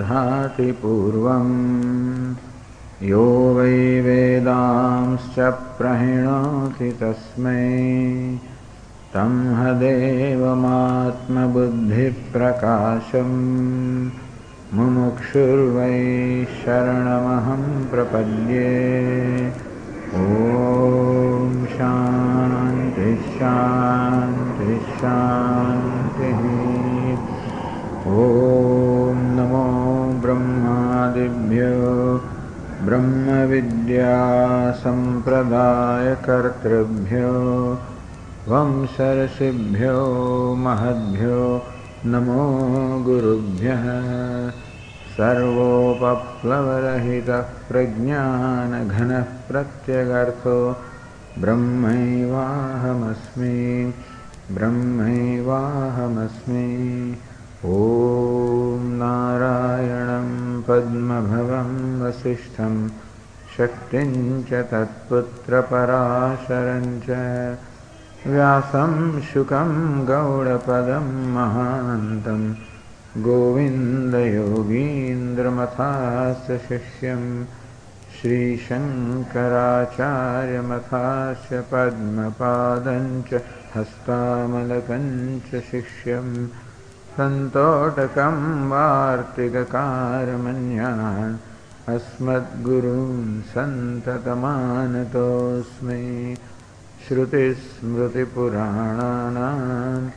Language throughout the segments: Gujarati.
दधाति पूर्वम् यो वै वेदांश्च प्रहिणोति तस्मै तं हदेवमात्मबुद्धिप्रकाशम् मुमुक्षुर्वै शरणमहं प्रपद्ये। ॐ शान्ति शान्ति शान्तिः। ॐ नमो ब्रह्मादिभ्यो ब्रह्मविद्यासम्प्रदायकर्तृभ्यो वंशर्षिभ्यो महद्भ्यो नमो गुरुभ्यः। सर्वोपप्लवरहितः प्रज्ञानघनः प्रत्यगर्थो ब्रह्मैवाहमस्मि ब्रह्मैवाहमस्मि। ॐ नारायणं पद्मभवं वसिष्ठं शक्तिं च तत्पुत्रपराशरं च व्यासं शुकं गौडपदं महान्तं गोविन्दयोगीन्द्रमथास्य शिष्यं श्रीशङ्कराचार्यमथास्य पद्मपादं च हस्तामलकं च शिष्यं सन्तोटकं वार्तिककारमन्यान् अस्मद्गुरून् सन्ततमानतोऽस्मि। श्रुतिस्मृतिपुराणानाम्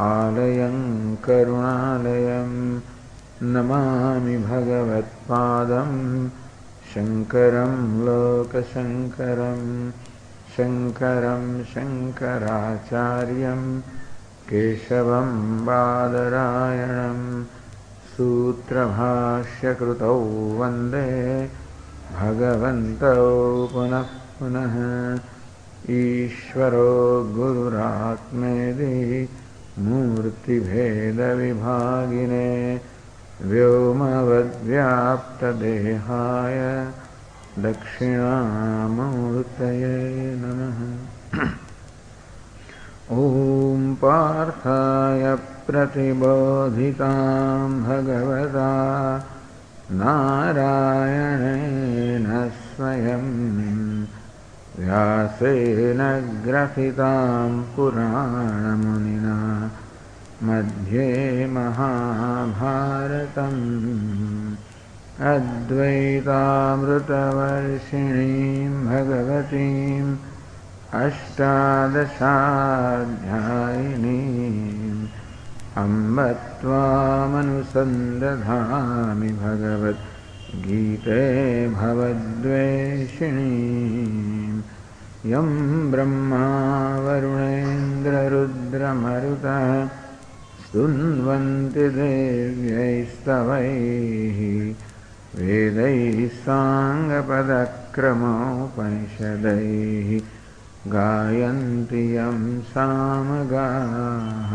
आलयं करुणालयं नमामि भगवत्पादं शङ्करं लोकशङ्करं शङ्करं शङ्कराचार्यं केशवं बादरायणं सूत्रभाष्यकृतौ वन्दे भगवन्तौ पुनः पुनः। ईश्वरो गुरुरात्मेति मूर्तिभेदविभागिने व्योमवद्व्याप्तदेहाय दक्षिणामूर्तये नमः। ॐ पार्थाय प्रतिबोधितां भगवता नारायणेन स्वयं व्यासेन ग्रथितां पुराणमुनिना मध्ये महाभारतम् अद्वैतामृतवर्षिणीं भगवतीम् अष्टादशाध्यायिनीम् अम्ब त्वामनुसन्दधामि भगवद्गीते भवद्वेषिणीम् यं ब्रह्मा वरुणेन्द्ररुद्रमरुतः स्तुन्वन्ति देव्यैस्तवैः वेदैः साङ्गपदक्रमोपनिषदैः गायन्ति यं सामगाः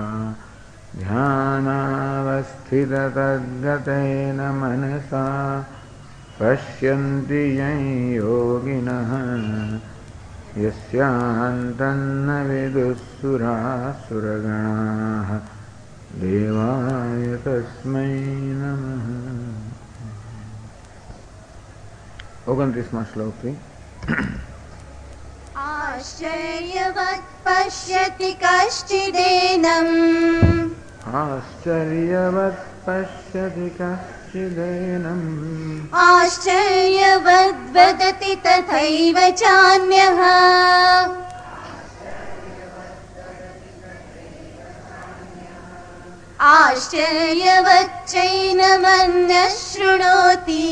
ध्यानावस्थिततद्गतेन मनसा पश्यन्ति यं योगिनः यस्यान्तन्न विदुःसुरासुरगणाः देवाय तस्मै नमः। 29 श्लोक। आश्चर्यवत् पश्यति कश्चिदेनम् आश्चर्यवत् पश्यति कश्चिदेनम् आश्चर्यवद् वदति तथैव चान्यः आश्चर्यवच्चैनमन्यः शृणोति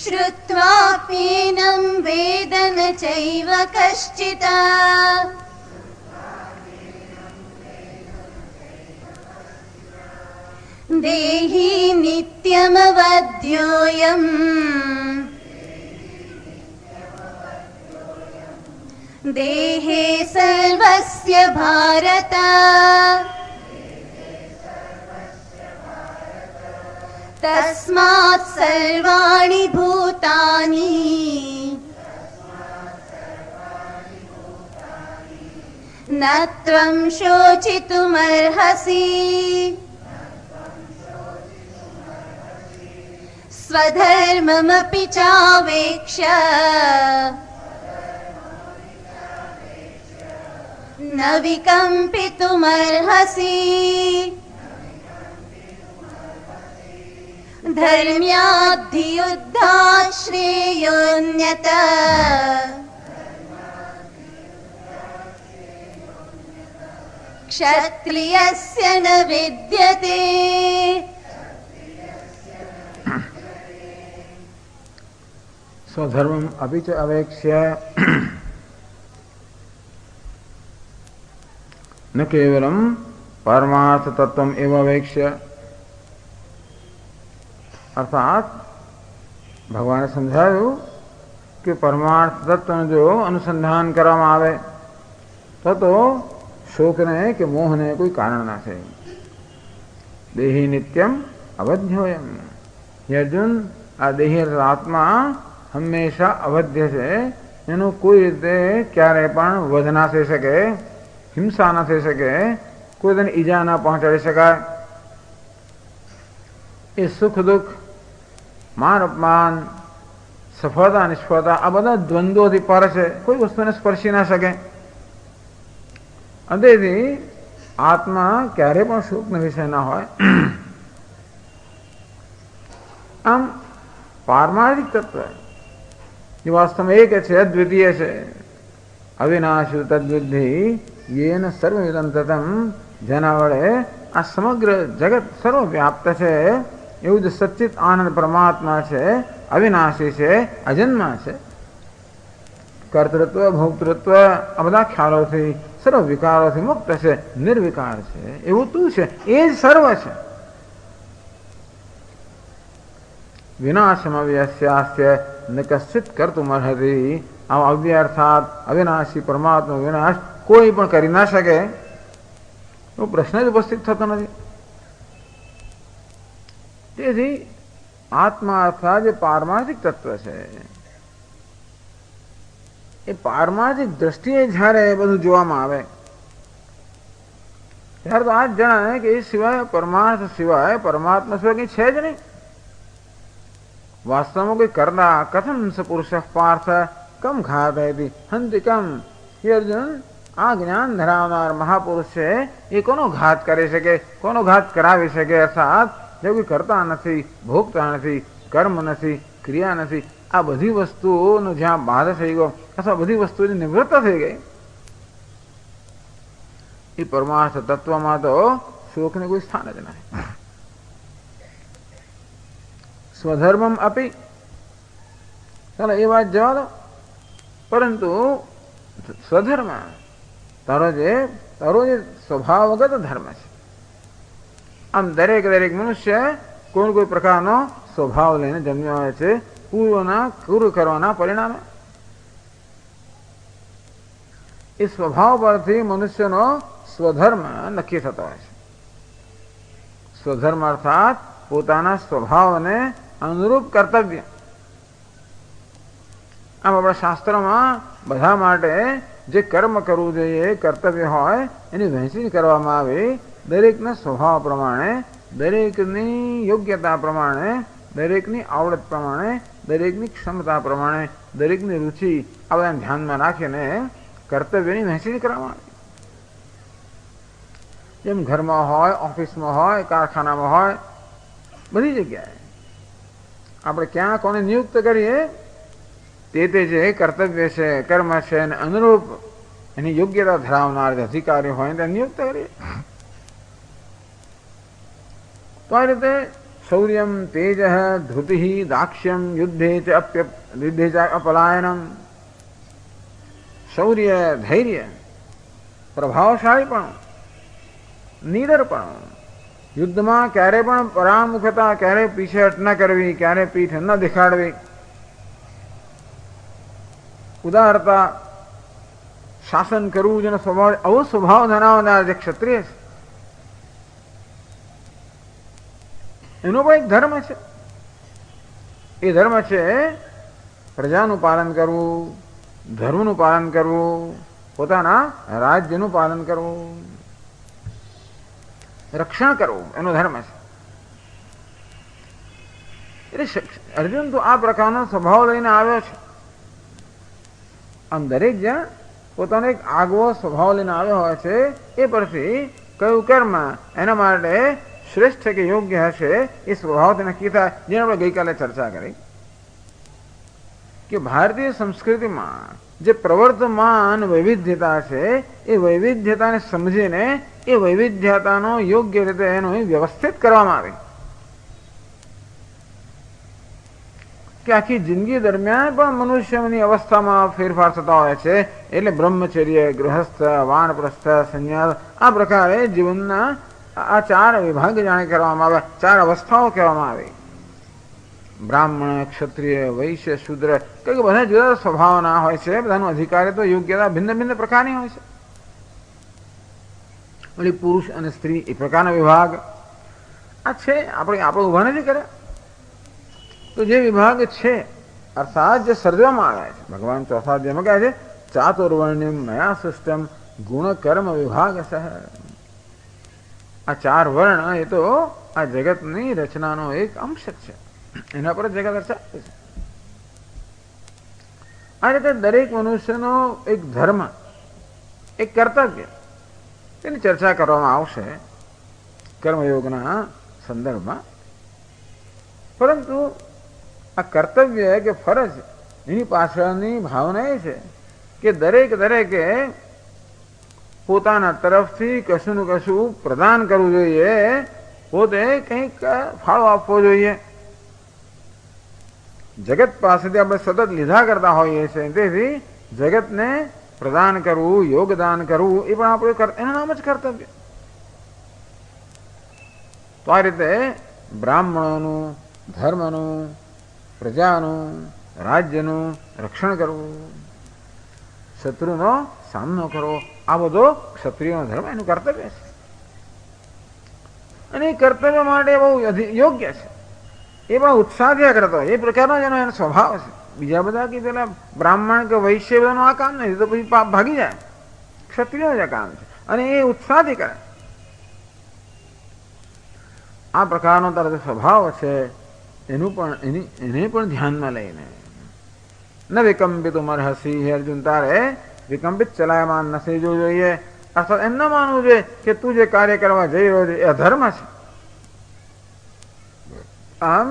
श्रुत्वाप्येनं वेद न चैव कश्चित् देहि नित्यमवध्योऽयम् देहे सर्वस्य भारत तस्मात् सर्वाणि भूतानि न न त्वं शोचितुमर्हसि स्वधर्ममपि चावेक्ष्य न विकम्पितुमर्हसि धर्म्याद्धियुद्धात् श्रेयोऽन्यत् क्षत्रियस्य न विद्यते। स्वधर्मम अपि च अवेक्ष्य न केवलम परमार्थ तत्वम एव अवेक्ष्य, अर्थात भगवाने समझायु कि परमार्थ तत्व जो अनुसंधान કરવામાં આવે તો શોકને કે મોહને કોઈ કારણ ના છે। દેહી નિત્યમ અવધ્યોયમ, હે અર્જુન આ દેહી આત્મા હંમેશા અવધ્ય છે, એનું કોઈ રીતે ક્યારે પણ વધ ના થઈ શકે, હિંસા ના થઈ શકે, કોઈ તેને ઈજા ના પહોંચાડી શકાય। એ સુખ દુઃખ, માન અપમાન, સફળતા નિષ્ફળતા આ બધા દ્વંદ્વોથી પર છે, કોઈ વસ્તુને સ્પર્શી ના શકે। તેથી આત્મા ક્યારે પણ સુખનો વિષય ના હોય। આમ પારમાર્થિક તત્વ જે વાસ્તવમાં એક છે, અદ્વિતીય છે, અવિનાશી તદ્બુદ્ધિ યેન સર્વમિદં તતમ, જેના વડે આ સમગ્ર જગત સર્વવ્યાપ્ત છે, એવું જ સચ્ચિત આનંદ પરમાત્મા છે, અવિનાશી છે, અજન્મા છે। કર્તૃત્વ ભોક્તૃત્વ આ બધા ખ્યાલોથી સર્વ વિકારોથી મુક્ત છે, નિર્વિકાર છે, એવું તું છે, એ જ સર્વ છે। વિનાશમ અવ્યસ્યાસ્ય ન કશ્ચિત કર્તુમર્હતિ, આવો અવ્યય અર્થાત અવિનાશી પરમાત્મા વિનાશ કોઈ પણ કરી ના શકે, એવો પ્રશ્ન જ ઉપસ્થિત થતો નથી। તેથી આત્મા અર્થાત જે પારમાર્થિક તત્વ છે, એ પારમાર્થિક દ્રષ્ટિએ જ્યારે બધું જોવામાં આવે ત્યારે તો આ જ જણાય કે એ સિવાય પરમાર્થ સિવાય પરમાત્મા સિવાય કંઈ છે જ નહીં। વાસ્તવમાં કોઈ કરતા કથમ સ પુરુષ પાર્થ કમ ઘાતયતિ હંતિ કમ, હે અર્જુન આ જ્ઞાન ધરાવનાર મહાપુરુષ છે, એ કોનો ઘાત કરી શકે, કોનો ઘાત કરાવી શકે? અર્થાત જે કોઈ કરતા નથી, ભોગતા નથી, કર્મ નથી, ક્રિયા નથી, આ બધી વસ્તુઓનો જ્યાં બાધ થઈ ગયો અથવા બધી વસ્તુઓની નિવૃત્ત થઈ ગઈ, એ પરમાર્થ તત્વમાં તો શોકને કોઈ સ્થાન જ નથી। સ્વધર્મમ અપી, ચાલો એ વાત જવા દો, પરંતુ સ્વધર્મ તારો જે સ્વભાવગત ધર્મ છે, આમ દરેક મનુષ્ય કોઈ કોઈ પ્રકારનો સ્વભાવ લઈને જન્મ્યો હોય છે, પૂર્વ કરવાના પરિણામે। એ સ્વભાવ પરથી મનુષ્યનો સ્વધર્મ નક્કી થતો હોય છે। સ્વધર્મ અર્થાત પોતાના સ્વભાવને અનુરૂપ કર્તવ્ય। આમ આપણા શાસ્ત્રોમાં બધા માટે જે કર્મ કરવું જોઈએ, કર્તવ્ય હોય, એની વહેંચણી કરવામાં આવી, દરેકના સ્વભાવ પ્રમાણે, દરેકની યોગ્યતા પ્રમાણે, દરેકની આવડત પ્રમાણે, દરેકની ક્ષમતા પ્રમાણે, દરેકની રુચિ આ બધાને ધ્યાનમાં રાખીને કર્તવ્યની વહેંચણી કરવામાં આવી। જેમ ઘરમાં હોય, ઓફિસમાં હોય, કારખાનામાં હોય, બધી જગ્યાએ આપણે ક્યાં કોને નિયુક્ત કરીએ તે જે કર્તવ્ય છે, કર્મ છે, એને અનુરૂપ એની યોગ્યતા ધરાવનાર જે અધિકારી હોય તેને નિયુક્ત કરીએ। તો આ રીતે શૌર્યમ તેજ ધૃતિ દાક્ષ્યમ યુદ્ધે ચ અપલાયનમ, શૌર્ય, ધૈર્ય, પ્રભાવશાળીપણું, નીડરપણું, યુદ્ધમાં ક્યારે પણ પરામુખતા, ક્યારે પીછેહટ ન કરવી, ક્યારે પીઠ ન દેખાડવી, ઉદારતા, શાસન કરવું જેનો સ્વભાવ, આવો સ્વભાવ ધરાવનાર જે ક્ષત્રિય છે એનો પણ એક ધર્મ છે। એ ધર્મ છે પ્રજાનું પાલન કરવું, ધર્મનું પાલન કરવું, પોતાના રાજ્યનું પાલન કરવું, રક્ષણ કરવું એનો ધર્મ છે. એટલે અર્જુન તો આ પ્રકારનો સ્વભાવ લઈને આવ્યો છે. આમ દરેક જણ પોતાનો એક આગવો સ્વભાવ લઈને આવ્યો હોય છે. એ પરથી કયું કર્મ એના માટે શ્રેષ્ઠ કે યોગ્ય હશે એ સ્વભાવથી નક્કી થાય. જેને આપણે ગઈકાલે ચર્ચા કરી કે ભારતીય સંસ્કૃતિમાં જે પ્રવર્તમાન વૈવિધ્યતા છે એ વૈવિધ્યતાને સમજીને એ વૈવિધ્યતાનો યોગ્ય રીતે એનું વ્યવસ્થિત કરવામાં આવે કે આખી જિંદગી દરમિયાન પણ મનુષ્યની અવસ્થામાં ફેરફાર થતા હોય છે. એટલે બ્રહ્મચર્ય, ગૃહસ્થ, વાનપ્રસ્થ, સંન્યાસ આ પ્રકારે જીવનના આ ચાર વિભાગ જાણે કરવામાં આવે, ચાર અવસ્થાઓ કહેવામાં આવે. બ્રાહ્મણ, ક્ષત્રિય, વૈશ્ય, શૂદ્ર કે બધા જુદા સ્વભાવના હોય છે. બધાનો અધિકાર તો યોગ્યતા ભિન્ન ભિન્ન પ્રકારની હોય છે. વળી પુરુષ અને સ્ત્રી એ પ્રકારના વિભાગ આ છે. આપણે ઉભા નથી કર્યા. તો જે વિભાગ છે અર્થાત જે સર્જવામાં આવ્યા છે ભગવાન ચોથા અધ્યાયમાં કહે છે ચાતુર્વર્ણ્યમ મયા સૃષ્ટમ ગુણ કર્મ વિભાગ સહ. આ ચાર વર્ણ એ તો આ જગતની રચનાનો એક અંશ છે. એના પર જગત રચાય છે. આ રીતે દરેક મનુષ્યનો એક ધર્મ, એક કર્તવ્ય તેની ચર્ચા કરવામાં આવશે કર્મયોગના સંદર્ભમાં. પરંતુ આ કર્તવ્ય કે ફરજ એની પાછળની ભાવના એ છે કે દરેકે પોતાના તરફથી કશું ને કશું પ્રદાન કરવું જોઈએ, પોતે કંઈક ફાળો આપવો જોઈએ. જગત પાસેથી આપણે સતત લીધા કરતા હોઈએ છીએ, તેથી જગતને પ્રદાન કરવું, યોગદાન કરવું એ પણ આપણું એનું નામ જ કર્તવ્ય. તો આ રીતે બ્રાહ્મણોનું, ધર્મનું, પ્રજાનું, રાજ્યનું રક્ષણ કરવું, શત્રુનો સામનો કરવો, આ બધો ક્ષત્રિયનો ધર્મ એનું કર્તવ્ય છે. અને એ કર્તવ્ય માટે બહુ યોગ્ય છે. એ પણ ઉત્સાહથી કરતો હોય એ પ્રકારનો જ એનો સ્વભાવ છે. બીજા બધા કે પેલા બ્રાહ્મણ કે વૈશ્ય બધાનું આ કામ નથી, તો પછી પાપ ભાગી જાય. ક્ષત્રિયનું જ આ કામ છે અને એ ઉત્સાહથી કરે. આ પ્રકારનો તારો જે સ્વભાવ છે એને પણ ધ્યાનમાં લઈને ન વિકંપિતું અર્હસી. હે અર્જુન, તારે વિકંપિત ચલાયમાન નથી જોવું જોઈએ. અર્થાત એમ ન માનવું જોઈએ કે તું જે કાર્ય કરવા જઈ રહ્યો છે એ અધર્મ છે. આમ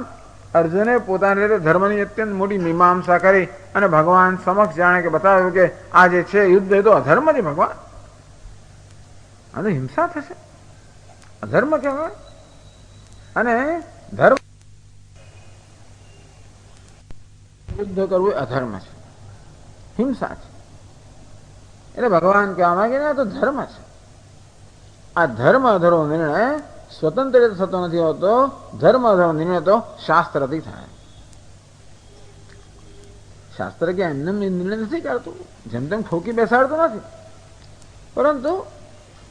અર્જુને પોતાની રીતે ધર્મની અત્યંત મોટી મીમાંસા કરી અને ભગવાન સમક્ષ જાણે કે બતાવ્યું કે આ જે છે યુદ્ધ એ તો અધર્મ છે ભગવાન, અને હિંસા થશે, અધર્મ કહેવાય. અને ધર્મ યુદ્ધ કરવું અધર્મ છે, હિંસા છે. એટલે ભગવાન કહેવા માંગે ને તો ધર્મ છે. આ ધર્મ અધરો નિર્ણય સ્વતંત્ર રીતે થતો નથી હોતો. ધર્મ અધરો નિર્ણય તો શાસ્ત્રથી થાય. શાસ્ત્ર કે એમને નિર્ણય નથી કરતું, જેમ તેમ ઠોકી બેસાડતું નથી. પરંતુ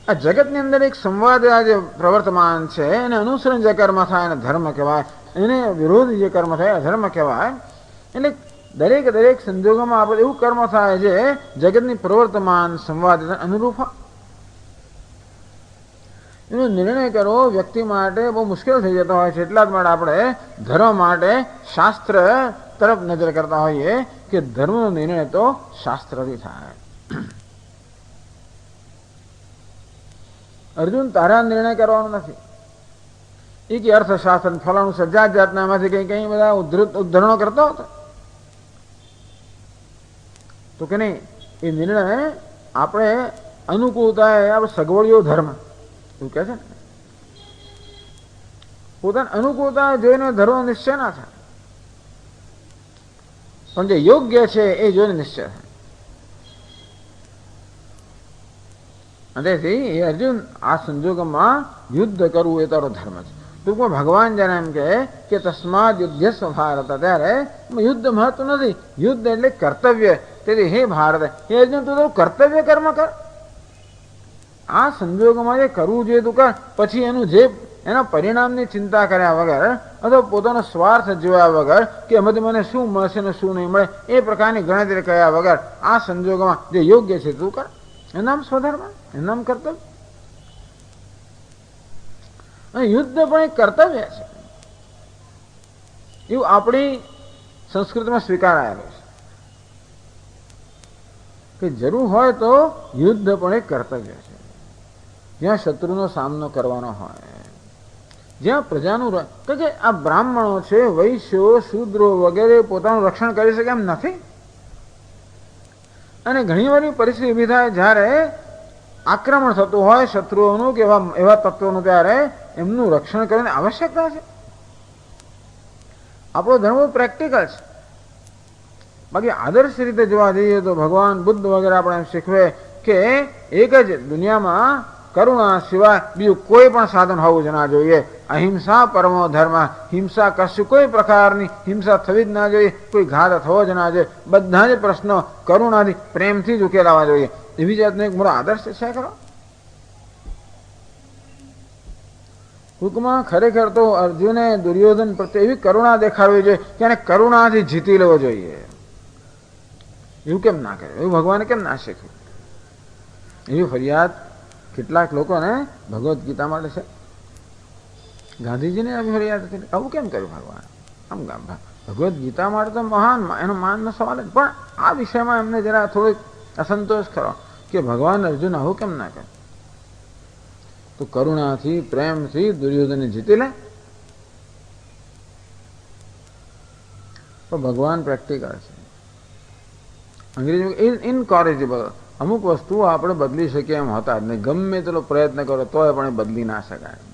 આ જગતની અંદર એક સંવાદ આ જે પ્રવર્તમાન છે એને અનુસરણ જે કર્મ થાય એને ધર્મ કહેવાય, એને વિરોધી જે કર્મ થાય અધર્મ કહેવાય. એટલે દરેક સંજોગોમાં આપણે એવું કર્મ થાય જે જગતની પ્રવર્તમાન સંવાદ અનુરૂપ હોય. એનો નિર્ણય કરવો વ્યક્તિ માટે બહુ મુશ્કેલ થઈ જતો હોય છે. એટલા જ માટે આપણે ધર્મ માટે શાસ્ત્ર તરફ નજર કરતા હોઈએ કે ધર્મનો નિર્ણય તો શાસ્ત્રથી થાય. અર્જુન, તારા નિર્ણય કરવાનો નથી. એ કે અર્થશાસ્ત્ર ફલાણું સજાત જાતના એમાંથી કઈ બધા ઉદ્ધરણો કરતો હતો તો કે નહીં. એ નિર્ણય આપણે અનુકૂળતા આપણે સગવડીઓ ધર્મ એવું કહે છે ને, પોતાની અનુકૂળતા જોઈને ધર્મ નિશ્ચય ના થાય, પણ જે યોગ્ય છે એ જોઈને નિશ્ચય થાય. તેથી એ અર્જુન, આ સંજોગોમાં યુદ્ધ કરવું એ તારો ધર્મ છે. ટૂંકમાં ભગવાન જાણે એમ કે તસ્માદ યુદ્ધસ્વ ભારત, ત્યારે યુદ્ધ મહત્વ નથી, યુદ્ધ એટલે કર્તવ્ય. તેથી હે ભારત, હે અર્જુન, તું તારું કર્તવ્ય કર્મ કર. આ સંજોગોમાં જે કરવું જોઈએ તું કર. પછી એના પરિણામની ચિંતા કર્યા વગર અથવા પોતાનો સ્વાર્થ જોયા વગર કે એમાંથી મને શું મળશે ને શું નહીં મળે એ પ્રકારની ગણતરી કર્યા વગર આ સંજોગોમાં જે યોગ્ય છે તું કર. એનું નામ સ્વધર્મ, એનું નામ કર્તવ્ય. અને યુદ્ધ પણ એક કર્તવ્ય છે, એવું આપણી સંસ્કૃતિમાં સ્વીકારાયેલું છે કે જરૂર હોય તો યુદ્ધ પણ એક કર્તવ્ય છે. જ્યાં શત્રુનો સામનો કરવાનો હોય, જ્યાં પ્રજાનું, કે આ બ્રાહ્મણો છે, વૈશ્યો, શૂદ્રો વગેરે પોતાનું રક્ષણ કરી શકે એમ નથી. અને ઘણી વાર પરિસ્થિતિ ઊભી થાય જ્યારે આક્રમણ થતું હોય શત્રુઓનું કે એવા તત્વોનું, ત્યારે એમનું રક્ષણ કરવાની આવશ્યકતા છે. આપણો ધર્મ પ્રેક્ટિકલ છે. બાકી આદર્શ રીતે જોવા જઈએ તો ભગવાન બુદ્ધ વગેરે આપણે એમ શીખવે કે એક જ દુનિયામાં કરુણા સિવાય બીજું કોઈ પણ સાધન હોવું જ ના જોઈએ. અહિંસા પરમો ધર્મ. હિંસા કશું કોઈ પ્રકારની હિંસા થવી જ ના જોઈએ, કોઈ ઘાત થવો જ ના જોઈએ. બધા જ પ્રશ્નો કરુણાથી, પ્રેમથી જ ઉકેલાવા જોઈએ. એવી જાતનો એક મોટો આદર્શ છે ખરો. ટૂંકમાં ખરેખર તો અર્જુને દુર્યોધન પ્રત્યે એવી કરુણા દેખાડવી જોઈએ કે એને કરુણાથી જીતી લેવો જોઈએ. એવું કેમ ના કરે? એવું ભગવાને કેમ ના શીખ્યું? એવી ફરિયાદ કેટલાક લોકોને ભગવદ્ ગીતા માટે છે. ગાંધીજીને આવી ફરિયાદ હતી, આવું કેમ કર્યું ભગવાન? આમ ભગવદ્ ગીતા માટે તો મહાન, એનો માનનો સવાલ જ. પણ આ વિષયમાં એમને જરા થોડોક અસંતોષ ખરો કે ભગવાન અર્જુન આવું કેમ ના કરે? તો કરુણાથી, પ્રેમથી દુર્યોધનને જીતી લે. પણ ભગવાન પ્રેક્ટિકલ છે. અંગ્રેજી ઇનકોરેજેબલ. અમુક વસ્તુઓ આપણે બદલી શકીએ એમ હોતા જ નહીં. ગમે તેટલો પ્રયત્ન કરો તોય પણ બદલી ના શકાય.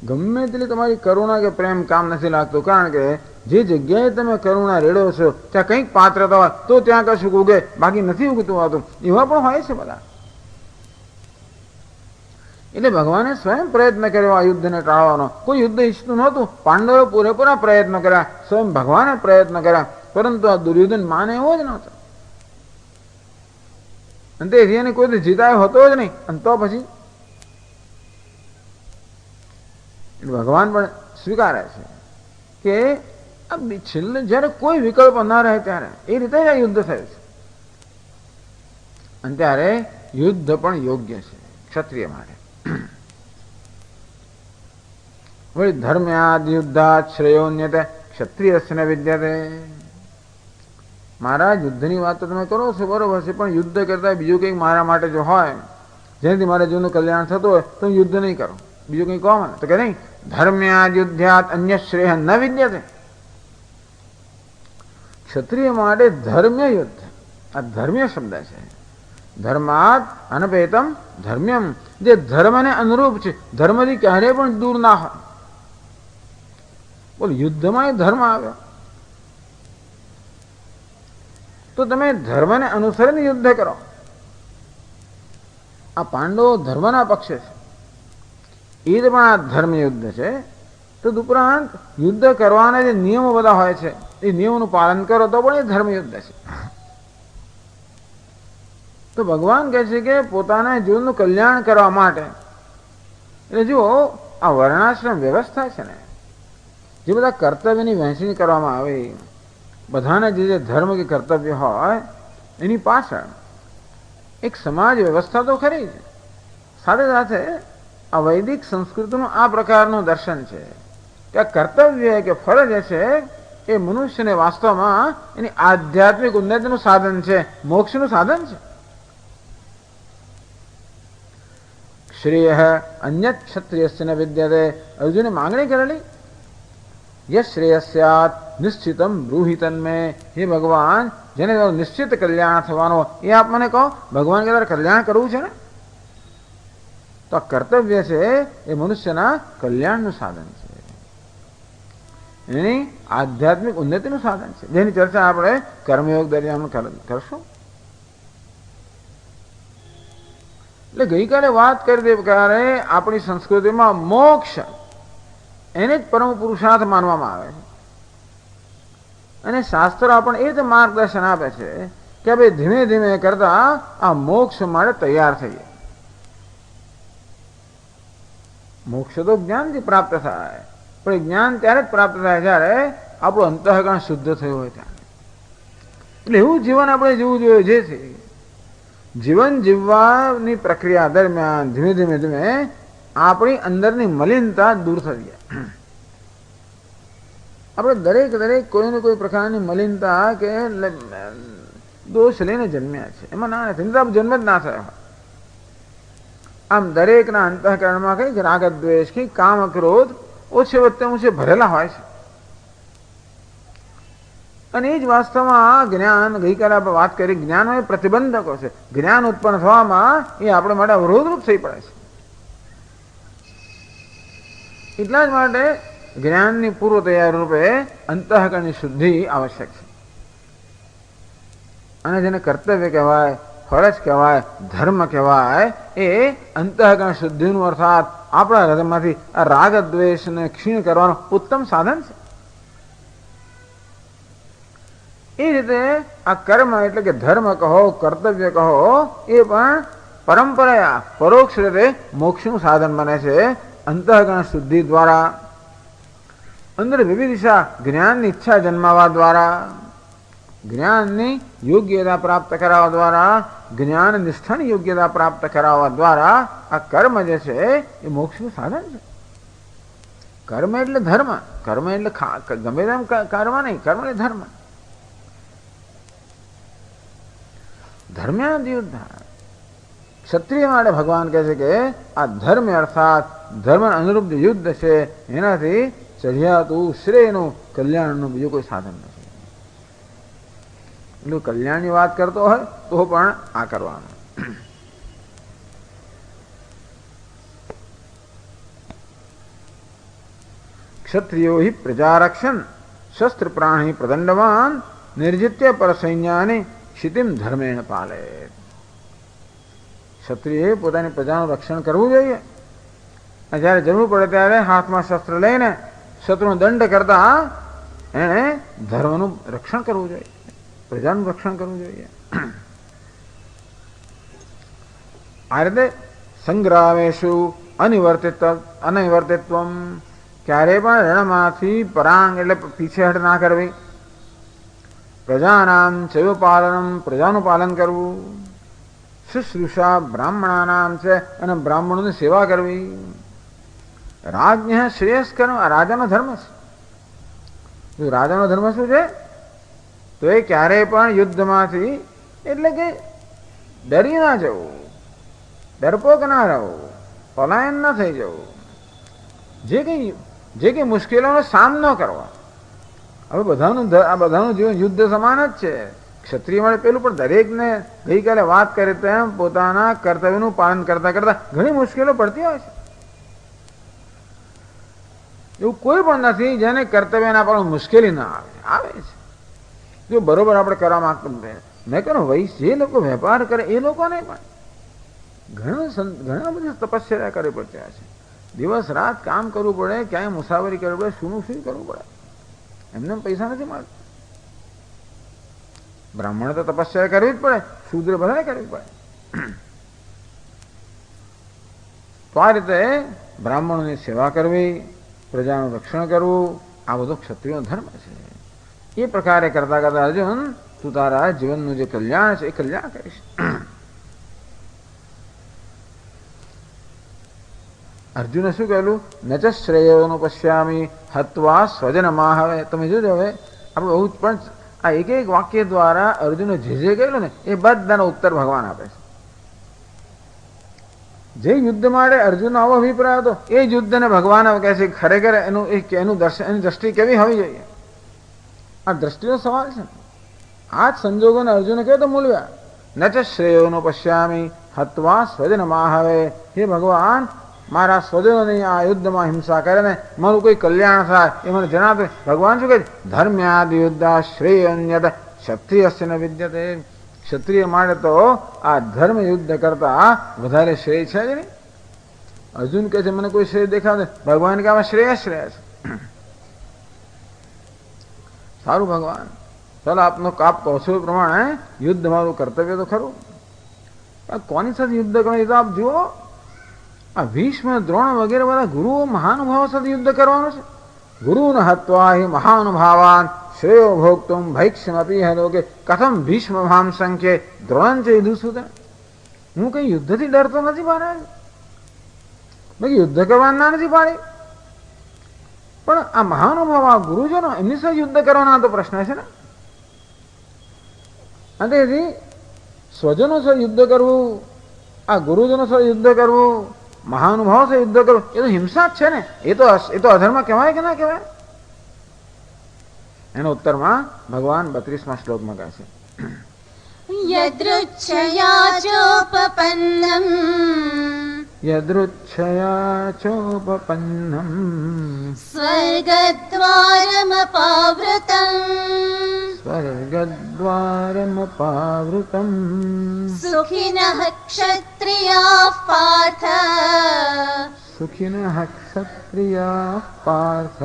ગમે તેટલી તમારી કરુણા કે પ્રેમ કામ નથી લાગતું, કારણ કે જે જગ્યાએ તમે કરુણા રેડો છો ત્યાં કંઈક પાત્રતા હોય તો ત્યાં કશું ઉગે, બાકી નથી ઉગતું હોતું. એવા પણ હોય છે બધા. એટલે ભગવાને સ્વયં પ્રયત્ન કર્યો આ યુદ્ધને ટાળવાનો. કોઈ યુદ્ધ ઈચ્છતું નહોતું. પાંડવે પૂરેપૂરા પ્રયત્ન કર્યા, સ્વયં ભગવાને પ્રયત્ન કર્યા, પરંતુ આ દુર્યોધન માને એવો જ નહોતો. અને તે એને કોઈ જીતાયો હતો જ નહીં. અને તો પછી ભગવાન પણ સ્વીકારે છે કે આ છેલ્લે જ્યારે કોઈ વિકલ્પ ના રહે ત્યારે એ રીતે જ આ યુદ્ધ થયું છે. અને ત્યારે યુદ્ધ પણ યોગ્ય છે ક્ષત્રિય માટે. વળી ધર્મ્યાદ યુદ્ધાત શ્રેયોન્યતે ક્ષત્રિયસ્ય વિદ્યતે. મારા યુદ્ધની વાત તો તમે કરો છો બરોબર છે, પણ યુદ્ધ કરતા બીજું કંઈક મારા માટે જો હોય જેનાથી મારા જીવનનું કલ્યાણ થતું હોય તો હું યુદ્ધ નહીં કરું. બીજું કંઈ કહો મને તો કે નહીં. ધર્મ્યાદ યુદ્ધાત અન્ય શ્રેય ન વિદ્યતે. ક્ષત્રિય માટે ધર્મ્ય યુદ્ધ, આ ધર્મ્ય શબ્દ છે. ધર્માત અનપેતમ ધર્મ્યમ. જે ધર્મને અનુરૂપ છે, ધર્મથી ક્યારેય પણ દૂર ના હોય. બોલ, યુદ્ધમાં એ ધર્મ આવ્યો તો તમે ધર્મને અનુસરીને યુદ્ધ કરો. આ પાંડવો ધર્મના પક્ષે છે, એ જ પણ આ ધર્મ યુદ્ધ છે. તદુપરાંત યુદ્ધ કરવાના જે નિયમો બધા હોય છે એ નિયમોનું પાલન કરો તો પણ એ ધર્મ યુદ્ધ છે. તો ભગવાન કહે છે કે પોતાના જીવનનું કલ્યાણ કરવા માટે, એટલે જુઓ આ વર્ણાશ્રમ વ્યવસ્થા છે ને, જે બધા કર્તવ્યની વહેંચણી કરવામાં આવે, બધાને જે ધર્મ કે કર્તવ્ય હોય એની પાછળ એક સમાજ વ્યવસ્થા તો ખરી છે. સાથે સાથે આ વૈદિક સંસ્કૃતિનું આ પ્રકારનું દર્શન છે કે આ કર્તવ્ય કે ફરજ છે એ મનુષ્યને વાસ્તવમાં એની આધ્યાત્મિક ઉન્નતિનું સાધન છે, મોક્ષનું સાધન છે. શ્રેય અન્યત ક્ષત્રિયસ્ય ન વિદ્યતે. અર્જુને માંગણી કરેલી, યશ શ્રેયસ્યાત નિશ્ચિતમ બ્રૂહિતન મેં. હે ભગવાન, જેને નિશ્ચિત કલ્યાણ થવાનો એ આપ મને કહો. ભગવાન કે તારે કલ્યાણ કરવું છે ને, તો આ કર્તવ્ય છે એ મનુષ્યના કલ્યાણનું સાધન છે, એની આધ્યાત્મિક ઉન્નતિનું સાધન છે, જેની ચર્ચા આપણે કર્મયોગ દરમિયાન કરશું. એટલે ગઈકાલે વાત કરી દે પ્રકારે આપણી સંસ્કૃતિમાં મોક્ષ એને જ પરમ પુરુષાર્થ માનવામાં આવે છે. અને શાસ્ત્રો આપણને એ જ માર્ગદર્શન આપે છે કે ભાઈ ધીમે ધીમે કરતા આ મોક્ષ માટે તૈયાર થઈએ. મોક્ષ તો જ્ઞાનથી પ્રાપ્ત થાય, પણ જ્ઞાન ત્યારે જ પ્રાપ્ત થાય જ્યારે આપણું અંતઃકરણ શુદ્ધ થયું હોય ત્યારે. એટલે એવું જીવન આપણે જીવવું જોઈએ જે છે જીવન જીવવાની પ્રક્રિયા દરમિયાન ધીમે ધીમે ધીમે આપણી અંદરની મલિનતા દૂર થવી જાય. આપણે દરેક કોઈને કોઈ પ્રકારની મલિનતા કે દોષ લઈને જન્મ્યા છે, એમાં ના નથી, જન્મ જ ના થયો. આમ દરેકના અંતઃકરણમાં કઈ રાગ દ્વેષ કે કામ ક્રોધ ઓછે વચ્ચે ઊંચે ભરેલા હોય છે. અને એ જ વાસ્તવમાં આ જ્ઞાન, ગઈકાલે આપણે વાત કરી, જ્ઞાન એ પ્રતિબંધકો છે. જ્ઞાન ઉત્પન્ન થવામાં એ આપણે માટે અવરોધરૂપ થઈ પડે છે. એટલા જ માટે જ્ઞાનની પૂર્વ તૈયારી રૂપે અંતઃકરણની શુદ્ધિ આવશ્યક છે. અને જેને કર્તવ્ય કહેવાય, ફરજ કહેવાય, ધર્મ કહેવાય, એ અંતઃકરણ શુદ્ધિનું અર્થાત આપણા હૃદયમાંથી આ રાગ દ્વેષને ક્ષીણ કરવાનું ઉત્તમ સાધન છે. એ રીતે આ કર્મ એટલે કે ધર્મ કહો, કર્તવ્ય કહો, એ પણ પરંપરા પરોક્ષ રીતે મોક્ષનું સાધન બને છે અંતઃકરણ શુદ્ધિ દ્વારા. અંદર વિવિધિશા જ્ઞાનની ઈચ્છા જન્માવા દ્વારા, જ્ઞાનની યોગ્યતા પ્રાપ્ત કરાવવા દ્વારા, જ્ઞાન નિષ્ઠાની યોગ્યતા પ્રાપ્ત કરાવવા દ્વારા આ કર્મ જે છે એ મોક્ષનું સાધન છે. કર્મ એટલે ધર્મ, કર્મ એટલે ગમે તેમ કર્મ નહીં, કર્મ એટલે ધર્મ. ધર્મ્યાદ યુદ્ધ. ક્ષત્રિય માટે ભગવાન કહે છે કે આ ધર્મ અર્થાત ધર્મ અનુરૂપ યુદ્ધ છે, એનાથી ચઢિયાતું શ્રેયનું કલ્યાણનું બીજું કોઈ સાધન નથી. એટલું કલ્યાણની વાત કરતો હોય તો પણ આ કરવાનું. ક્ષત્રિયો હિ પ્રજારક્ષણ શસ્ત્ર પ્રાણી પ્રદંડવાન નિર્જિત્ય પર સૈન્યાને ક્ષિતિમ ધર્મેણ પાલે. ક્ષત્રિયે પોતાની પ્રજાનું રક્ષણ કરવું જોઈએ. અને જ્યારે જરૂર પડે ત્યારે હાથમાં શસ્ત્ર લઈને શત્રુનો દંડ કરતા એણે ધર્મનું રક્ષણ કરવું જોઈએ, પ્રજાનું રક્ષણ કરવું જોઈએ. આ રીતે સંગ્રામેશુ અનિવર્તિત્વ, ક્યારે પણ રણમાંથી પરાંગ એટલે પીછેહટ ના કરવી. પ્રજાનામ ચૈવ પાલનમ, પ્રજાનું પાલન કરવું. શુશ્રૂષા બ્રાહ્મણાનામ છે, અને બ્રાહ્મણોની સેવા કરવી. રાજ્ય શ્રેયસ્કર, રાજાનો ધર્મ છે. રાજાનો ધર્મ શું છે? તો એ ક્યારેય પણ યુદ્ધમાંથી એટલે કે ડરી ના જવું, ડરપોક ના રહેવું, પલાયન ના થઈ જવું, જે કઈ મુશ્કેલીઓનો સામનો કરવા. હવે બધાનું જીવન યુદ્ધ સમાન જ છે. ક્ષત્રિય માટે પેલું પણ દરેકને ગઈકાલે વાત કરી તેમ પોતાના કર્તવ્યનું પાલન કરતા કરતા ઘણી મુશ્કેલીઓ પડતી હોય છે. એવું કોઈ પણ નથી જેને કર્તવ્યના પાલન મુશ્કેલી ના આવે છે. જો બરોબર આપણે કરવા માંગતા મેં કહ્યું જે લોકો વેપાર કરે એ લોકોને પણ ઘણા બધા તપસ્યા કરવી પડતી છે. દિવસ રાત કામ કરવું પડે, ક્યાંય મુસાફરી કરવી પડે, શું કરવું પડે. એમને પૈસા નથી મળતા. બ્રાહ્મણે તો તપસ્યા કરવી જ પડે, શૂદ્ર બધાને કરવી પડે. તો આ રીતે બ્રાહ્મણોની સેવા કરવી, પ્રજાનું રક્ષણ કરવું, આ બધો ક્ષત્રિયનો ધર્મ છે. એ પ્રકારે કરતા કરતા અર્જુન તું તારા જીવનનું જે કલ્યાણ છે એ કલ્યાણ કરીશ. અર્જુને શું કહેલું? નચ શ્રેયોનું પશ્યામી હત્વા સ્વજન માહવે. તમે જોજો હવે આપણે બહુ પણ આ એક એક વાક્ય દ્વારા અર્જુને જે કહેલું ને એ બધાનો ઉત્તર ભગવાન આપે છે. જે યુદ્ધ માટે અર્જુનનો આવો અભિપ્રાય હતો એ યુદ્ધને ભગવાન કહે છે ખરેખર એનું દર્શન, એની દ્રષ્ટિ કેવી હોવી જોઈએ. આ દ્રષ્ટિનો સવાલ છે. આ જ સંજોગોને અર્જુને કહ્યું તો મૂલ્યા નચ શ્રેયોનું પશ્યામી હત્વા સ્વજન માહવે. હે ભગવાન, મારા સ્વજનોની આ યુદ્ધમાં હિંસા કરે ને મારું કોઈ કલ્યાણ થાય એ મને જણાવે. ભગવાન શું કહે? ધર્મ્યાદ યુદ્ધા શ્રેયન્યત ક્ષત્રિયસ્ય ન વિદ્યતે. ક્ષત્રિય માટે તો આ ધર્મ યુદ્ધ કરતા વધારે શ્રેય છે જ નહીં. અર્જુન કહે છે મને કોઈ શ્રેય દેખાશે? ભગવાન કે આમાં શ્રેય છે. સારું ભગવાન, ચાલો આપ કહો છો એ પ્રમાણે યુદ્ધ મારું કર્તવ્ય તો ખરું, પણ કોની સાથે યુદ્ધ કરવું એ તો આપ જુઓ. આ ભીષ્મ, દ્રોણ વગેરે બધા ગુરુઓ મહાનુભાવો સાથે યુદ્ધ કરવાનું છે. ગુરુન હત્વા હિ મહાનુભાવાન શ્રેયો ભોક્તુમ ભૈક્ષ્યમપી હે લોકે કથમ ભીષ્મ ભામ સંખ્યે દ્રોણંચ વિદુસુત. હું કઈ યુદ્ધથી ડરતો નથી મહારાજ, મેં યુદ્ધ કરવાના ના નથી પાડી, પણ આ મહાનુભાવ આ ગુરુજનો એમની સાથે યુદ્ધ કરવાના તો પ્રશ્ન છે ને. અને તેથી સ્વજનો સાથે યુદ્ધ કરવું, આ ગુરુજનો સાથે યુદ્ધ કરવું, મહાનુભાવ સાથે યુદ્ધ કરવું, એ તો હિંસા જ છે ને. એ તો અધર્મ કહેવાય કે ના કહેવાય? એનો ઉત્તરમાં ભગવાન 32મા શ્લોકમાં કહે છે, યદૃચ્છયા ચોપપન્નમ યદૃચ્છયા ચોપપન્નમ સ્વર્ગદ્વારમપાવૃતમ સ્વર્ગદ્વારમપાવૃતમ સુખિનઃ ક્ષત્રિયાઃ પાર્થ સુખિનઃ ક્ષત્રિયાઃ પાર્થ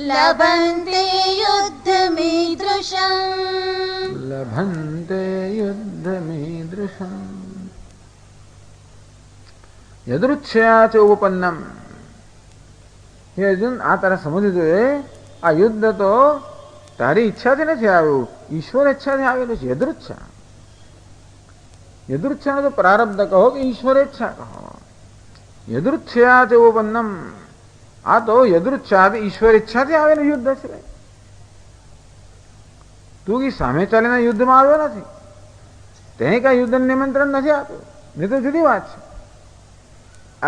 લભન્તે યુદ્ધમીદૃશં લભન્તે યુદ્ધમીદૃશં. યદૃચ્છયા ચ ઉપપન્નમ. હે અર્જુન, આ તારે સમજવું જોઈએ, આ યુદ્ધ તો તારી ઈચ્છાથી નથી આવ્યું, ઈશ્વર ઈચ્છાથી આવેલું છે. યદૃચ્છા, યદૃચ્છાનો તો પ્રારબ્ધ કહો કે ઈશ્વર ઈચ્છા કહો. યદૃચ્છયા ચ ઉપપન્નમ, આ તો યદૃચ્છા ઈશ્વર ઈચ્છાથી આવેલું યુદ્ધ છે. તું કી સામે ચાલીને યુદ્ધમાં આવ્યો નથી, તેને કઈ યુદ્ધ નિમંત્રણ નથી આપ્યું, નહીં તો જુદી વાત છે.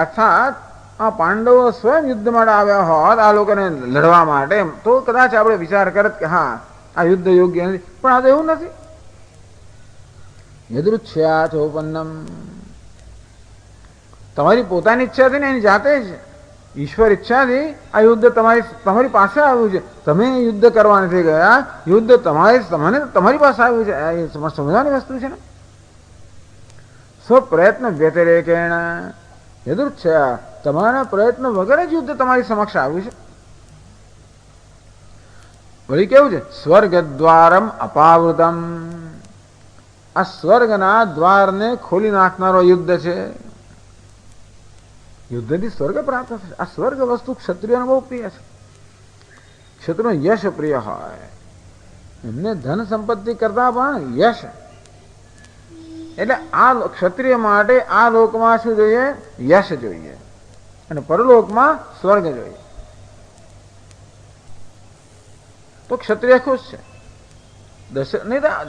અર્થાત આ પાંડવો સ્વયં યુદ્ધ માટે આવ્યા હોત આ લોકોને લડવા માટે, તો કદાચ આપણે વિચાર કરત કે હા આ યુદ્ધ યોગ્ય નથી, પણ આ તો એવું નથી. યદૃચ્છયા ચોપન્નમ, તમારી પોતાની ઈચ્છાથી ને એની જાતે જ ઈશ્વર ઈચ્છાથી આ યુદ્ધ તમારી પાસે આવ્યું છે. તમે યુદ્ધ કરવા નથી ગયા, યુદ્ધ તમારી પાસે આવ્યું છે. એ સમજવાની વસ્તુ છે ને. સ્વપ્રયત્ન વ્યતિરેકેણ યદૃચ્છયા, તમારા પ્રયત્ન વગર જ યુદ્ધ તમારી સમક્ષ આવ્યું છે. વળી કેવું છે? સ્વર્ગદ્વારમ અપાવૃતમ, આ સ્વર્ગના દ્વારને ખોલી નાખનારો યુદ્ધ છે. યુદ્ધથી સ્વર્ગ પ્રાપ્ત થશે. આ સ્વર્ગ વસ્તુ ક્ષત્રિયોને બહુ પ્રિય છે. ક્ષત્રિયો યશ પ્રિય હોય, એમને ધન સંપત્તિ કરતા પણ યશ. એટલે આ ક્ષત્રિય માટે આ લોકમાં શું જોઈએ? યશ જોઈએ, અને પરલોકમાં સ્વર્ગ જોઈએ. તો ક્ષત્રિય ખુશ છે.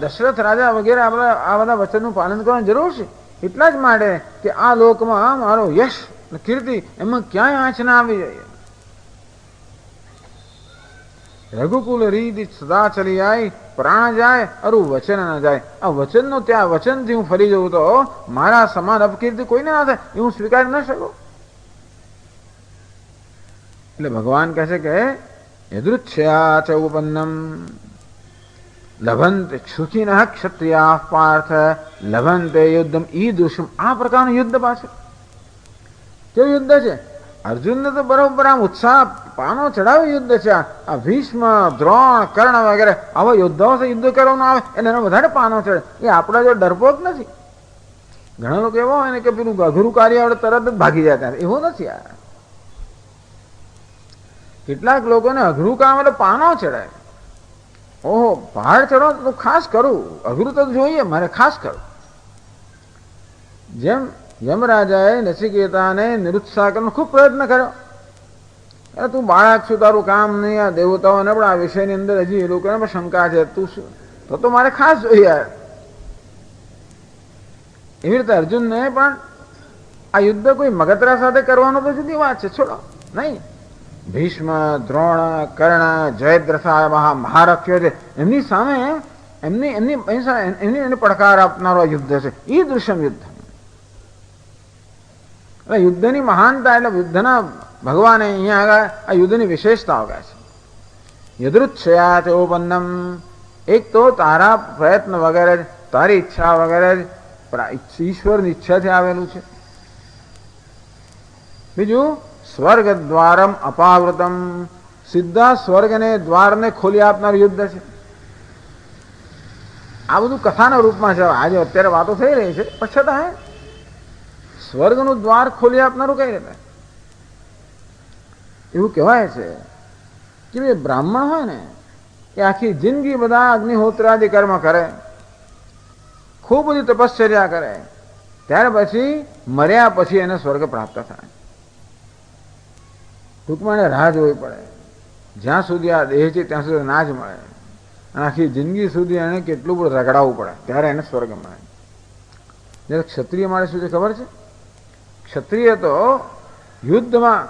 દશરથ રાજા વગેરે આ બધા વચનનું પાલન કરવાની જરૂર છે. એટલા જ માટે કે આ લોકમાં મારો યશ કીર્તિ એમાં ક્યાંય આંચ ના આવી જાય. રઘુકુલ રીત સદા ચલી જાય, પ્રાણ જાય અરુ વચન ના જાય. આ વચનનો ત્યાં વચનથી હું ફરી જઉં તો મારા સમાન અપકીર્તિ કોઈને ના થાય, એ હું સ્વીકારી ન શકું. એટલે ભગવાન કહે છે કે યદૃચ્છયા ચ ઉપપન્નમ લભંતે સુખિનઃ ક્ષત્રિયાઃ પાર્થ લભંતે યુદ્ધમ ઈદૃશમ. આ પ્રકારનું યુદ્ધ પાછું કેવું યુદ્ધ છે? અર્જુનને તો બરોબર આમ ઉત્સાહ પાનો ચડાવી યુદ્ધ છે. આ ભીષ્મ, દ્રોણ, કર્ણ વગેરે આવા યોદ્ધાઓ યુદ્ધ કરવાનું આવે એટલે એનો વધારે પાનો ચડે. એ આપણા જો ડરપોક નથી. ઘણા લોકો એવા હોય ને કે પેલું અઘરું કાર્ય આવડે તરત જ ભાગી જાય, એવું નથી. આ કેટલાક લોકોને અઘરું કામ એટલે પાનો ચડાય. ઓહો, પહાડ ચડો તો ખાસ કરું, અઘરું તો જોઈએ મારે ખાસ કરું. જેમ યમરાજાએ નચિકેતાને નિરુત્સાહ કરવાનો ખૂબ પ્રયત્ન કર્યો. અરે તું બાળક છું, તારું કામ નહીં, આ દેવતાઓને પણ આ વિષયની અંદર હજી એ લોકોને પણ શંકા છે, તું શું તો મારે ખાસ જોઈએ. એવી રીતે અર્જુનને પણ આ યુદ્ધ કોઈ મગતરા સાથે કરવાનો તો જુદી વાત છે, છોડો નહીં. ભીષ્મ, દ્રોણ, કર્ણ, જયદ્રથા મહારથીઓ છે, એમની સામે એમને પડકાર આપનારો યુદ્ધ છે. એ દૃશ્યમ યુદ્ધ. એટલે યુદ્ધની મહાનતા, એટલે યુદ્ધના ભગવાને અહીંયા આગળ આ યુદ્ધની વિશેષતાઓ કહે છે. યદૃચ્છયા ચ ઉપપન્નમ, એક તો તારા પ્રયત્ન વગેરે જ, તારી ઈચ્છા વગેરે જ ઈશ્વરની ઈચ્છાથી આવેલું છે. બીજું સ્વર્ગ દ્વારમ અપાવૃતમ, સીધા સ્વર્ગને દ્વારને ખોલી આપનાર યુદ્ધ છે. આ બધું કથાના રૂપમાં છે. આજે અત્યારે વાતો થઈ રહી છે, પણ છતાં સ્વર્ગનું દ્વાર ખોલી આપનારું કઈ રીતે? એવું કહેવાય છે કે ભાઈ બ્રાહ્મણ હોય ને એ આખી જિંદગી બધા અગ્નિહોત્રાદિ કર્મ કરે, ખૂબ બધી તપશ્ચર્યા કરે, ત્યાર પછી મર્યા પછી એને સ્વર્ગ પ્રાપ્ત થાય. ટૂંકમાં એને રાહ જોવી પડે. જ્યાં સુધી આ દેહ છે ત્યાં સુધી ના જ મળે, અને આખી જિંદગી સુધી એને કેટલું બધું રગડાવવું પડે ત્યારે એને સ્વર્ગ મળે. જ્યારે ક્ષત્રિય માટે શું છે ખબર છે? ક્ષત્રિય તો યુદ્ધમાં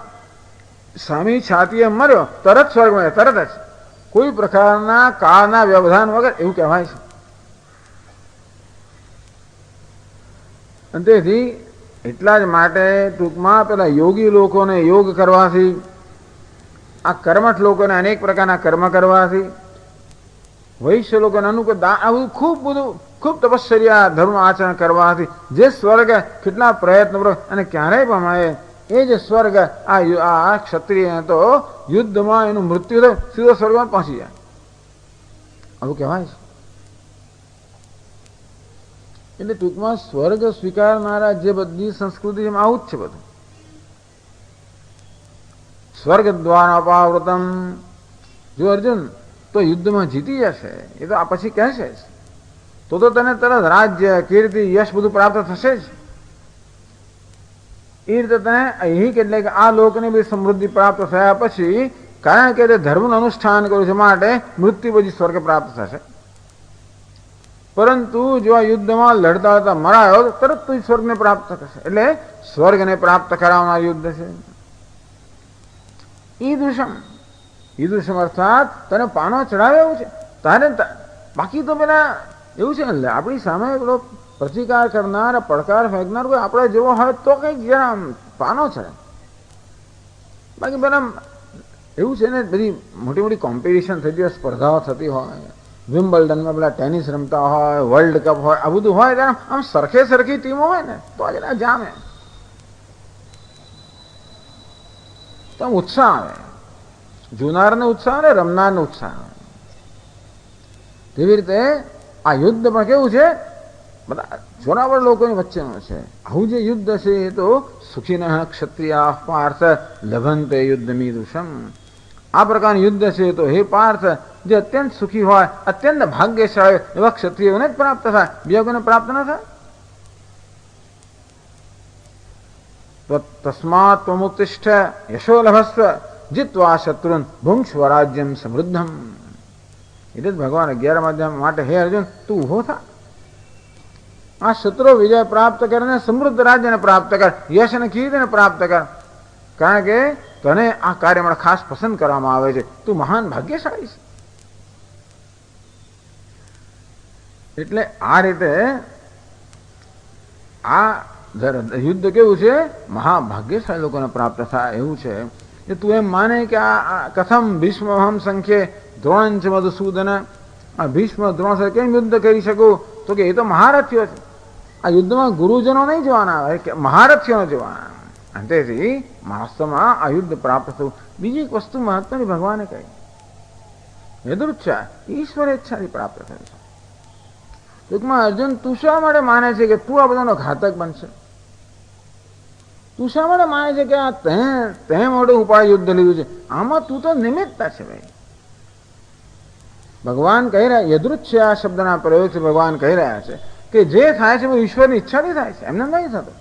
સામી છાતીએ મર્યો તરત સ્વર્ગ મળે, તરત જ, કોઈ પ્રકારના કાળના વ્યવધાન વગર, એવું કહેવાય છે. અને તેથી એટલા જ માટે ટૂંકમાં પેલા યોગી લોકોને યોગ કરવાથી, આ કર્મઠ લોકોને અનેક પ્રકારના કર્મ કરવાથી, વૈશ્ય લોકોને અનુકૂળ આવું ખૂબ બધું, ખૂબ તપશ્ચર્યા ધર્મ આચરણ કરવાથી જે સ્વર્ગ કેટલા પ્રયત્ન અને ક્યારેય પણ મળે, એ જ સ્વર્ગ આ ક્ષત્રિય તો યુદ્ધમાં એનું મૃત્યુ થાય સીધો સ્વર્ગમાં પહોંચી જાય, આવું કહેવાય છે. એટલે ટૂંકમાં સ્વર્ગ સ્વીકારનારા જે બધી સંસ્કૃતિ છે આવું જ છે બધું. સ્વર્ગ દ્વારા અપાવૃતમ. જો અર્જુન તો યુદ્ધમાં જીતી જશે, એ તો આ પછી કહેશે જ, તો તને તરત રાજ્ય, કીર્તિ, યશ બધું પ્રાપ્ત થશે જ. એ રીતે તને અહીં કેટલે કે આ લોકની બી સમૃદ્ધિ પ્રાપ્ત થયા પછી, કારણ કે તે ધર્મનું અનુષ્ઠાન કર્યું છે માટે મૃત્યુ પછી સ્વર્ગ પ્રાપ્ત થશે. પરંતુ જો આ યુદ્ધમાં લડતા લડતા મરાયો તો તરત તું સ્વર્ગને પ્રાપ્ત થશે. એટલે સ્વર્ગને પ્રાપ્ત કરાવનાર યુદ્ધ છે. ઈદૃશમ અર્થાત તને પાનો ચડાવે એવું છે તારે. બાકી તો પેલા એવું છે ને, આપણી સામે પેલો પ્રતિકાર કરનાર, પડકાર ફેંકનાર કોઈ આપણે જેવો હોય તો કંઈક જરા પાનો ચડે. બાકી પેલા એવું છે ને, બધી મોટી મોટી કોમ્પિટિશન થતી હોય, સ્પર્ધાઓ થતી હોય, વિમ્બલ્ડનમાં પેલા ટેનિસ રમતા હોય, વર્લ્ડ કપ હોય, આ બધું હોય ત્યારે આમ સરખે સરખી ટીમો હોય ને તો જરા જામે, તો આમ ઉત્સાહ આવે. જોનારને ઉત્સાહ આવે, રમનારને ઉત્સાહ આવે. તેવી રીતે આ યુદ્ધ પણ કેવું છે, બધા જોરાવર લોકોની વચ્ચેનું છે. આવું જે યુદ્ધ છે એ તો સુખીનઃ ક્ષત્રિયા પાર્થ લભંતે યુદ્ધમીદૃશમ. આ પ્રકારનું યુદ્ધ છે તો હે પાર્થ, જે અત્યંત સુખી હોય, અત્યંત ભાગ્યશાળી એવા ક્ષત્રિયોને જ પ્રાપ્ત થાય, બીજા કોઈને પ્રાપ્ત ન થાય. તસ્માત ત્વમુત્તિષ્ઠ યશો લભસ્વ જીત્વા શત્રુન ભુંક્ સ્વરાજ્યમ સમૃદ્ધમ. એટલે જ ભગવાન 11મા અધ્યાય માટે હે અર્જુન તું ઉભો થા, આ શત્રુ વિજય પ્રાપ્ત કરીને સમૃદ્ધ રાજ્યને પ્રાપ્ત કર, યશ અને કીર્તિને પ્રાપ્ત કર. કારણ કે તને આ કાર્ય માટે ખાસ પસંદ કરવામાં આવે છે, તું મહાન ભાગ્યશાળી છે. એટલે આ રીતે આ યુદ્ધ કેવું છે, મહાભાગ્યશાળી લોકોને પ્રાપ્ત થાય એવું છે. એ તું એમ માને કે આ કથમ ભીષ્મહમ સંખ્યે દ્રોણંચ મધુસૂદન, આ ભીષ્મ દ્રોણ સાથે કેમ યુદ્ધ કરી શકું, તો કે એ તો મહારથીઓ છે. આ યુદ્ધમાં ગુરુજનો નહીં જોવાના આવે, કે મહારથીઓને જોવાના. અને તેથી વાસ્તવમાં આ યુદ્ધ પ્રાપ્ત થયું. બીજી એક વસ્તુ મહત્વની ભગવાને કહી, યદૃચ્છા ઈશ્વર ઈચ્છાથી પ્રાપ્ત થયું છે. ટૂંકમાં અર્જુન તું શા માટે માને છે કે તું આ બધાનો ઘાતક બનશે? તું શા માટે માને છે કે આ તે મોટું ઉપાય યુદ્ધ લીધું છે? આમાં તું તો નિમિત્તા છે ભાઈ. ભગવાન કહી રહ્યા, યદૃચ્છા આ શબ્દના પ્રયોગથી ભગવાન કહી રહ્યા છે કે જે થાય છે એ ઈશ્વરની ઈચ્છાથી થાય છે, એમને નહીં થતો.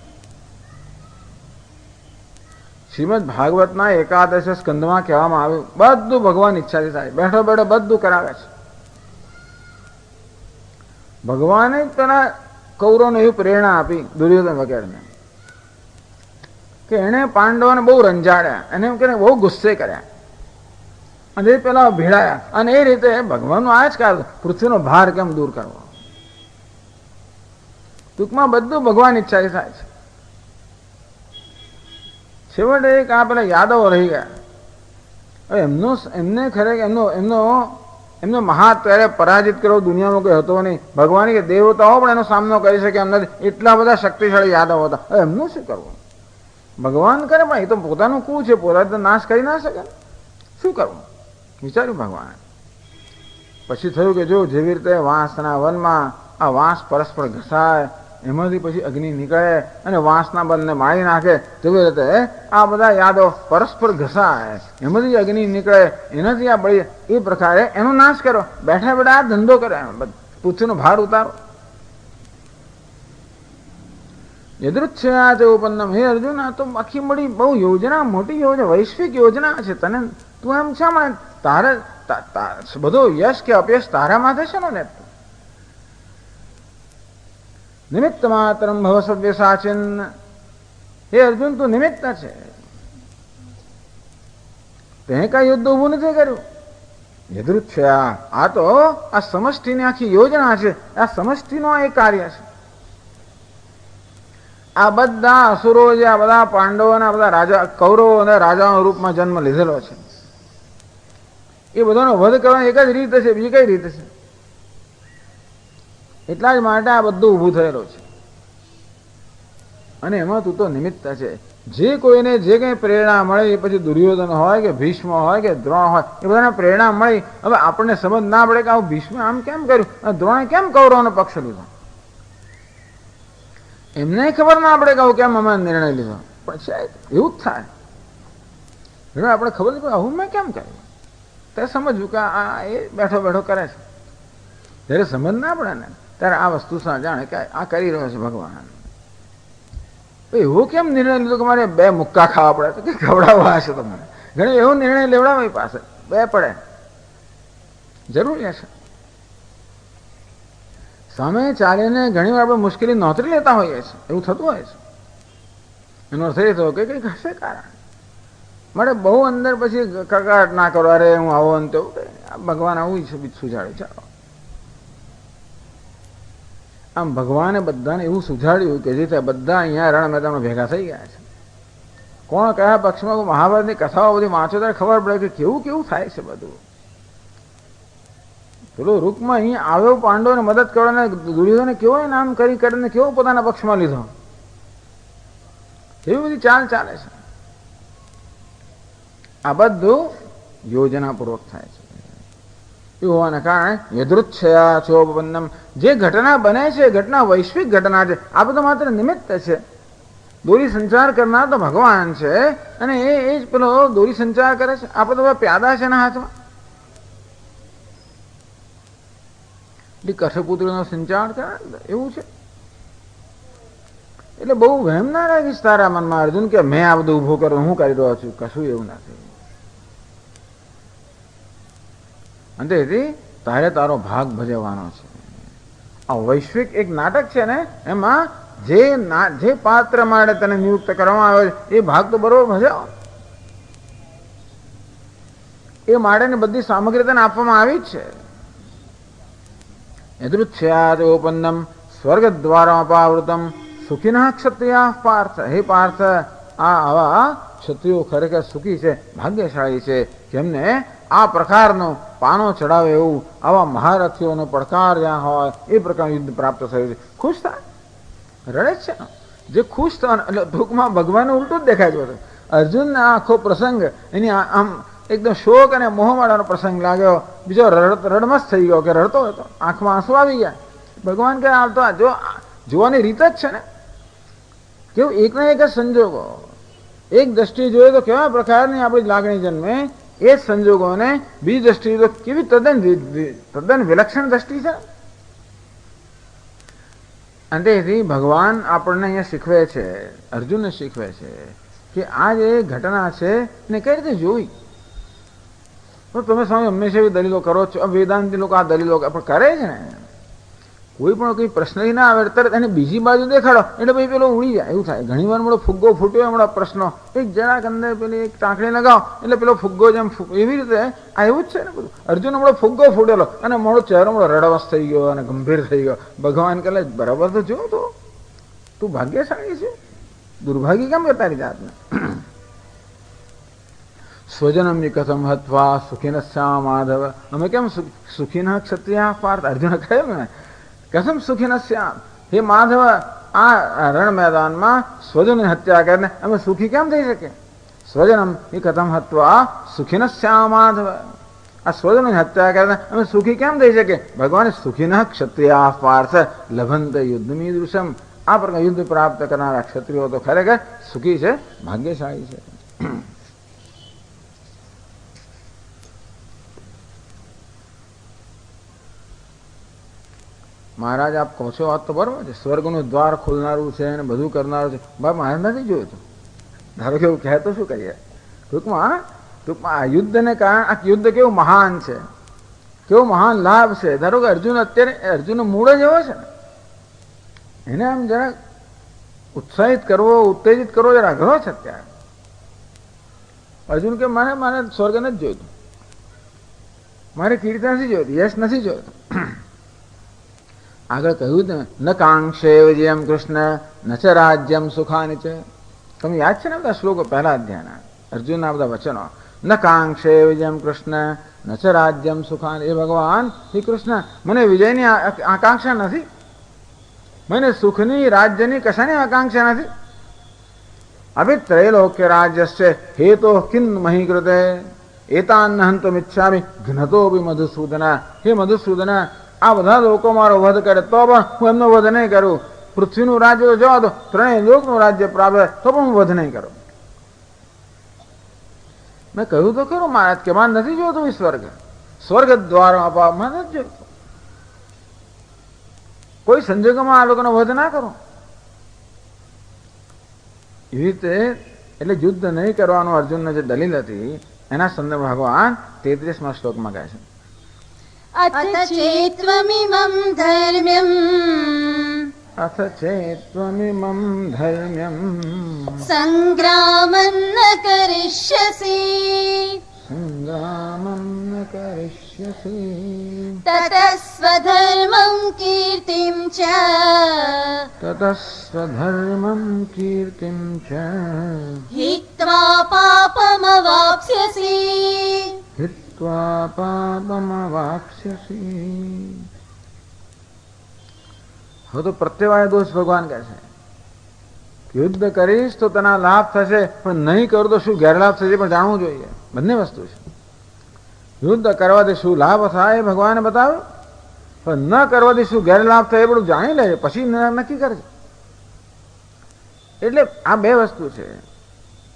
શ્રીમદ ભાગવતના 11 સ્કંદમાં કહેવામાં આવ્યું, બધું ભગવાન ઈચ્છાથી થાય, બેઠો બેઠો બધું કરાવે છે. ભગવાને પેલા કૌરવને એવી પ્રેરણા આપી, દુર્યોધન વગેરેને, કે એને પાંડવોને બહુ રંજાડ્યા, એને એમ કરીને બહુ ગુસ્સે કર્યા, અને એ પેલા ભેળાયા. અને એ રીતે ભગવાનનું આ જ કારણ, પૃથ્વીનો ભાર કેમ દૂર કરવો. ટૂંકમાં બધું ભગવાન ઈચ્છાથી થાય છે. છેવટે એક આ પેલા યાદવો રહી ગયા. હવે એમને ખરેખર એમનો મહાત્યારે પરાજિત કરવો દુનિયામાં કોઈ હતો નહીં. ભગવાન કે દેવતાઓ પણ એનો સામનો કરી શકે એમ નથી, એટલા બધા શક્તિશાળી યાદવ હતા. હવે એમનું શું કરવું? ભગવાન કરે પણ એ તો પોતાનું કુળ છે, પોતાને તો નાશ કરી ના શકે, શું કરવું વિચાર્યું ભગવાને. પછી થયું કે જો જેવી રીતે વાંસના વનમાં આ વાંસ પરસ્પર ઘસાય, એમાંથી પછી અગ્નિ નીકળે અને વાંસના બંને મારી નાખે, તેવી રીતે આ બધા યાદો પરસ્પર ઘસાય, એમાંથી અગ્નિ નીકળે, એનાથી આ બળી, એ પ્રકારે એનો નાશ કરો. બેઠા બેઠા આ ધંધો કરે, પૃથ્વીનો ભાર ઉતારો. યદૃચ્છયા ચ ઉપન્નમ. હે અર્જુન, આ તો આખી મળી બહુ યોજના, મોટી યોજના, વૈશ્વિક યોજના છે. તને તું એમ શા માટે તારે બધો યશ કે અપયશ તારા માથે છે ને? નિમિત્ત માત્રમ ભવ સવ્ય સાચિન. હે અર્જુન, તું નિમિત્ત છે. તે કઈ યુદ્ધ ઉભું નથી કર્યું. યદૃચ્છયા, આ તો આ સમષ્ટિની આખી યોજના છે. આ સમષ્ટિનો એક કાર્ય છે. આ બધા અસુરો જે આ બધા પાંડવોના બધા રાજા કૌરવો અને રાજાઓના રૂપમાં જન્મ લીધેલો છે, એ બધાનો વધ કરવાની એક જ રીત છે. બીજી કઈ રીત છે? એટલા જ માટે આ બધું ઊભું થયેલું છે. અને એમાં તું તો નિમિત્ત છે. જે કોઈને જે કંઈ પ્રેરણા મળે, એ પછી દુર્યોધન હોય કે ભીષ્મ હોય કે દ્રોણ હોય, એ બધાને પ્રેરણા મળી. હવે આપણને સમજ ના પડે કે આવું ભીષ્મે આમ કેમ કર્યું, દ્રોણે કેમ કૌરવોનો પક્ષ લીધો, એમને ખબર ના પડે કે આવું કેમ અમે નિર્ણય લીધો. પણ શાયદ એવું જ થાય. હવે આપણે ખબર નહીં પડે આવું મેં કેમ કર્યું. તે સમજવું કે આ એ બેઠો બેઠો કરે છે. જ્યારે સમજ ના પડે ને ત્યારે આ વસ્તુ જાણે કે આ કરી રહ્યો છે ભગવાન. એવો કેમ નિર્ણય લીધો કે મારે 2 મુક્કા ખાવા પડે? તો કે ખવડાવવા હશે તમારે. ઘણી એવો નિર્ણય લેવડાવે પાસે 2 પડે, જરૂરી હશે. સામે ચાલીને ઘણી વાર આપણે મુશ્કેલી નોતરી લેતા હોઈએ છીએ, એવું થતું હોય છે. એનો અર્થ એ થયો કે કંઈક હશે કારણ. મારે બહુ અંદર પછી કકડાટ ના કરો, અરે હું આવો ને તેવું. ભગવાન આવું સુજાડ્યું. ચાલો, આમ ભગવાને બધાને એવું સુજાડ્યું કે જેથી બધા અહીંયા રણ મેદાનમાં ભેગા થઈ ગયા છે. કોણ કયા પક્ષમાં? મહાભારતની કથાઓ બધી વાંચો ત્યારે ખબર પડે કે કેવું કેવું થાય છે બધું. પેલો રૂકમાં અહીંયા આવ્યો પાંડવોને મદદ કરવાને, દુર્યોધને કેવો નામ કરી કરીને કેવો પોતાના પક્ષમાં લીધો. એવી બધી ચાલ ચાલે છે. આ બધું યોજનાપૂર્વક થાય છે. એવું હોવાના કારણે યદૃચ્છયા ચોપન્નમ, જે ઘટના બને છે, ઘટના વૈશ્વિક ઘટના છે. આ બધું માત્ર નિમિત્ત છે. દોરી સંચાર કરનાર તો ભગવાન છે, અને એ જ પેલો દોરી સંચાર કરે છે. આપણે તો પ્યાદા છે એના હાથમાં. કઠપુત્રીનો સંચાર કરે એવું છે. એટલે બહુ વહેમ ના રાખીશ તારા મનમાં અર્જુન કે મેં આ બધું ઉભું કરું, હું કરી રહ્યો છું. કશું એવું નથી. અંતેથી તારે તારો ભાગ ભજવવાનો છે. આ વૈશ્વિક એક નાટક છે ને, એમાં જે પાત્ર માટે તને નિયુક્ત કરવામાં આવ્યો છે એ ભાગ તો બરોબર ભજવો. એ માટેની બધી સામગ્રી તને આપવામાં આવી જ છે. યદૃચ્છયાચોપન્નમ સ્વર્ગ દ્વારા અપાવૃતમ સુખિનઃ ક્ષત્રિયા પાર્થ. હે પાર્થ, આવા ક્ષત્રિયો ખરેખર સુખી છે, ભાગ્યશાળી છે, જેમને આ પ્રકારનો પાનો ચડાવે એવું આવા મહારથીઓનો પડકાર જ્યાં હોય એ પ્રકારનું યુદ્ધ પ્રાપ્ત થયું છે. ખુશ થાય, રડે જ છે. જે ખુશ થવા, એટલે ટૂંકમાં ભગવાનને ઉલટું જ દેખાય છે. અર્જુનને આખો પ્રસંગ એની આમ એકદમ શોક અને મોહવાળાનો પ્રસંગ લાગ્યો. બીજો રડમસ થઈ ગયો કે રડતો હતો, આંખમાં આંસુ આવી ગયા. ભગવાન કહે આ તો જો જોવાની રીત જ છે ને, કેવું એકના એક જ સંજોગો એક દ્રષ્ટિએ જોઈએ તો કેવા પ્રકારની આપણી લાગણી જન્મે, એ જ સંજોગોને બીજી દ્રષ્ટિએ તો કેવી તદ્દન વિલક્ષણ દ્રષ્ટિ છે. અંતેથી ભગવાન આપણને અહીંયા શીખવે છે, અર્જુનને શીખવે છે કે આ જે ઘટના છે ને કઈ રીતે જોઈ. તમે સ્વામી હંમેશા એવી દલીલો કરો છો, વેદાંતિ લોકો આ દલીલો પણ કરે છે ને, કોઈ પણ કોઈ પ્રશ્ન ના આવે તરત એને બીજી બાજુ દેખાડો એટલે ભાઈ પેલો ઉડી જાય. એવું થાય. ઘણી વાર મળો ફુગ્ગો ફૂટ્યો, હમણાં પ્રશ્નો એક જરાક અંદર પેલી એક ટાંકણી લગાવો એટલે પેલો ફુગ્ગો જેમ એવી રીતે આ એવું જ છે ને બધું. અર્જુન હમણાં ફુગ્ગો ફૂટેલો અને મોડો ચહેરો હમણાં રડવસ થઈ ગયો અને ગંભીર થઈ ગયો. ભગવાન કહે બરાબર તો જો તો તું ભાગ્યશાળી છે, દુર્ભાગ્ય કેમ કરતા તારી જાતને. સ્વજનમ કથમ હત્વા સુખિન શ્યા માધવ. અમે કેમ સુખિન ક્ષત્રિયા પાર્થ. અર્જુન કહ્યું ને કથમ સુખિન શ્યામ. હે માધવ, આ રણ મેદાનમાં સ્વજનની હત્યા કરીને અમે સુખી કેમ થઈ શકીએ? સ્વજનમ એ કથમ હત્વા સુખિન શ્યા માધવ. આ સ્વજનની હત્યા કરીને અમે સુખી કેમ થઈ શકીએ? ભગવાન સુખિન ક્ષત્રિયા પાર્થ લભંત યુદ્ધમી દૃશ્યમ. આ પ્રકાર યુદ્ધ પ્રાપ્ત કરનારા ક્ષત્રિયો તો ખરેખર સુખી છે, ભાગ્યશાળી છે. મહારાજ આપ કહો છો વાત તો બરાબર છે, સ્વર્ગનું દ્વાર ખોલનારું છે અને બધું કરનારું છે, બાપ મહારાજ નથી જોયું તું. ધારો કે એવું કહે તો શું કરીએ? ટૂંકમાં આ યુદ્ધને કારણે આ યુદ્ધ કેવું મહાન છે, કેવો મહાન લાભ છે. ધારો કે અર્જુન અત્યારે અર્જુનનો મૂળ જ એવો છે ને, એને આમ જરા ઉત્સાહિત કરવો, ઉત્તેજિત કરવો જરા અઘરો છે અત્યારે. અર્જુન કે મારે સ્વર્ગ નથી જોઈતું, મારે કીર્તિ નથી જોઈતું, યશ નથી જોઈતું. આગળ કહ્યું ન કાંક્ષે વિજયમ કૃષ્ણ ન ચ રાજ્યમ સુખાની છે. તમે યાદ છે ને બધા શ્લોકો પહેલા અધ્યાયના અર્જુનના બધા વચનો. ન કાંક્ષે વિજયમ કૃષ્ણ ન ચ રાજ્યમ સુખાની. એ ભગવાન શ્રી કૃષ્ણ મને વિજયની આકાંક્ષા નથી, મને સુખની રાજ્યની કશાની આકાંક્ષા નથી. અભિ ત્રૈલોક્ય રાજ્યસ્ય હેતો કિન મહી કૃતે એતાન હંતુમિચ્છામિ ઘ્નતોપી મધુસૂદન. હે મધુસૂદન, આ બધા લોકો મારો વધ કરે તો પણ હું એમનો વધ નહીં કરું. પૃથ્વીનું રાજ્ય તો જવા દો, ત્રણેય લોકનું રાજ્ય પ્રાપ્ત તો પણ હું વધ નહીં કરું. મેં કહ્યું તો ખરું મહારાજ કે મારે નથી જોતું સ્વર્ગ, સ્વર્ગ દ્વારા અપાવ મારે નથી જોઈતું. કોઈ સંજોગોમાં આ લોકોનો વધ ના કરો. એવી રીતે એટલે યુદ્ધ નહીં કરવાનું અર્જુનને જે દલીલ હતી એના સંદર્ભ ભગવાન 33મા શ્લોકમાં કહે છે. અથ ચેત્વમિમં ધર્મ્યમ અથ ચેત્વમિમં ધર્મ્યમ સંગ્રામં ન કરિષ્યસી સંગ્રામં ન કરિષ્યસી તત સ્વધર્મં કીર્તિં ચ તત સ્વધર્મં કીર્તિં ચ હિત્વા પાપમવાપ્સ્યસી હિત્વા પાપમવાપ્સ્યસી. હવે તો પ્રત્યવાય દોષ ભગવાન કહે છે. યુદ્ધ કરીશ તો તેના લાભ થશે, પણ નહીં કરું તો શું ગેરલાભ થશે પણ જાણવું જોઈએ. બંને વસ્તુ છે. યુદ્ધ કરવાથી શું લાભ થાય એ ભગવાને બતાવ્યું, પણ ન કરવાથી શું ગેરલાભ થાય એ બધું જાણી લે પછી નક્કી કરજે. એટલે આ બે વસ્તુ છે.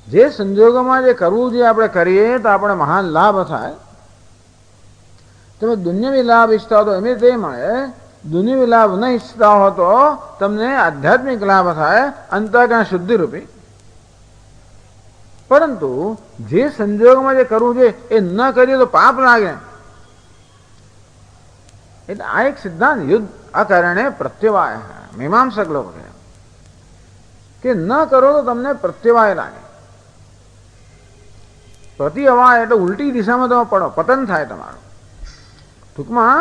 જે સંજોગોમાં જે કરવું જોઈએ આપણે કરીએ તો આપણે મહાન લાભ થાય. તમે દુન્યવી લાભ ઈચ્છતા હો તો એમ તે મળે, દુનિયાવી લાભ ન ઈચ્છતા હો તો તમને આધ્યાત્મિક લાભ થાય અંતઃકરણ શુદ્ધિ રૂપી. પરંતુ જે સંજોગમાં જે કરવું જોઈએ એ ન કરીએ તો પાપ લાગે. એટલે આ એક સિદ્ધાંત યુદ્ધ અકારણે પ્રત્યવાય મીમાંસક લોકો કહે કે ન કરો તો તમને પ્રત્યવાય લાગે. પ્રતિવાય એટલે ઉલટી દિશામાં તમે પડો, પતન થાય તમારું. ટૂંકમાં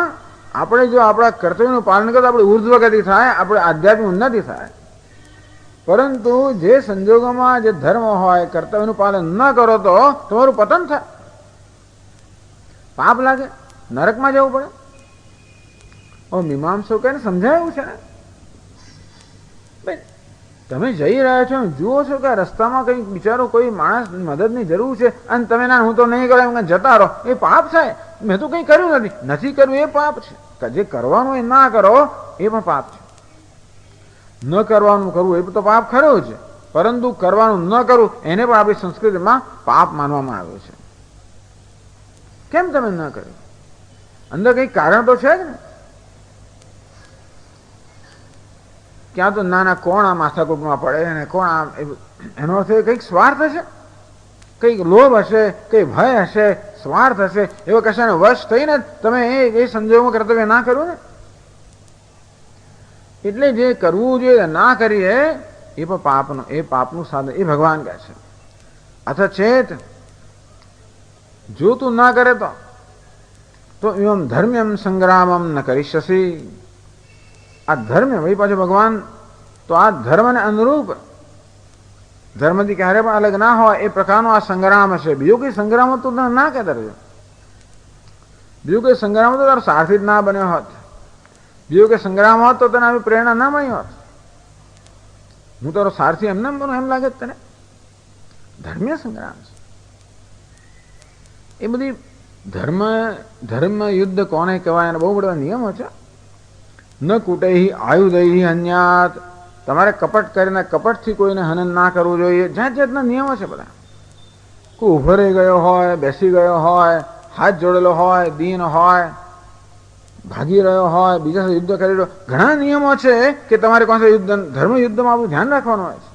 આપણે જો આપણા કર્તવ્યનું પાલન કરીએ તો આપણે ઉર્ધ્વગતિ થાય, આપણે આધ્યાત્મિક ઉન્નતિ થાય. પરંતુ જે સંજોગોમાં જે ધર્મ હોય કર્તવ્યનું પાલન ન કરો તો તમારું પતન થાય, પાપ લાગે, નરકમાં જવું પડે. મીમાંસકોને સમજાયું છે ને, તમે જઈ રહ્યા છો, જુઓ છો કે રસ્તામાં કંઈક બિચારો કોઈ માણસ મદદની જરૂર છે અને તમે ના હું તો નહીં કરો એમ જતા રહો, એ પાપ થાય. મેં તો કંઈ કર્યું નથી કરવું એ પાપ છે. જે કરવાનું એ ના કરો એ પણ પાપ છે. ન કરવાનું કરવું એ તો પાપ ખરો છે, પરંતુ કરવાનું ન કરવું એને પણ આપણી સંસ્કૃતિમાં પાપ માનવામાં આવ્યું છે. કેમ તમે ન કર્યું? અંદર કંઈક કારણ તો છે જ ને. ક્યાં તો નાના કોણ આ માથાકૂટમાં પડે અને કોણ આ, એનો અર્થ કંઈક સ્વાર્થ હશે, કંઈક લોભ હશે, કંઈ ભય હશે, સ્વાર્થ હશે. એવા કશાને વશ થઈને તમે એ સંજોગોમાં કર્તવ્ય ના કરવું ને. એટલે જે કરવું જોઈએ ના કરીએ એ પણ પાપનું, એ પાપનું સાધન એ ભગવાન કહે છે. અથ ચેત, જો તું ના કરે તો એમ ધર્મ્યમ સંગ્રામમ ન કરિષ્યસી. આ ધર્મ ભાઈ પાછો ભગવાન તો આ ધર્મને અનુરૂપ, ધર્મથી ક્યારે પણ અલગ ના હોય એ પ્રકારનો આ સંગ્રામ હશે. બીજો કઈ સંગ્રામ તો તમે ના કહેતા રહેજો. બીજો કઈ સંગ્રામ તો તારો સારથી જ ના બન્યો હોત, બીજો કઈ સંગ્રામ હોત તો તને આવી પ્રેરણા ના મળી હોત. હું તારો સારથી એમને બનું એમ લાગે તને? ધર્મીય સંગ્રામ છે એ બધી. ધર્મ યુદ્ધ કોને કહેવાય એના બહુ બધા નિયમો છે. ન કુટૈ આયુધૈ અન્યાત, તમારે કપટ કરીને કપટથી કોઈને હનન ના કરવું જોઈએ. જાત જાતના નિયમો છે બધા. કોઈ ઉભો રહી ગયો હોય, બેસી ગયો હોય, હાથ જોડેલો હોય, દીન હોય, ભાગી રહ્યો હોય, બીજા સાથે યુદ્ધ કરી રહ્યો, ઘણા નિયમો છે કે તમારે પાસે ધર્મ યુદ્ધમાં આવું ધ્યાન રાખવાનું હોય છે.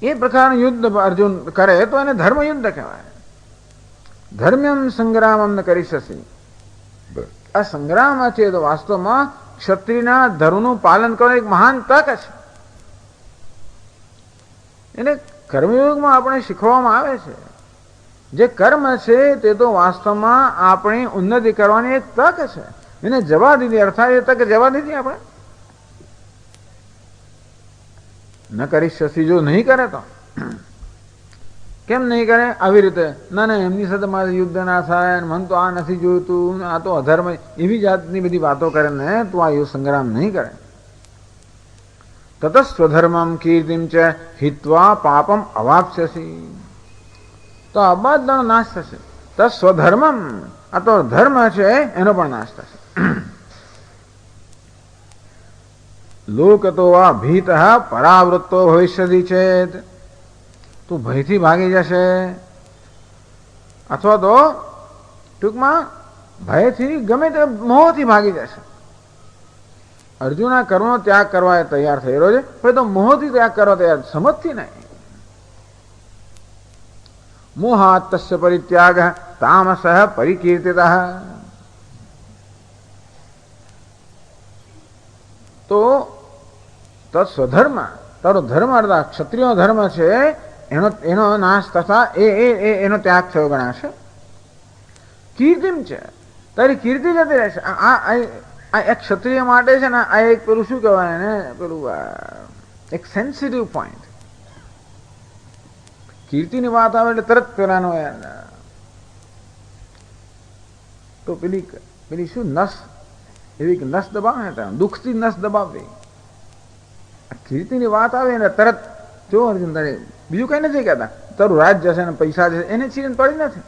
એ પ્રકારનું યુદ્ધ અર્જુન કરે તો એને ધર્મ યુદ્ધ કહેવાય. ધર્મ્યમ સંગ્રામમ ન કરી શશી. આ સંગ્રામ છે તો વાસ્તવમાં ક્ષત્રિયના ધર્મનું પાલન કરવાની એક મહાન તક છે. એને કર્મયોગમાં આપણે શીખવામાં આવે છે જે કર્મ છે તે તો વાસ્તવમાં આપણી ઉન્નતિ કરવાની એક તક છે. એને જવા દીધી, અર્થાત એ તક જવા દીધી આપણે. ન કરી શશી જો નહીં કરે તો કેમ નહીં કરે? આવી રીતે ના ના એમની સાથે મારે યુદ્ધ ના થાય, મને તો આ નથી જોઈતું, આ તો અધર્મ, એવી જાતની બધી વાતો કરે ને તું આ યુદ્ધ સંગ્રામ નહીં કરે. તત સ્વધર્મમ કીર્તિમ ચ હિત્વા પાપમ અવાપ્સ્યસી. તો અબાધનો નાશ થશે. તો સ્વધર્મમ, આ તો ધર્મ છે એનો પણ નાશ થશે. લોકતો વા ભીત પરાવૃત્તો ભવિષ્યતિ ચેત. તું ભયથી ભાગી જશે અથવા તો ટૂંકમાં ભયથી ગમે તે મોહથી ભાગી જશે. અર્જુન આ કર્મનો ત્યાગ કરવા તૈયાર થઈ રહ્યો છે, પણ તો મોહથી ત્યાગ કરવા તૈયાર, સમજથી નહીં. મોહાત તસ્ય પરિત્યાગ તામસઃ પરિકીર્તિતઃ. તો તત્સ્વધર્મ, તારો ધર્મ અર્થાત ક્ષત્રિય ધર્મ છે એનો નાશ તથા એનો ત્યાગ થયો ગણાશે. કીર્તિમ છે, તારી કીર્તિ જતી રહેશે. આ એક ક્ષત્રિય માટે છે ને આ એક પેલું શું કહેવાય ને, પેલું એક સેન્સિટિવ પોઈન્ટ. કીર્તિની વાત આવે એટલે તરત પેલાનો તો પેલી શું નસ, એવી નસ દબાવે ને, દુઃખથી નસ દબાવવી. કીર્તિની વાત આવે ને તરત જો અર્જુન તારે બીજું કઈ નથી કહેતા, તારું રાજ જશે ને પૈસા જશે એને ચીન પડી નથી,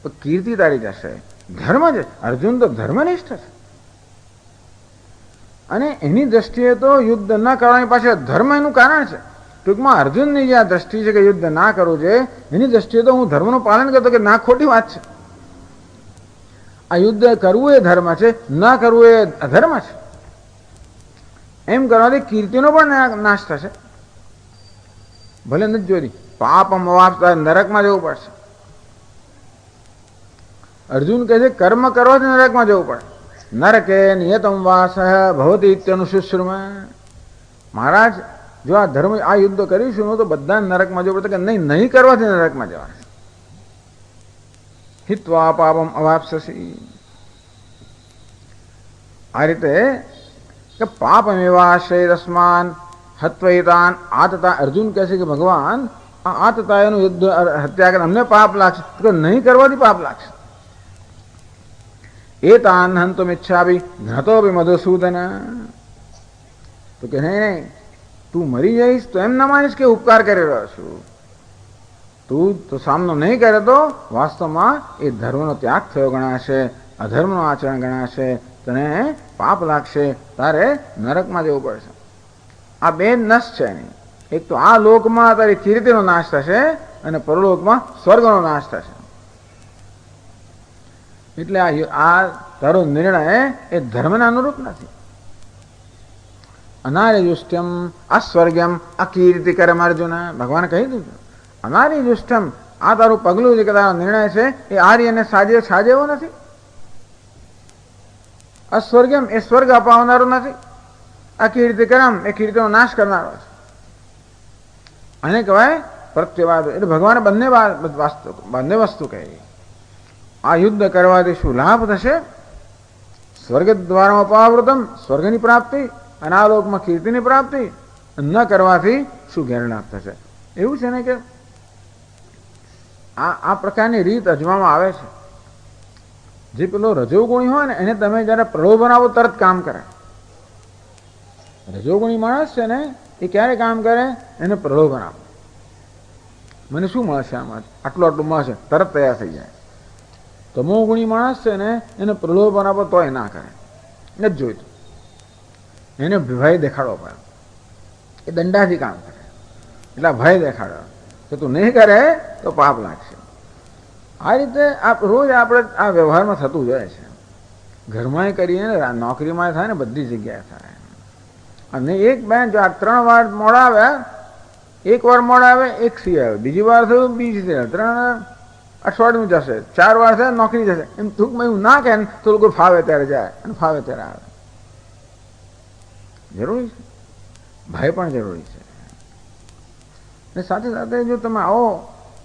પણ કીર્તિ તારી જશે. ધર્મ છે, અર્જુન તો ધર્મનિષ્ઠ છે અને એની દ્રષ્ટિએ તો યુદ્ધ ન કરવાની પાછળ ધર્મ એનું કારણ છે. ટૂંકમાં અર્જુનની જે આ દ્રષ્ટિ છે કે યુદ્ધ ના કરવું છે, એની દ્રષ્ટિએ તો હું ધર્મનું પાલન કરતો કે ના, ખોટી વાત છે. આ યુદ્ધ કરવું એ ધર્મ છે, ન કરવું એ અધર્મ છે. એમ કરવાથી કીર્તિનો પણ નાશ થશે. ભલે નથી જોઈ પાપમ અવાપ્તા, નરકમાં જવું પડશે. અર્જુન કહે છે કર્મ કરવાથી નરકમાં જવું પડે. નરકે નિયતમ વાસ ભવતી ઇત્યનુશુશ્રુમા. મહારાજ જો આ ધર્મ આ યુદ્ધ કરીશું તો બધા નરકમાં જવું પડે કે નહીં કરવાથી નરકમાં જવાશે. હિત્વા પાપમ અવાપ્સ્યસી. આ રીતે કે પાપમેવાશ્રયરસ્માન હત્વૈતાન આતતા. અર્જુન કહે છે કે ભગવાન આ આતતાયનું યુદ્ધ હત્યા કરે અમને પાપ લાગશે, તો નહીં કરવાથી પાપ લાગશે. એતાન હંતુમ ઈચ્છામિ ઘ્નતોપી મધુસૂદન. તો કે નહીં, તું મરી જઈશ તો એમ ના માનીશ કે ઉપકાર કરી રહ્યો છું. તું તો સામનો નહીં કરે તો વાસ્તવમાં એ ધર્મનો ત્યાગ થયો ગણાશે, અધર્મનો આચરણ ગણાશે, તને પાપ લાગશે, તારે નરકમાં જવું પડશે. આ બે નસ છે એની. એક તો આ લોકમાં તારી કીર્તિનો નાશ થશે અને પરલોકમાં સ્વર્ગનો નાશ થશે. એટલે આ તારો નિર્ણય એ ધર્મના અનુરૂપ નથી. અનાર્યજુષ્ટ્યમ અસ્વર્ગ્યમ અકીર્તિકરમ અર્જુન. ભગવાને કહી દીધું અનાર્યજુષ્ટ્યમ, આ તારું પગલું જે તારો નિર્ણય છે એ આર્યને સાજે એવો નથી. અસ્વર્ગ્યમ એ સ્વર્ગ અપાવનારો નથી. અકીર્તિકરમ એ કીર્તિનો નાશ કરનારો છે. આને કહેવાય પ્રત્યવાદ. એટલે ભગવાને બંને વસ્તુ કહી. આ યુદ્ધ કરવાથી શું લાભ થશે? સ્વર્ગ દ્વારા અપાવૃતમ, સ્વર્ગની પ્રાપ્તિ, અને આ લોકમાં કીર્તિની પ્રાપ્તિ. ન કરવાથી શું ગેરલાભ થશે? એવું છે ને કે આ પ્રકારની રીત અજમાવામાં આવે છે. જે પેલો રજોગુણી હોય ને એને તમે જયારે પ્રલોભન આપો તરત કામ કરે. રજોગુણી માણસ છે ને એ ક્યારે કામ કરે? એને પ્રલોભન આપો. મને શું મળશે આમાં, આટલું મળશે, તરત તૈયાર થઈ જાય. તમોગુણી માણસ છે ને એને પ્રલોભન આપો તોય ના કરે, નથી જોઈતું. એને ભય દેખાડવો પડે. એ દંડાથી કામ કરે એટલે ભય દેખાડો કે તું નહીં કરે તો પાપ લાગશે. આ રીતે રોજ આપણે આ વ્યવહારમાં થતું જાય છે. ઘરમાંય કરીએ ને, નોકરીમાં થાય ને, બધી જગ્યાએ થાય. અને એક બેન જો આ 3 વાર મોડા આવ્યા, એક વાર મોડા આવે, એક સી આવે, બીજી વાર થયું, બીજી સી આવે, 3 અઠવાડિયું જશે, 4 વાર થાય, નોકરી જશે. એમ ટૂંકમાં એવું ના કહે ને તો લોકો ફાવે ત્યારે જાય અને ફાવે ત્યારે આવે. જરૂરી છે, ભય પણ જરૂરી છે. અને સાથે સાથે જો તમે આવો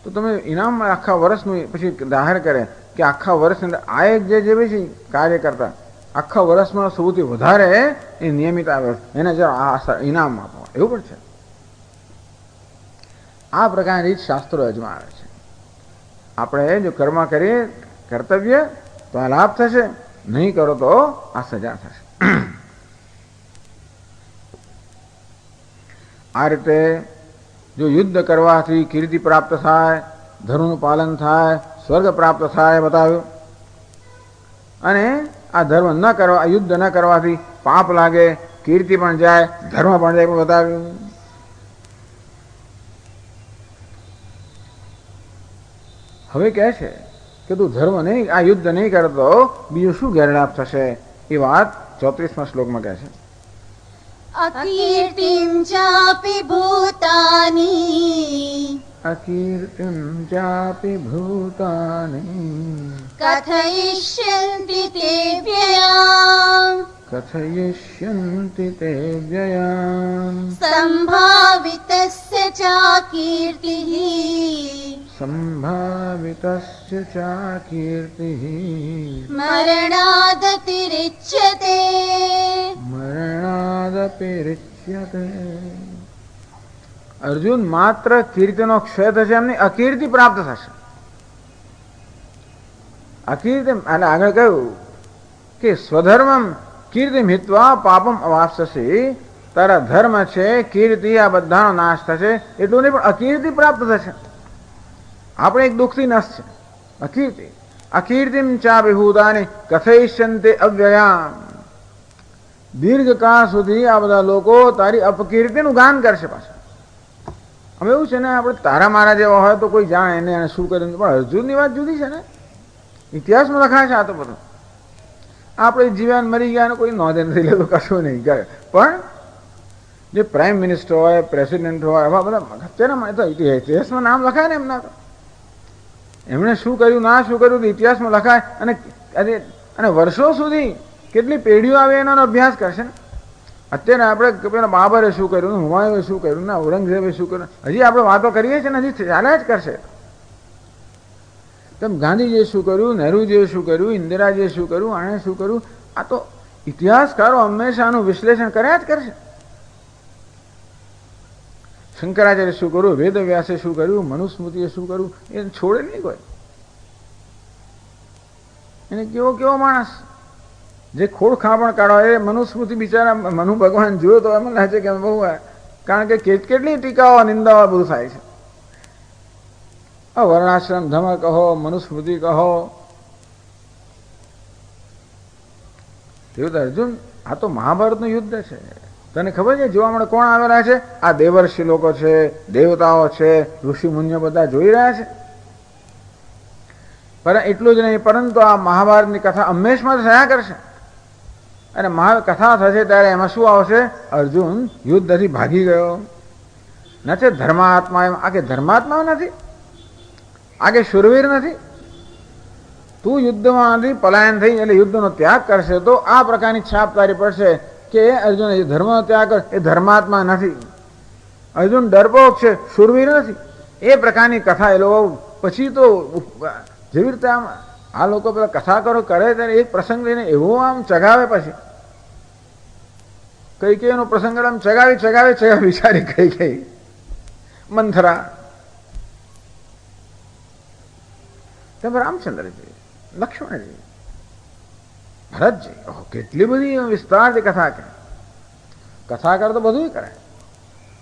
તો તમે ઇનામ આખા વર્ષનું પછી જાહેર કરે કે આખા વર્ષની અંદર આ એક જે છે કાર્ય કરતા આખા વર્ષમાં સૌથી વધારે એ નિયમિત આવે એને જરા ઇનામ આપો, એવું પણ છે. આ પ્રકારની રીત શાસ્ત્રો અજમાવે છે. આપણે જો કર્મ કરીએ, કર્તવ્ય, તો આ લાભ થશે, નહીં કરો તો આ સજા થશે. આ રીતે જો યુદ્ધ કરવાથી કીર્તિ પ્રાપ્ત થાય, ધર્મનું પાલન થાય, સ્વર્ગ પ્રાપ્ત થાય બતાવ્યું. અને આ ધર્મ ન કરવા, યુદ્ધ ન કરવાથી પાપ લાગે, કીર્તિ પણ જાય, ધર્મ પણ જાય પણ બતાવ્યું. હવે કહે છે કે તું ધર્મ નહીં, આ યુદ્ધ નહીં કરતો બીજું શું ગેરલાભ થશે, એ વાત 34મા શ્લોકમાં કહે છે. અકીર્તિમ ચાપી ભૂતાની અકીર્તિમ ચાપી ભૂતાની કથયિષ્યન્તિ તે વ્યયામ કથયિષ્યન્તિ તે વ્યયામ સંભાવિતસ્ય ચા કીર્તિઃ સંભાવિતસ્ય ચા કીર્તિઃ મરણાદતિરિચ્યતે મરણાદપિરિચ્યતે. અર્જુન, માત્ર કીર્તિનો ક્ષય થશે એમ નહીં, અકીર્તિ પ્રાપ્ત થશે. અકીર્તિ એટલે આગળ કહ્યું કે સ્વધર્મમ કીર્તિમ હિત્વા પાપમ અવાપ્સ્યસી. તારા ધર્મ છે, કીર્તિ, આ બધાનો નાશ થશે. એટલું નહીં, પણ અકીર્તિ પ્રાપ્ત થશે. આપણે એક દુઃખથી નશ છે અકીર્તિ. અકીર્તિમ ચાપી ભૂતાની કથયિષ્યન્તે અવ્યયામ. દીર્ઘકાળ સુધી આ બધા લોકો તારી અપકીર્તિનું ગાન કરશે. પાછા અમે એવું છે ને, આપણે તારા મારા જેવા હોય તો કોઈ જાણે એને શું કર્યું, પણ અર્જુનની વાત જુદી છે ને. ઇતિહાસમાં લખાય છે આ તો બધું. આપણે જીવન મરી ગયા કોઈ નોંધે નથી લેતો, કશું નહીં કરે. પણ જે પ્રાઇમ મિનિસ્ટર હોય, પ્રેસિડેન્ટ હોય, એવા બધા અત્યારના તો ઇતિહાસમાં નામ લખાય ને એમના. તો એમણે શું કર્યું, ના શું કર્યું, ઇતિહાસમાં લખાય. અને વર્ષો સુધી કેટલી પેઢીઓ આવે એનો અભ્યાસ કરશે ને. અત્યારે આપણે પેલા બાબરે શું કર્યું, હુમાયુએ શું કર્યું, ના ઔરંગઝેબે શું કર્યું, હજી આપણે વાતો કરીએ છીએ ને, હજી ચાલ્યા જ કરશે. તેમ ગાંધીજીએ શું કર્યું, નહેરુજીએ શું કર્યું, ઇન્દિરાજીએ શું કર્યું, આણે શું કર્યું, આ તો ઇતિહાસકારો હંમેશાનું વિશ્લેષણ કર્યા જ કરશે. શંકરાચાર્ય શું કર્યું, વેદવ્યાસે શું કર્યું, મનુસ્મૃતિએ શું કર્યું, એ છોડે નહીં કોઈ. એને કેવો કેવો માણસ જે ખોડ ખાપણ કાઢો, એ મનુસ્મૃતિ બિચારા મનુ ભગવાન જોયો તો એમ લાગે છે કે બહુ, કારણ કે કેટલી ટીકાઓ નિંદાઓ બધું થાય છે. વર્ણાશ્રમ ધર્મ કહો, મનુસ્મૃતિ કહો. અર્જુન, આ તો મહાભારતનું યુદ્ધ છે. તને ખબર છે જોવા મળે કોણ આવેલા છે? આ દેવર્ષિ લોકો છે, દેવતાઓ છે, ઋષિ મુનિઓ બધા જોઈ રહ્યા છે. પણ એટલું જ નહીં, પરંતુ આ મહાભારતની કથા હંમેશમાં થયા કરશે. અને કથા થશે ત્યારે એમાં શું આવશે? અર્જુન યુદ્ધથી ભાગી ગયો નથી, ધર્માત્મા. એમ આગે ધર્માત્મા નથી, આગે શુરવીર નથી. તું યુદ્ધમાંથી પલાયન થઈ એટલે યુદ્ધનો ત્યાગ કરશે તો આ પ્રકારની છાપ તારી પડશે કે અર્જુન એ ધર્મનો ત્યાગ કરે, એ ધર્માત્મા નથી. અર્જુન ડરપોક છે, શુરવીર નથી. એ પ્રકારની કથા એ લોકો પછી તો જેવી રીતે આમ આ લોકો પેલા કથા કરો કરે ત્યારે એક પ્રસંગ લઈને એવો આમ ચગાવે, પછી કઈ એનો પ્રસંગ આમ ચગાવી વિચારી કઈ મંથરા. તેમ રામચંદ્રજી, લક્ષ્મણજી, ભરતજી, કેટલી બધી વિસ્તારથી કથા કરે. કથા કરે તો બધું કરે.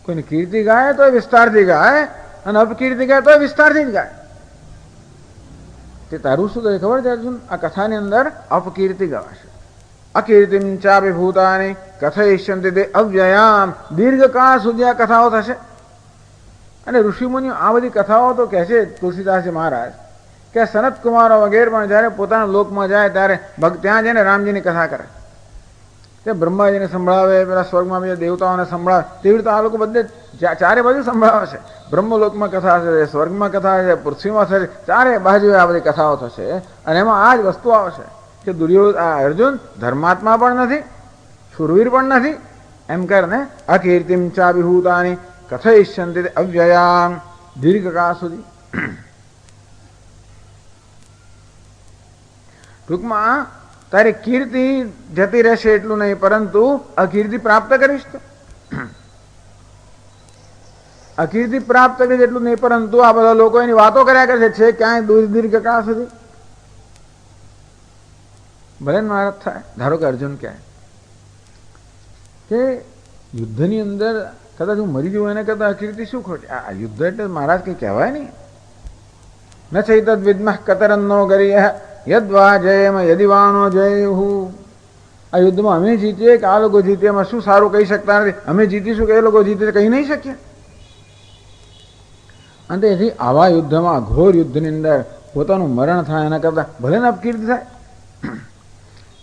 કોઈને કીર્તિ ગાય તો વિસ્તારથી ગાય, અને અપકીર્તિ ગાય તો વિસ્તારથી જ ગાય. તે તારું શું કહે ખબર છે અર્જુન? આ કથાની અંદર અપકીર્તિ ગવાશે. અકીર્તિમ ચાપી ભૂતાની કથયિષ્યન્તિ તે અવ્યયામ. દીર્ઘકાળ સુધી આ કથાઓ થશે. અને ઋષિમુનિઓ આ બધી કથાઓ તો કહે છે તુલસીદાસજી મહારાજ કે સનત કુમારો વગેરે પણ જ્યારે પોતાના લોકમાં જાય ત્યારે ત્યાં જઈને રામજીની કથા કરે. તે બ્રહ્માજીને સંભળાવે, પેલા સ્વર્ગમાં બીજા દેવતાઓને સંભળાવે. તેવી રીતે આ લોકો બધે ચારે બાજુ સંભળાવે છે. બ્રહ્મલોકમાં કથા થશે, સ્વર્ગમાં કથા થશે, પૃથ્વીમાં થશે, ચારે બાજુ આ બધી કથાઓ થશે. અને એમાં આ જ વસ્તુ આવશે કે અર્જુન ધર્માત્મા પણ નથી, શુરવીર પણ નથી, એમ કરીને અકીર્તિમ ચાભિભૂતાની કથયિષ્યન્તિ અવ્યયામ, દીર્ઘકાળ સુધી. ટૂંકમાં તારી કીર્તિ જતી રહેશે એટલું નહીં, પરંતુ અકીર્તિ પ્રાપ્ત કરીશ. તો અકીર્તિ પ્રાપ્ત કરીશ એટલું નહીં, પરંતુ આ બધા લોકો એની વાતો કર્યા કરે છે ક્યાંય દીર્ઘકાળ સુધી. ભલે મહારાજ થાય, ધારો કે અર્જુન કહે કે યુદ્ધની અંદર કદાચ હું મરી જવું, એને કરતા અકીર્તિ શું ખોટી? આ યુદ્ધ એટલે મહારાજ કંઈ કહેવાય નહીં. ન ચૈતદ વિદ્મઃ કતરન્નો કરીએ યદ્વા જયમ યદિવાનો જયહુ. આ યુદ્ધમાં અમે જીતીએ કે આ લોકો જીતે, એમાં શું સારું કહી શકતા નથી. અમે જીતીશું કે એ લોકો જીતે કહી નહીં શકીએ. અને તેથી આવા યુદ્ધમાં, ઘોર યુદ્ધની અંદર પોતાનું મરણ થાય એના કરતાં ભલે ને અપકીર્તિ થાય,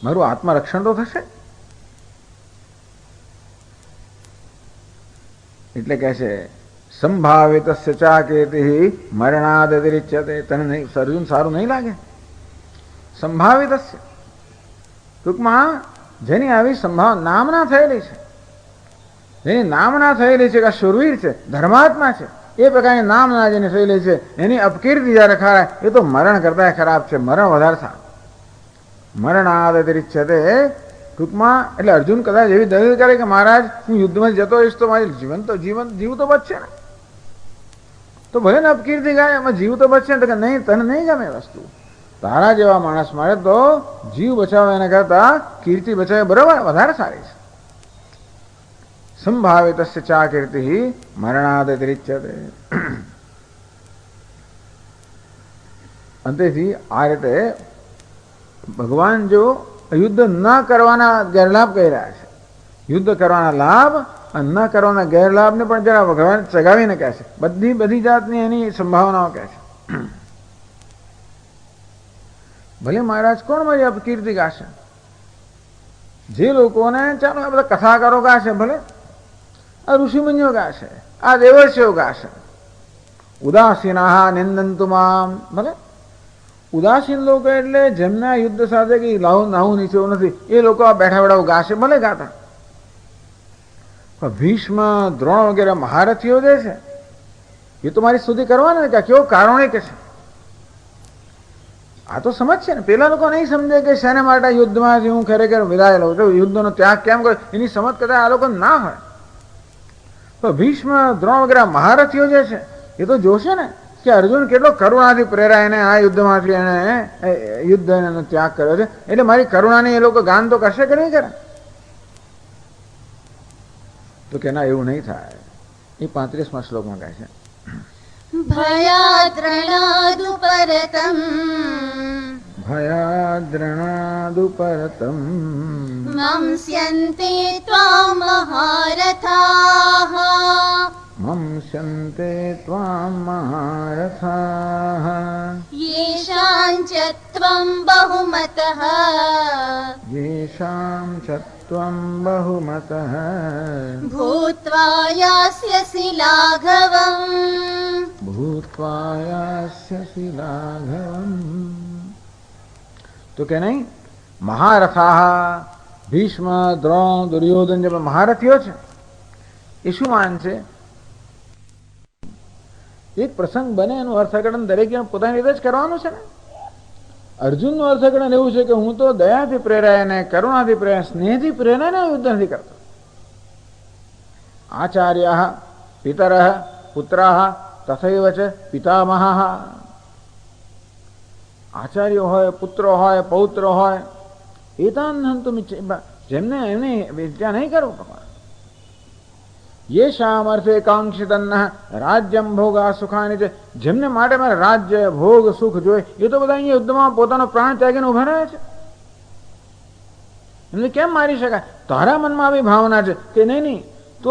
મારું આત્મરક્ષણ તો થશે. એટલે કહે છે સંભાવિતસ્ય ચા કીર્તિ મરણાદ અતિરિચ્યતે. તને નહીં અર્જુન સારું નહીં લાગે? સંભાવિતસ્ય ટૂંકમાં જેની આવી સંભાવના નામના થયેલી છે, જેની નામના થયેલી છે કે આ શુરવીર છે, ધર્માત્મા છે, એ પ્રકારની નામના જેની થયેલી છે, એની અપકીર્તિ જ્યારે ખરાય એ તો મરણ કરતા ખરાબ છે. મરણ વધારે સારું. મરણાદ અતિરિચ્યતે ટૂંકમાં એટલે અર્જુન કદાચ એવી દલીલ કરે કે મહારાજ હું યુદ્ધમાં જતો હોઈશ તો મારી જીવ તો બચશે ને, તો ભલે ને અપકીર્તિ ગાય એમાં જીવ તો બચશે. તો કે નહીં, તને નહીં ગમે વસ્તુ. તારા જેવા માણસ મારે તો જીવ બચાવે એના કરતા કીર્તિ બચાવે બરાબર વધારે સારી છે. સંભાવિતસ્ય ચા કીર્તિ મરણાદ અતિરિચ્યતે. અંતેથી આ રીતે ભગવાન જો યુદ્ધ ન કરવાના ગેરલાભ કહી રહ્યા છે. યુદ્ધ કરવાના લાભ અને ન કરવાના ગેરલાભને પણ જરા ભગવાન ચગાવીને કહે છે. બધી જાતની એની સંભાવનાઓ કહે છે. ભલે મહારાજ કોણ મારી અપકીર્તિ ગાશે? જે લોકોને ચાલો આ બધા કથાકારો ગાશે, ભલે આ ઋષિમુનિઓ ગાશે, આ દેવર્ષિઓ ગાશે. ઉદાસીના નિંદંતુ મામ. ભલે ઉદાસીન લોકો એટલે જેમના યુદ્ધ સાથે કઈ નાહું નીચું નથી, એ લોકો આ બેઠા બેઠા ગાશે, ભલે ગાતા. ભીષ્મ, દ્રોણ વગેરે મહારથીઓ જે છે એ તો મારી સ્તુતિ કરવાના કે કેવો કારણે કે છે. આ તો સમજ છે ને. પેલા લોકો નહીં સમજે કે શેના માટે યુદ્ધમાંથી હું ખરેખર વિદાય લઉં છું, યુદ્ધનો ત્યાગ કેમ કર્યો, એની સમજ કદાચ આ લોકો ના હોય. તો ભીષ્મ, દ્રોણ વગેરે મહારથીઓ જે છે એ તો જોશે ને કે અર્જુન કેટલો કરુણાથી પ્રેરાઈને આ યુદ્ધમાંથી એને યુદ્ધનો ત્યાગ કર્યો છે, એટલે મારી કરુણાની એ લોકો ગાન તો કરશે કે નહીં કરે? તો કે ના, એવું નહીં થાય. એ 35મા શ્લોકમાં કહે છે ભયાદ્રણાદુપરતમ ભયાદ્રણાદુપરતમ મંસ્યન્તે ત્વામ મહારથાઃ મંસ્યન્તે ત્વામ મહારથાઃ યેષાં ચ ત્વં બહુમતઃ યેષાં ચ ત્વં બહુમતઃ ભૂત્વા યાસ્યસि લાઘવં ભૂત્વા યાસ્યસि લાઘવં. તો કે નહીં, મહારથાઃ ભીષ્મ, દ્રોણ, દુર્યોધન જે મહારથીઓ છે એ શું માન છે? એક પ્રસંગ બને એનું અર્થઘટન દરેક પોતાની રીતે જ કરવાનું છે ને. અર્જુનનું અર્થઘટન એવું છે કે હું તો દયાથી પ્રેરાયને, કરુણાથી પ્રેરાય, સ્નેહથી પ્રેરાયને યુદ્ધ નથી કરતો. આચાર્ય, પિતર, પુત્રા તથૈવ ચ પિતામહ. આચાર્યો હોય, પુત્રો હોય, પૌત્ર હોય, એતાન હંતુ જેમને એમને વિદ્યા નહીં કરવું. યેષામ અર્થે કાંક્ષિતન્ન રાજ્યમ ભોગા સુખાની છે, જેમને માટે મારે રાજ્ય, ભોગ, સુખ જોઈએ, એ તો બધા અહીંયા યુદ્ધમાં પોતાનો પ્રાણ ત્યાગીને ઉભા રહ્યા છે. એમને કેમ મારી શકાય? તારા મનમાં આવી ભાવના છે કે નહીં? તો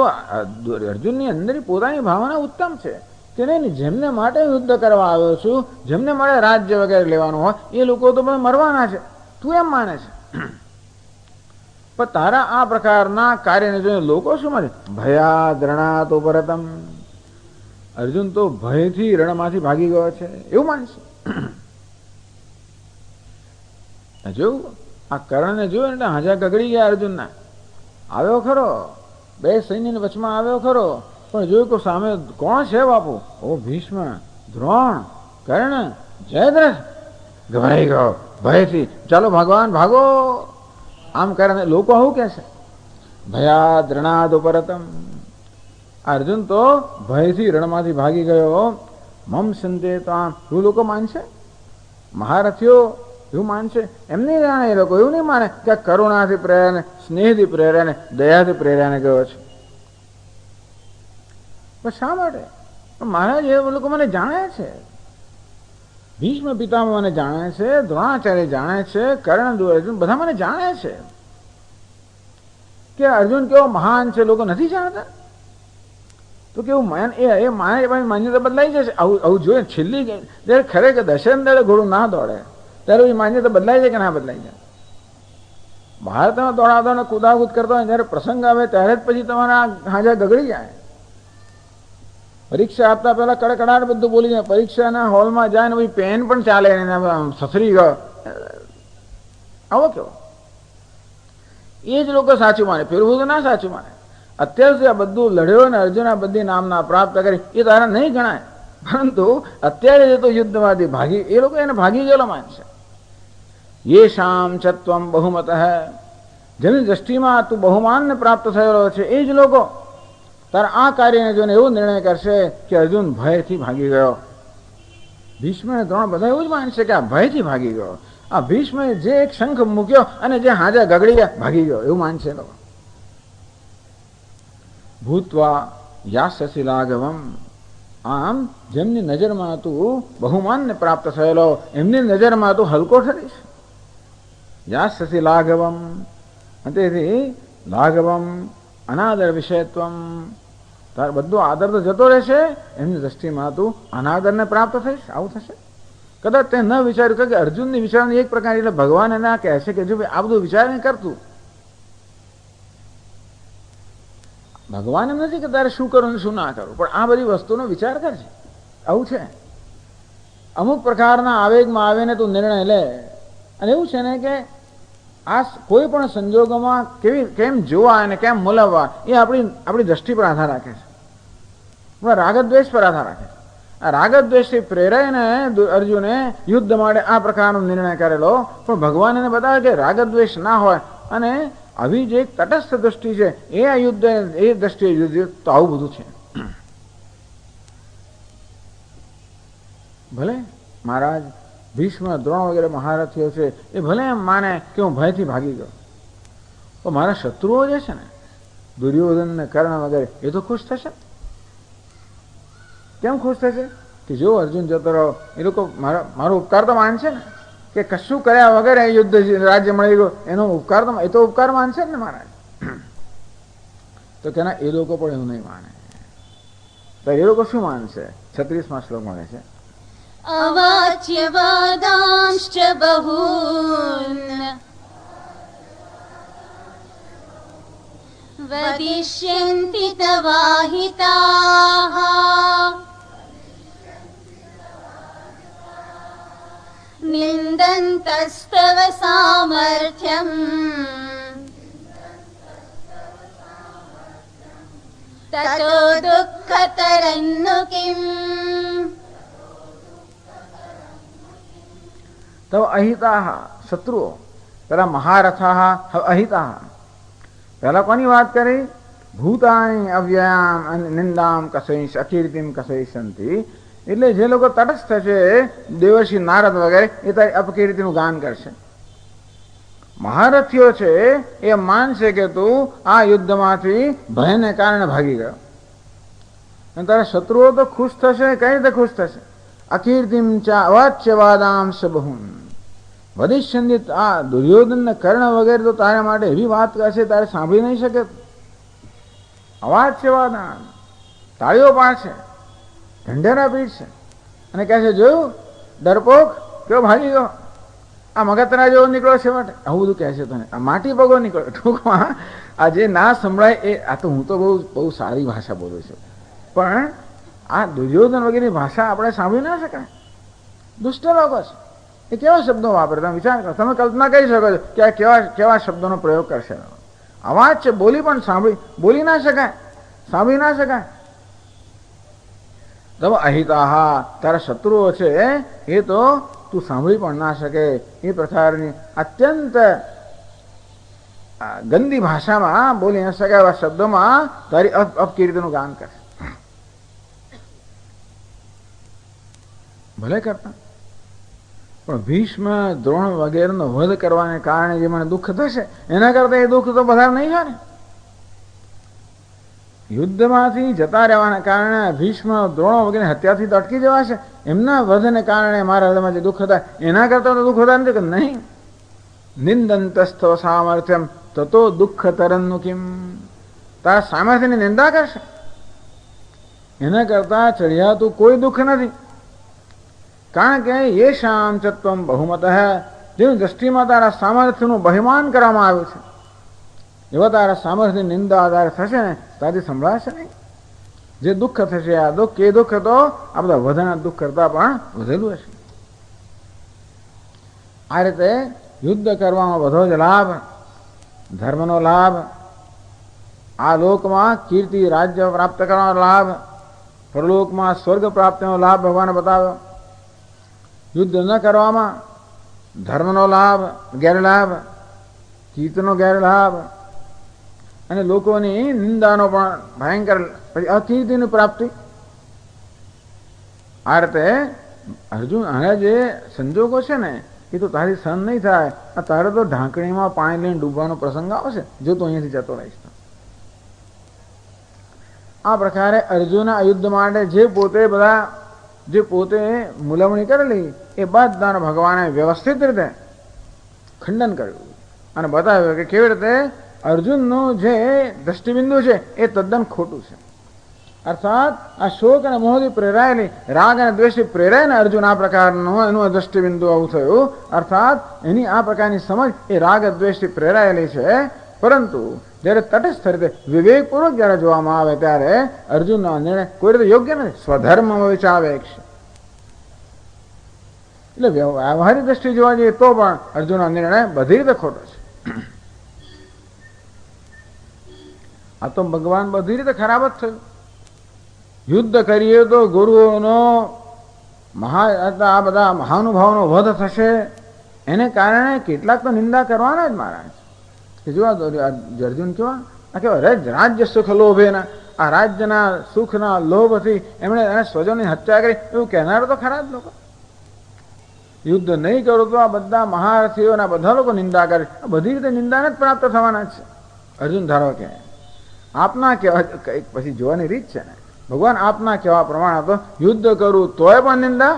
અર્જુનની અંદર પોતાની ભાવના ઉત્તમ છે. કે નહીં, જેમને માટે યુદ્ધ કરવા આવ્યો છું, જેમને માટે રાજ્ય વગેરે લેવાનું હોય એ લોકો તો બધા મરવાના છે, તું એમ માને છે. પણ તારા આ પ્રકારના કાર્યને જોઈને લોકો શું માને? ભયા દ્રણા તો પરતમ, અર્જુન તો ભયથી રણમાંથી ભાગી ગયો છે એવું માનશે. જોયું આ કર્ણને જોયું એટલે હાજા ગગડી ગયા અર્જુનના. આવ્યો ખરો, બે સૈન્ય વચમાં આવ્યો ખરો, પણ જોયું કે સામે કોણ છે બાપુ? ઓ ભીષ્મ, દ્રોણ, કર્ણ, જયદ્રથ. ગભરાઈ ગયો ભયથી. ચાલો ભગવાન ભાગો આમ કરે. લોકો આવું કે છે, ભયા દ્રણાદ ઉપરતમ. અર્જુન તો ભયથી રણમાંથી ભાગી ગયો. મમ સંતે તો આમ એવું લોકો માનશે, મહારથીઓ એવું માનશે. એમ નહીં જાણે એ લોકો, એવું નહીં માને કે કરુણાથી પ્રેરાને, સ્નેહથી પ્રેરાને, દયાથી પ્રેરાને ગયો છે. પણ શા માટે? મહારાજ એ લોકો મને જાણે છે, ભીષ્મ પિતામહ મને જાણે છે, દ્રોણાચાર્ય જાણે છે, કર્ણ અર્જુન બધા મને જાણે છે કે અર્જુન કેવો મહાન છે. લોકો નથી જાણતા તો કેવું માન્યતા બદલાઈ જશે. આવું જોઈએ છેલ્લી જયારે ખરેખર દશેન દળે ઘોડું ના દોડે ત્યારે એ માન્યતા બદલાઈ જાય કે ના બદલાઈ જાય? ભારતમાં દોડાદોડ કુદાકૂદ કરતા હોય જયારે પ્રસંગ આવે ત્યારે જ પછી તમારા હાજા ગગડી જાય. પરીક્ષા આપતા પહેલા કડકડાટ બધું બોલી જાય. પરીક્ષાના હોલમાં જાય ને પછી પેન પણ ચાલે, સસરી ગયો. આવો કેવો? એ જ લોકો સાચું માને, ફેરવું તો ના સાચું માને. અત્યાર સુધી આ બધું લડ્યો ને અર્જુન આ બધી નામના પ્રાપ્ત કરી એ તારા નહીં ગણાય, પરંતુ અત્યારે જે તો યુદ્ધમાંથી ભાગી એ લોકો એને ભાગી ગયેલો માનશે. યે શામ ચત્વમ બહુમત હૈ, જેની દ્રષ્ટિમાં તું બહુમાનને પ્રાપ્ત થયેલો છે એ જ લોકો તારા આ કાર્યને જોઈને એવો નિર્ણય કરશે કે અર્જુન ભયથી ભાગી ગયો. ભીષ્મ અને દ્રોણ બધા એવું જ માનશે કે આ ભયથી ભાગી ગયો. આ ભીષ્મે જે એક શંખ મૂક્યો અને જે હાજા ગગડી ગયા ભાગી ગયો એવું માનશે લોકો. ભૂતવા યાસ્યસી લાઘવમ, આમ જેમની નજરમાં તું બહુમાનને પ્રાપ્ત થયેલો એમની નજરમાં તું હલકો ઠરીશ. યાસ્યસી લાઘવમ, તેથી લાઘવમ અનાદર વિષયત્વમ, તાર બધો આદર તો જતો રહેશે, એમની દ્રષ્ટિમાં તું અનાદરને પ્રાપ્ત થઈશ. આવું થશે. કદાચ તે ન વિચાર્યું કે અર્જુનની વિચારની એક પ્રકાર એટલે ભગવાન એને કહે છે કે જો ભાઈ આ બધું વિચાર નહીં કરતું. ભગવાન એમ નથી કે તારે શું કરવું શું ના કરવું, પણ આ બધી વસ્તુનો વિચાર કરશે. આવું છે. અમુક પ્રકારના આવેગમાં આવીને તું નિર્ણય લે. અને એવું છે ને કે આ કોઈ પણ સંજોગોમાં કેમ જોવા અને કેમ મૂલવવા એ આપણી દ્રષ્ટિ પર આધાર રાખે છે. આપણા રાગદ્વેષ પર આધાર રાખે છે. આ રાગદ્વેષથી પ્રેરાઈને અર્જુને યુદ્ધ માટે આ પ્રકારનો નિર્ણય કરેલો, પણ ભગવાન એને બતાવે કે રાગદ્વેષ ના હોય અને આવી જે તટસ્થ દ્રષ્ટિ છે એ આ યુદ્ધ એ દ્રષ્ટિએ યુદ્ધ તો આવું બધું છે. ભલે મહારાજ ભીષ્મ દ્રોણ વગેરે મહારથીઓ છે એ ભલે એમ માને કે હું ભયથી ભાગી ગયો, તો મારા શત્રુઓ જે છે ને દુર્યોધન ને કર્ણ વગેરે એ તો ખુશ થશે. કેમ ખુશ થશે? કે જો અર્જુન જતો રહ્યો એ લોકો મારો ઉપકાર તો માનશે ને, કે કશું કર્યા વગર એ યુદ્ધ રાજ્ય મળી ગયો એનો ઉપકાર તો એ તો ઉપકાર માનશે ને મહારાજ. તો કેના એ લોકો પણ એવું નહીં માને. તો એ લોકો શું માનશે? 36મા શ્લોક મળે છે, અવાચ્ય વાદાંશ્ચ બહૂન વદિષ્યન્તિ તવાહિતાઃ નિંદन्तસ્તવ સામર્થ્યમ તતો દુઃખતરન્નુ કિમ. તો અહિતાઃ શત્રુઓ, પેલા મહારથાઃ અહિતાઃ. પહેલા કોની વાત કરી? ભૂતાની અવ્યયામ અને નિંદામ કસૈશ અકીર્તિમ કસૈશંતિ. એટલે જે લોકો તટસ્થ છે દેવર્ષિ નારદ વગેરે એ તારી અપકીર્તિનું ગાન કરશે. મહારથીઓ છે એ માનશે કે તું આ યુદ્ધમાંથી ભયને કારણે ભાગી ગયો. અને તારા શત્રુઓ તો ખુશ થશે. કઈ રીતે ખુશ થશે? અકીર્તિમ ચા અવાચ્યવાદામ સબહુન વધિષ્યંદિત. આ દુર્યોધન ને કર્ણ વગેરે તો તારા માટે એવી વાત કરશે તારે સાંભળી નહીં શકે. અવાચ્યવાદામ તાળીઓ પાડશે. ઢંઢેરા પીઠ છે અને કહે છે જોયું ડરપોક કેવો ભાગી ગયો, આ મગતરા જેવો નીકળ્યો છે માટે, આવું બધું કહે છે તને, આ માટી પગો નીકળ્યો. ટૂંકમાં આ જે ના સંભળાય એ, આ તો હું તો બહુ સારી ભાષા બોલું છું, પણ આ દુર્યોધન વગેરેની ભાષા આપણે સાંભળી ના શકાય. દુષ્ટ લોકો છે, એ કેવા શબ્દો વાપરે, તમે વિચાર કરો, તમે કલ્પના કરી શકો છો કે આ કેવા શબ્દોનો પ્રયોગ કરશે. અવાજ છે, બોલી પણ બોલી ના શકાય, સાંભળી ના શકાય. તબ અહિતાહા, તારા શત્રુઓ છે એ તો તું સાંભળી પણ ના શકે એ પ્રકારની અત્યંત ગંદી ભાષામાં બોલી ન શકાય એવા શબ્દોમાં તારી અપકીર્તિનું ગાન કરશે. ભલે કરતા, પણ ભીષ્મ દ્રોણ વગેરેનો વધ કરવાને કારણે જે મને દુઃખ થશે એના કરતા એ દુઃખ તો બધા નહીં થાય ને. યુદ્ધમાંથી જતા રહેવાના કારણે ભીષ્મ દ્રોણ વગેરે હત્યાથી તો અટકી જવાશે, એમના વધને કારણે મારા હૃદયમાં જે દુઃખ થાય એના કરતા તો દુઃખ થતા નથી કે નહીં. નિંદંતસ્થ સામર્થ્યમ તતો દુઃખ તરન્નું કિમ, તારા સામર્થ્યની નિંદા કરશે એના કરતા ચડિયાતું કોઈ દુઃખ નથી. કારણ કે એ શામ ચત્વમ બહુમત જેની દ્રષ્ટિમાં તારા સામર્થ્યનું બહિમાન કરવામાં આવ્યું છે એવા તારા સામર્થ્યની નિંદા તારે થશે ને તારી સંભળાશે નહીં. જે દુઃખ થશે આ દુઃખ, એ દુઃખ તો આ બધા વધના દુઃખ કરતા પણ વધેલું હશે. આ રીતે યુદ્ધ કરવામાં બધો જ લાભ, ધર્મનો લાભ, આ લોકમાં કીર્તિ રાજ્ય પ્રાપ્ત કરવાનો લાભ, પરલોકમાં સ્વર્ગ પ્રાપ્તિનો લાભ ભગવાને બતાવ્યો. યુદ્ધ ન કરવામાં ધર્મનો લાભ, ગેરલાભ, કીર્તિનો ગેરલાભ અને લોકોની નિંદાનો પણ ભયંકર, પછી અકીર્તિની પ્રાપ્તિ. આ રીતે અર્જુન, આના જે સંજોગો છે ને એ તો તારી સહન નહીં થાય. આ તારે તો ઢાંકણીમાં પાણી લઈને ડૂબવાનો પ્રસંગ આવશે જો તું અહીંયાથી જતો રહીશ તો. આ પ્રકારે અર્જુન આ યુદ્ધ માટે જે પોતે મૂલવણી કરેલી એ બધાને ભગવાને વ્યવસ્થિત રીતે ખંડન કર્યું અને બતાવ્યું કે કેવી રીતે અર્જુનનું જે દ્રષ્ટિબિંદુ છે એ તદ્દન ખોટું છે. અર્થાત આ શોક અને મોહથી પ્રેરાયેલી, રાગ અને દ્વેષથી પ્રેરાઈને અર્જુન આ પ્રકારનું એનું દ્રષ્ટિબિંદુ આવું થયું. અર્થાત એની આ પ્રકારની સમજ એ રાગ દ્વેષથી પ્રેરાયેલી છે. પરંતુ જ્યારે તટસ્થ રીતે વિવેકપૂર્વક જ્યારે જોવામાં આવે ત્યારે અર્જુનનો નિર્ણય કોઈ રીતે યોગ્ય નથી, સ્વધર્મમાં વિચાવેક છે. એટલે વ્યવહારિક દ્રષ્ટિ જોવા જઈએ તો પણ અર્જુનનો નિર્ણય બધી રીતે ખોટો છે. આ તો ભગવાન બધી રીતે ખરાબ જ થયું. યુદ્ધ કરીએ તો ગુરુઓનો આ બધા મહાનુભાવનો વધ થશે, એને કારણે કેટલાક તો નિંદા કરવાના જ મહારાજ. જોવા અર્જુન કેવા રાજ્ય સુખ લોભેના, આ રાજ્યના સુખના લોભથી એમણે સ્વજનની હત્યા કરી એવું કહેનાર તો ખરા જ લોકો. યુદ્ધ નહીં કરું તો આ બધા મહારથીઓના બધા લોકો નિંદા કરે, બધી રીતે નિંદાને જ પ્રાપ્ત થવાના છે. અર્જુન ધારો કે આપના કહેવા પછી જોવાની રીત છે ને, ભગવાન આપના કહેવા પ્રમાણે તો યુદ્ધ કરું તોય પણ નિંદા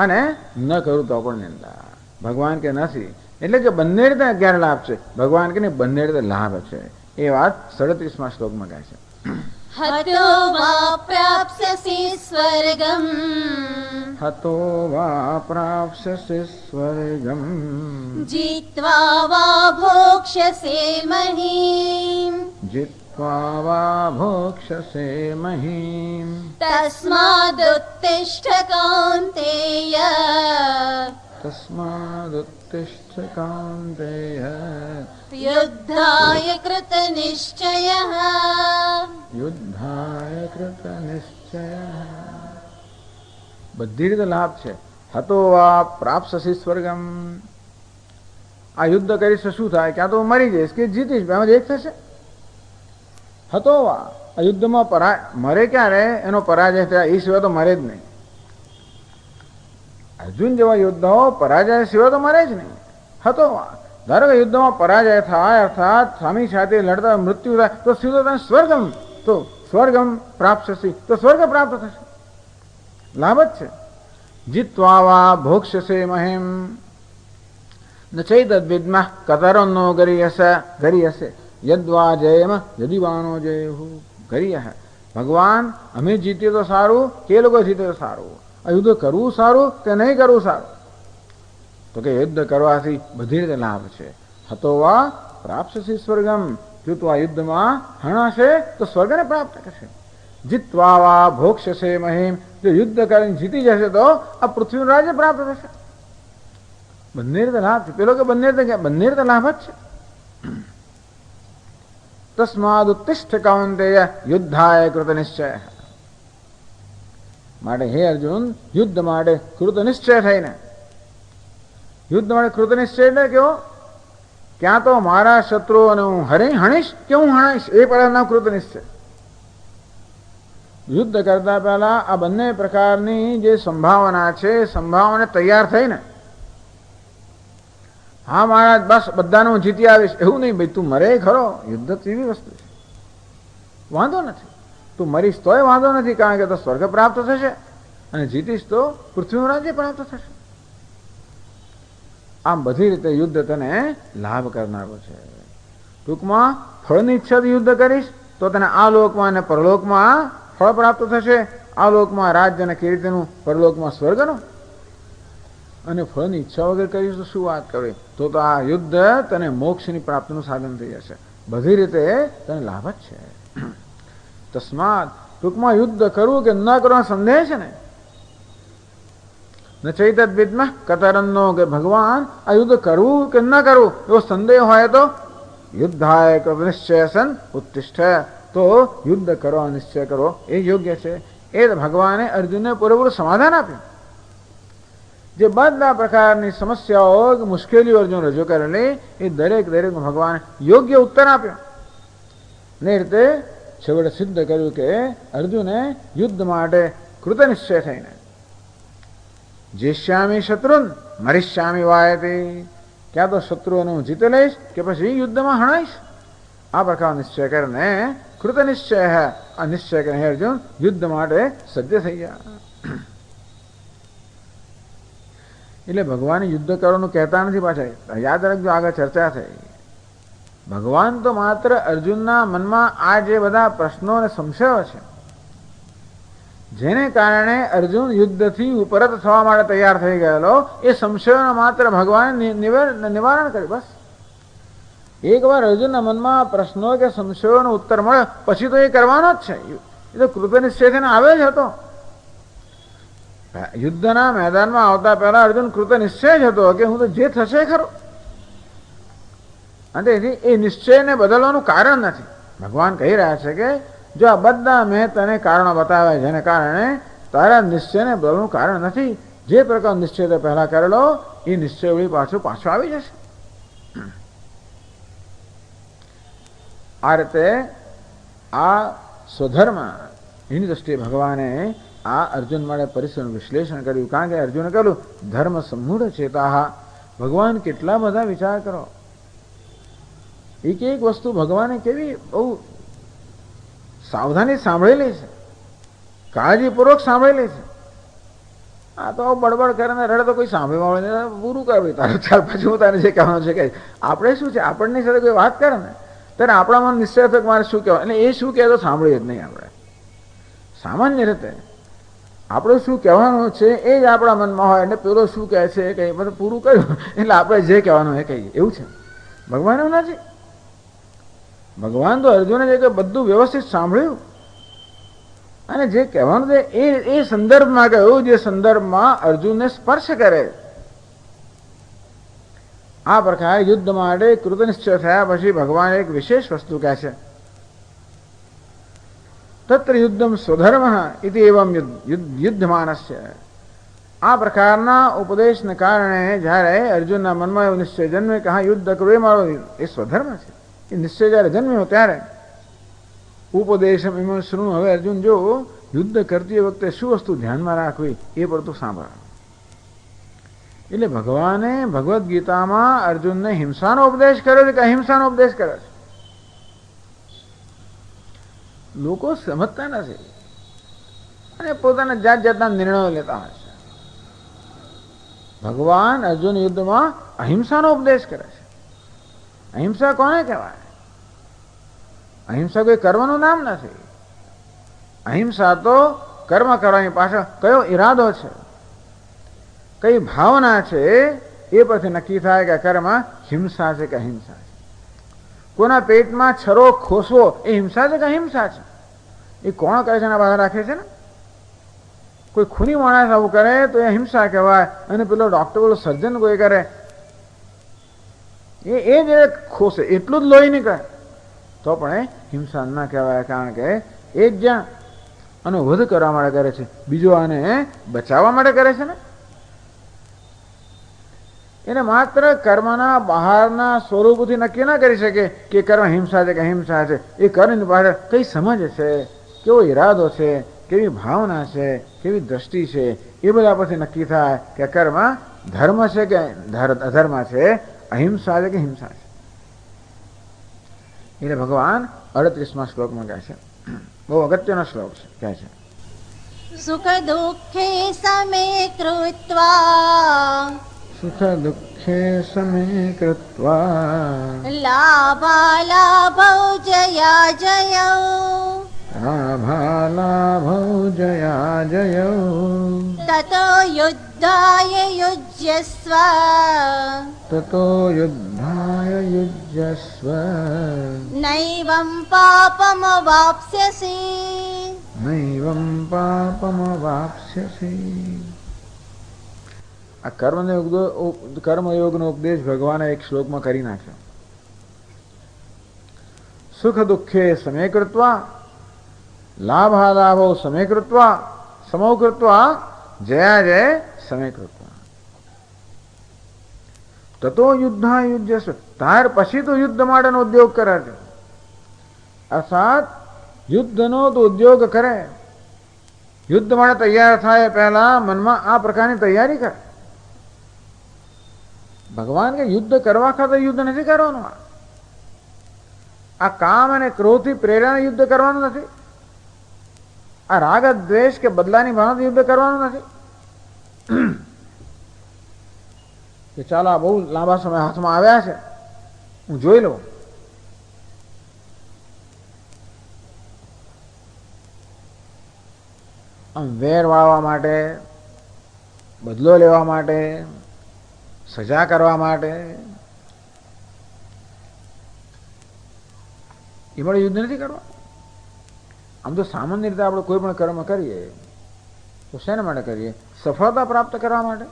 અને ન કરું તો પણ નિંદા. ભગવાન કે નથી, એટલે કે બંને રીતે ગેરલાભ છે. ભગવાન કે બંને રીતે લાભ છે. એ વાત 37મા શ્લોકમાં કહે છે. હતો વા પ્રાપ્સ્યસી સ્વર્ગમ, હતો વા પ્રાપ્સ્યસી સ્વર્ગમ, જીત્વા વા ભોક્ષ્યસે મહીમ, જીત્વા વા ભોક્ષ્યસે મહીમ, તસ્માદુત્તિષ્ઠ કૌન્તેય, તસ્માદુત્તિષ્ઠ કૌન્તેય, યુદ્ધાય કૃતનિશ્ચયઃ, યુદ્ધાય કૃતનિશ્ચયઃ. બધી રીતે લાભ છે. હતો વા પ્રાપ્સ્યસી સ્વર્ગમ, આ યુદ્ધ કરીશ શું થાય, ક્યાં તો મરી જઈશ કે જીતીશ, એમાં એક થશે. હતો વા, આ યુદ્ધમાં મરે ક્યારે એનો પરાજય થયા એ સિવાય તો મરે જ નહીં. અર્જુન જેવા યોદ્ધાઓ પરાજય સિવાય તો મરે જ નહીં. હતો ધારો કે યુદ્ધમાં પરાજય થાય, અર્થાત સ્વામી સાથે લડતા મૃત્યુ થાય તો સીધો તમે સ્વર્ગમ પ્રાપ્સ્યસી, તો સ્વર્ગ પ્રાપ્ત થશે. લાભ જ છે. જીત્વા વા ભોક્ષ્યસે મહિમ, ન ચૈતદ્વિદ્મઃ કતરો નો ગરીયસે યદ્વા જયેમ યદિવાનો જયેહુ ગરીયઃ. ભગવાન અમે જીતીએ તો સારું કે એ લોકો જીતે તો સારું, આ યુદ્ધ કરવું સારું કે નહીં કરવું સારું? તો કે યુદ્ધ કરવાથી બધી રીતે લાભ છે. હતો વા પ્રાપ્સ્યસી સ્વર્ગમ, જો તું આ યુદ્ધમાં હણાશે તો સ્વર્ગને પ્રાપ્ત કરશે. જીતવા વા ભોક્ષ્યસે મહિમ, જો યુદ્ધ કરીને જીતી જશે તો આ પૃથ્વીનું રાજ્ય પ્રાપ્ત થશે. બંને રીતે લાભ છે. પેલો કે બંને રીતે લાભ જ છે. તસ્માદ ઉત્તિષ્ઠ કૌંતેય યુદ્ધાય કૃત નિશ્ચય. માટે હે અર્જુન, યુદ્ધ માટે કૃત નિશ્ચય થઈને, યુદ્ધ માટે કૃત નિશ્ચય એટલે કેવો? ક્યાં તો મારા શત્રુઓને હું હણીશ કે હું હણાઈશ, એ પ્રકારના કૃત નિશ્ચય. યુદ્ધ કરતા પહેલા આ બંને પ્રકારની જે સંભાવના છે, સંભાવના તૈયાર થઈને, હા મહારાજ બસ બધાને હું જીતી આવીશ એવું નહીં. ભાઈ તું મરે ખરો, યુદ્ધ તો એવી વસ્તુ છે, વાંધો નથી. તું મરીશ તોય વાંધો નથી, કારણ કે તો સ્વર્ગ પ્રાપ્ત થશે, અને જીતીશ તો પૃથ્વીનું રાજ્ય પ્રાપ્ત થશે. આમ બધી રીતે યુદ્ધ તને લાભ કરનારો છે. ટૂંકમાં ફળની ઈચ્છાથી યુદ્ધ કરીશ તો તને આ લોકમાં અને પરલોકમાં ફળ પ્રાપ્ત થશે. આ લોકમાં રાજ્ય અને કીર્તિનું, પરલોકમાં સ્વર્ગનું. અને ફળની ઈચ્છા વગર કરીશ તો શું વાત કરવી? તો આ યુદ્ધ તને મોક્ષની પ્રાપ્તિનું સાધન થઈ જશે. બધી રીતે તને લાભ જ છે. તસ્માત, ટૂંકમાં યુદ્ધ કરવું કે ન કરવાનો સંદેહ છે ને. ન ચૈતદ વિદ્મઃ કતરન્નો, કે ભગવાન આ યુદ્ધ કરવું કે ન કરવું એવો સંદેહ હોય તો યુદ્ધાય કૃત નિશ્ચય સન ઉત્તિષ્ઠ, તો યુદ્ધ કરો, નિશ્ચય કરો એ યોગ્ય છે. એ ભગવાને અર્જુનને પૂરેપૂરું સમાધાન આપ્યું. જે બધા પ્રકારની સમસ્યાઓ, મુશ્કેલીઓ અર્જુન રજૂ કરેલી, એ દરેક ભગવાન યોગ્ય ઉત્તર આપ્યો. ને રીતે છેવટે સિદ્ધ કર્યું કે અર્જુને યુદ્ધ માટે કૃત નિશ્ચય થઈને જેષ્યામી શત્રુન મરિષ્યામી વાયતે, ક્યાં તો શત્રુઓને હું જીતી લઈશ કે પછી યુદ્ધમાં હણાઈશ. આ પ્રકાર નિશ્ચય કરીને કૃત નિશ્ચય હે, આ નિશ્ચય કરીને અર્જુન યુદ્ધ માટે સજ્જ થઈ ગયા. એટલે ભગવાન યુદ્ધ કરવાનું કહેતા નથી. પાછા યાદ રાખજો, આગળ ચર્ચા થઈ. ભગવાન તો માત્ર અર્જુનના મનમાં આ જે બધા પ્રશ્નો અને સંશયો છે, જેને કારણે અર્જુન યુદ્ધથી ઉપરત થવા માટે તૈયાર થઈ ગયેલો, એ સંશયોને માત્ર ભગવાને નિવારણ કર્યું. બસ એકવાર અર્જુનના મનમાં પ્રશ્નો કે સંશયોનો ઉત્તર મળે પછી તો એ કરવાનો જ છે. એ તો કૃત નિશ્ચય થઈને આવે જ હતો. યુદ્ધના મેદાનમાં આવતા પહેલા અર્જુન કૃત નિશ્ચય જ હતો કે હું તો જે થશે ખરો. અને તેથી એ નિશ્ચયને બદલવાનું કારણ નથી. ભગવાન કહી રહ્યા છે કે જો આ બધા મેં તને કારણો બતાવ્યા, જેને કારણે તારા નિશ્ચયને બદલવાનું કારણ નથી. જે પ્રકાર નિશ્ચય તે પહેલા કરેલો એ નિશ્ચય વળી પાછો આવી જશે. આ રીતે આ સ્વધર્મ એની દ્રષ્ટિએ ભગવાને આ અર્જુન માટે પરિસરનું વિશ્લેષણ કર્યું. કારણ કે અર્જુને કહ્યું ધર્મ સમૂઢ ચેતા. ભગવાન કેટલા બધા વિચાર કરો, એક એક વસ્તુ ભગવાને કેવી બહુ સાવધાની સાંભળેલી છે, કાળજીપૂર્વક સાંભળેલી છે. આ તો બડબડ કરે ને રડે તો કોઈ સાંભળવા વાળે પૂરું કરવી તારું, ચાલ પછી હું તારે જે કહેવાનું છે કે આપણે શું છે, આપણની સાથે કોઈ વાત કરે ને ત્યારે આપણામાં નિશ્ચય થયો કે મારે શું કહેવાય, એટલે એ શું કહે તો સાંભળીએ જ નહીં. આપણે સામાન્ય રીતે આપણે શું કહેવાનું છે એ જ આપણા મનમાં હોય, એટલે પેલો શું કહે છે એ કહીએ, બધું પૂરું કર્યું એટલે આપણે જે કહેવાનું એ કહીએ. એવું છે. ભગવાન એવું નથી. ભગવાન તો અર્જુને જે બધું વ્યવસ્થિત સાંભળ્યું અને જે કહેવાનું છે એ સંદર્ભમાં કહ્યું, જે સંદર્ભમાં અર્જુનને સ્પર્શ કરે. આ પ્રકારે યુદ્ધ માટે કૃતનિશ્ચય થયા પછી ભગવાન એક વિશેષ વસ્તુ કહે છે, તત્ર યુદ્ધમ સ્વધર્મ ઇતિ એવમ યુદ્ધમાનસ્ય. આ પ્રકારના ઉપદેશને કારણે જ્યારે અર્જુનના મનમાં એવો નિશ્ચય જન્મે કે હા યુદ્ધ કરવું એ મારો એ સ્વધર્મ છે, એ નિશ્ચય જ્યારે જન્મ્યો ત્યારે ઉપદેશમ એમાં શૃણુ. હવે અર્જુન જો યુદ્ધ કરતી વખતે શું વસ્તુ ધ્યાનમાં રાખવી એ પડતું સાંભળ. એટલે ભગવાને ભગવદ્ ગીતામાં અર્જુનને હિંસાનો ઉપદેશ કર્યો છે કે અહિંસાનો ઉપદેશ કર્યો છે. લોકો સમજતા નથી અને પોતાના જાત જાતના નિર્ણયો લેતા હોય છે. ભગવાન અર્જુન યુદ્ધમાં અહિંસાનો ઉપદેશ કરે છે. અહિંસા કોને કહેવાય? અહિંસા કોઈ કરવાનું નામ નથી. અહિંસા તો કર્મ કરવાની પાછળ કયો ઈરાદો છે, કઈ ભાવના છે, એ પછી નક્કી થાય કે કર્મ હિંસા છે કે અહિંસા છે. કોના પેટમાં છરો ખોસવો એ હિંસા છે કે અહિંસા છે, એ કોણ કરે છે એના બહાર રાખે છે ને. કોઈ ખૂની માણસ આવું કરે તો એ હિંસા કહેવાય, અને પેલો ડોક્ટર પેલો સર્જન કોઈ કરે એ જ ખોસે એટલું જ લોહી નીકળે તો પણ એ હિંસા ના કહેવાય, કારણ કે એ જ જ્યાં આનો વધ કરવા માટે કરે છે, બીજો આને બચાવવા માટે કરે છે ને. એને માત્ર કર્મના બહારના સ્વરૂપથી નક્કી ના કરી શકે કે કર્મ હિંસા છે કે અહિંસા છે. એ કર્મની પાછળ કઈ સમજ છે, કેવો ઈરાદો છે, કેવી ભાવના છે, કેવી દ્રષ્ટિ છે, એ બધા પછી નક્કી થાય કે કર્મ ધર્મ છે કે અધર્મ છે, અહિંસા છે કે હિંસા છે. એટલે ભગવાન 38મા શ્લોકમાં કહે છે, બહુ અગત્યનો શ્લોક છે, કહે છે સુખ દુઃખે સમે કૃત્વા સુખ દુઃખે સમે કૃત્વા લાભાલાભૌ જયા જયૌ લાભાલાભૌ જયા જયૌ તતો યુદ્ધાય યુજ્યસ્વ તતો યુદ્ધાય યુજ્યસ્વ નૈવં પાપમવાપ્સ્યસી નૈવં પાપમવાપ્સ્યસી. આ કર્મયોગનો ઉપદેશ ભગવાને એક શ્લોકમાં કરી નાખ્યો. સુખ દુઃખે સમે કૃત્વા લાભાલાભો સમે કૃત્વા સમો કૃત્વા જયા જય સમે કૃત્વા તતો યુદ્ધા યુજ્યસ્વ. ત્યાર પછી તો યુદ્ધ માટેનો ઉદ્યોગ કરે છે, અર્થાત યુદ્ધનો તો ઉદ્યોગ કરે. યુદ્ધ માટે તૈયાર થાય પહેલા મનમાં આ પ્રકારની તૈયારી કરે. ભગવાન કે યુદ્ધ કરવા ખાતર યુદ્ધ નથી કરવાનું. આ કામ અને ક્રોધથી પ્રેરણા યુદ્ધ કરવાનું નથી. આ રાગ દ્વેષ કે બદલાની ભાવનાથી યુદ્ધ કરવાનું નથી કે ચાલો આ બહુ લાંબા સમય હાથમાં આવ્યા છે, હું જોઈ લઉં. આમ વેર વાળવા માટે, બદલો લેવા માટે, સજા કરવા માટે, એ માટે યુદ્ધ નથી કરવા. આમ તો સામાન્ય રીતે આપણે કોઈ પણ કર્મ કરીએ તો શેના માટે કરીએ? સફળતા પ્રાપ્ત કરવા માટે.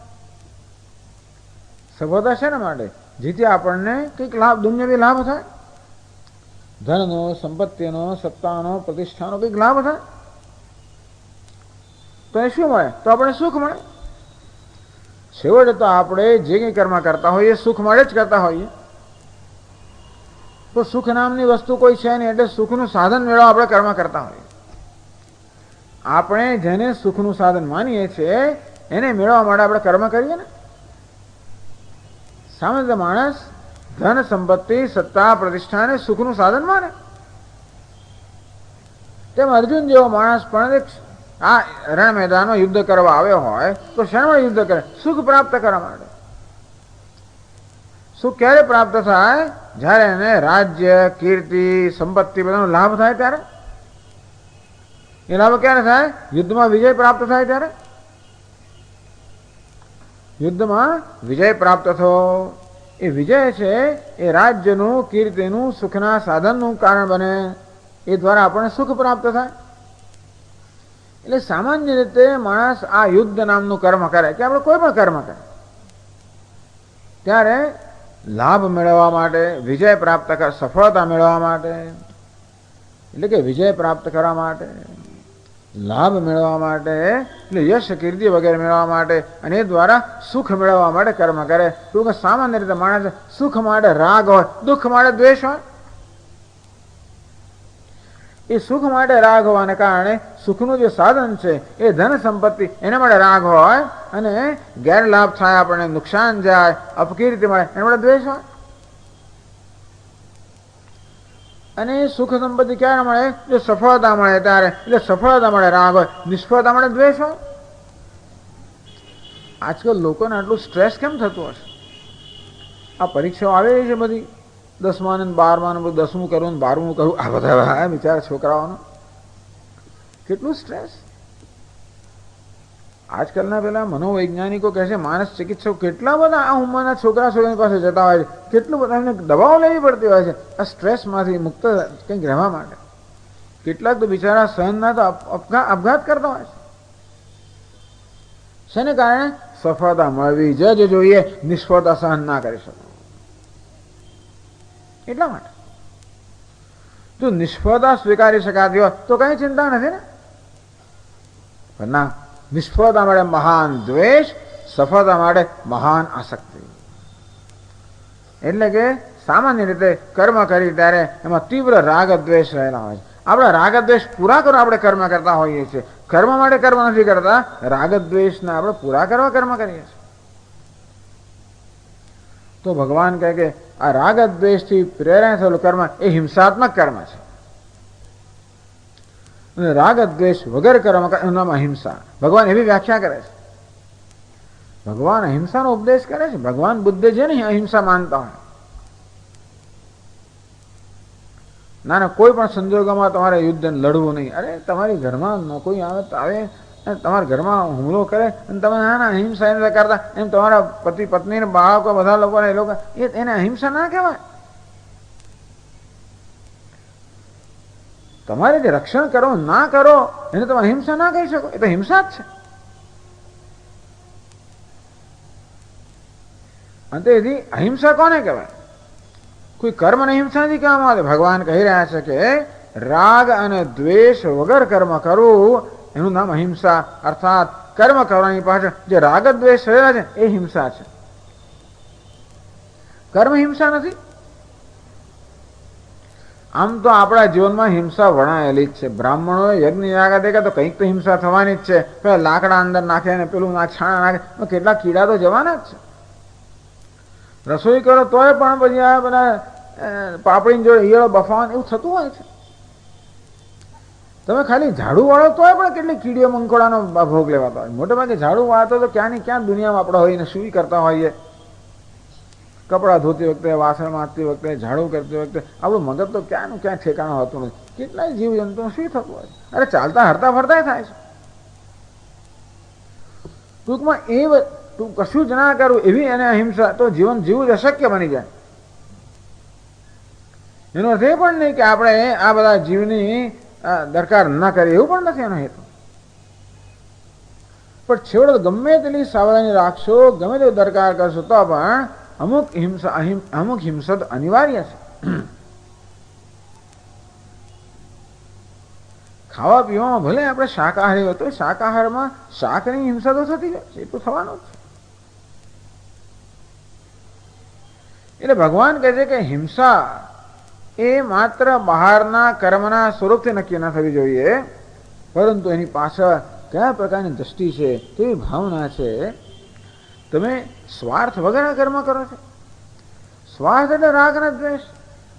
સફળતા શેના માટે? જેથી આપણને કંઈક લાભ, દુનિયાવી લાભ થાય, ધનનો, સંપત્તિનો, સત્તાનો, પ્રતિષ્ઠાનો કંઈક લાભ થાય તો એ શું મળે? તો આપણે સુખ મળે. છેવટે તો આપણે જે કંઈ કર્મ કરતા હોઈએ સુખ માટે જ કરતા હોઈએ. તો સુખ નામની વસ્તુ કોઈ છે નહીં, એટલે સુખનું સાધન મેળવવા આપણે કર્મ કરતા હોઈએ. આપણે જેને સુખનું સાધન માનીએ છીએ એને મેળવવા માટે આપણે કર્મ કરીએ ને. સામાન્ય માણસ ધન, સંપત્તિ, સત્તા, પ્રતિષ્ઠાને સુખનું સાધન માને. તેમ અર્જુન જેવો માણસ પણ આ રણ મેદાનમાં યુદ્ધ કરવા આવ્યો હોય તો શેના યુદ્ધ કરે? સુખ પ્રાપ્ત કરવા માટે. સુખ ક્યારે પ્રાપ્ત થાય? જ્યારે એને રાજ્ય, કીર્તિ, સંપત્તિ બધાનો લાભ થાય ત્યારે. એ લાભ ક્યારે થાય? યુદ્ધમાં વિજય પ્રાપ્ત થાય ત્યારે. યુદ્ધમાં વિજય પ્રાપ્ત થયો, એ વિજય છે એ રાજ્યનું, કીર્તિનું, સુખના સાધનનું કારણ બને. એ દ્વારા આપણને સુખ પ્રાપ્ત થાય. એટલે સામાન્ય રીતે માણસ આ યુદ્ધ નામનું કર્મ કરે કે આપણે કોઈ પણ કર્મ કરે ત્યારે લાભ મેળવવા માટે, વિજય પ્રાપ્ત કર, સફળતા મેળવવા માટે, એટલે કે વિજય પ્રાપ્ત કરવા માટે, લાભ મેળવવા માટે, એટલે યશ, કીર્તિ વગેરે મેળવવા માટે, અને એ દ્વારા સુખ મેળવવા માટે કર્મ કરે. ટૂંક સામાન્ય રીતે માણસ સુખ માટે રાગ હોય, દુઃખ માટે દ્વેષ હોય. એ સુખ માટે રાગ હોવાને કારણે સુખનું જે સાધન છે એ ધન, સંપત્તિ, એના માટે રાગ હોય, અને ગેરલાભ થાય, આપણને નુકસાન જાય, અપકીર્તિ મળે, એના માટે દ્વેષ હોય. અને સુખ સંપત્તિ ક્યારે મળે? જો સફળતા મળે ત્યારે. એટલે સફળતા મળે રાગ હોય, નિષ્ફળતા મળે દ્વેષ હોય. આજકાલ લોકોને આટલું સ્ટ્રેસ કેમ થતું હશે? આ પરીક્ષાઓ આવી રહી છે બધી, 10મા ને 12મા ને 10મું કરવું, 12મું કરવું, આ બધા બિચારા છોકરાઓનો કેટલું સ્ટ્રેસ. આજકાલના પેલા મનોવૈજ્ઞાનિકો કહે છે, માનસ ચિકિત્સકો કેટલા બધા આ ઉંમરના છોકરા છોકરીની પાસે જતા હોય છે, કેટલું બધા એમને દવાઓ લેવી પડતી હોય છે આ સ્ટ્રેસમાંથી મુક્ત કંઈક રહેવા માટે. કેટલાક તો બિચારા સહનના તો આપઘાત કરતા હોય છે. શેને કારણે? સફળતા મળવી જ જોઈએ, નિષ્ફળતા સહન ના કરી શકો એટલા માટે. જો નિષ્ફળતા સ્વીકારી શકાતી હોય તો કઈ ચિંતા નથી ને. પણ ના, નિષ્ફળતા માટે મહાન દ્વેષ, સફળતા માટે મહાન આસક્તિ. એટલે કે સામાન્ય રીતે કર્મ કરી ત્યારે એમાં તીવ્ર રાગ દ્વેષ રહેલા હોય છે. આપણે રાગ દ્વેષ પૂરા કરવા આપણે કર્મ કરતા હોઈએ છીએ. કર્મ માટે કર્મ નથી કરતા, રાગ દ્વેષને આપણે પૂરા કરવા કર્મ કરીએ છીએ. તો ભગવાન કહે કે આ રાગ દ્વેષથી પ્રેરણા થયેલું કર્મ એ હિંસાત્મક કર્મ છે. અને રાગ દ્વેષ વગર કર્મ નામ અહિંસા. ભગવાન એવી વ્યાખ્યા કરે છે. ભગવાન અહિંસાનો ઉપદેશ કરે છે. ભગવાન બુદ્ધ છે ને અહિંસા માનતા હોય. ના ના, કોઈ પણ સંજોગોમાં તમારે યુદ્ધ લડવું નહીં. અરે તમારી ઘરમાં કોઈ આવે તમારા ઘરમાં હુમલો કરે અને તમે ના ના અહિંસા એને કરતા એમ તમારા પતિ પત્ની બાળકો બધા લોકોને એ લોકો એને અહિંસા ના કહેવાય. તમારે જે રક્ષણ કરો ના કરો એને તમે અહિંસા ના કહી શકો. એ તો હિંસા જ છે. અને તેથી અહિંસા કોને કહેવાય? કોઈ કર્મને હિંસા નથી કહેવામાં આવે. ભગવાન કહી રહ્યા છે કે રાગ અને દ્વેષ વગર કર્મ કરવું એનું નામ અહિંસા. અર્થાત કર્મ કરવાની પાછળ જે રાગ દ્વેષ રહેલા છે એ હિંસા છે. કર્મ હિંસા નથી. આમ તો આપણા જીવનમાં હિંસા વણાયેલી જ છે. બ્રાહ્મણોએ યજ્ઞ યાગ દેખા તો કંઈક તો હિંસા થવાની જ છે. પેલા લાકડા અંદર નાખે ને પેલું છાણા નાખે, કેટલા કીડા તો જવાના જ છે. રસોઈ કરો તોય પણ પછી આ બધા પાપડીની જોડે ઈયળો બફાવાનું એવું થતું હોય છે. તમે ખાલી ઝાડુ વાળો તોય પણ કેટલી કીડીઓ મંકોડાનો ભોગ લેવાતા હોય. મોટે ભાગે ઝાડુ વાળતો તો ક્યાં ની ક્યાં દુનિયામાં આપણે હોય ને સુઈ કરતા હોઈએ. કપડાં ધોતી વખતે, વાસણ માંજતી વખતે, ઝાડુ કરતી વખતે આપણું મગજ તો ક્યાંનું ક્યાં ઠેકાણું હોતું નથી. કેટલાય જીવજંતુઓ શું થતું હોય. અરે ચાલતા હરતા ફરતા થાય છે. ટૂંકમાં તું કશું જ ના કરું એવી એને અહિંસા તો જીવન જીવવું જ અશક્ય બની જાય. એનો અર્થ એ પણ નહીં કે આપણે આ બધા જીવની દરકાર ના કરીએ, એવું પણ નથી એનો હેતુ. પણ છેવડે ગમે તેટલી સાવધાની રાખશો, ગમે તેવું દરકાર કરશો તો પણ અમુક હિંસા તો અનિવાર્ય છે. ખાવા પીવામાં ભલે આપણે શાકાહારી હોય તો શાકાહારમાં શાકની હિંસા તો થતી હોય છે. એ તો થવાનું જ છે. એટલે ભગવાન કહે છે કે હિંસા એ માત્ર બહારના કર્મના સ્વરૂપથી નક્કી ન થવી જોઈએ, પરંતુ એની પાછળ કયા પ્રકારની દ્રષ્ટિ છે, કેવી ભાવના છે. તમે સ્વાર્થ વગર કર્મ કરો છો. સ્વાર્થ એટલે રાગ અને દ્વેષ.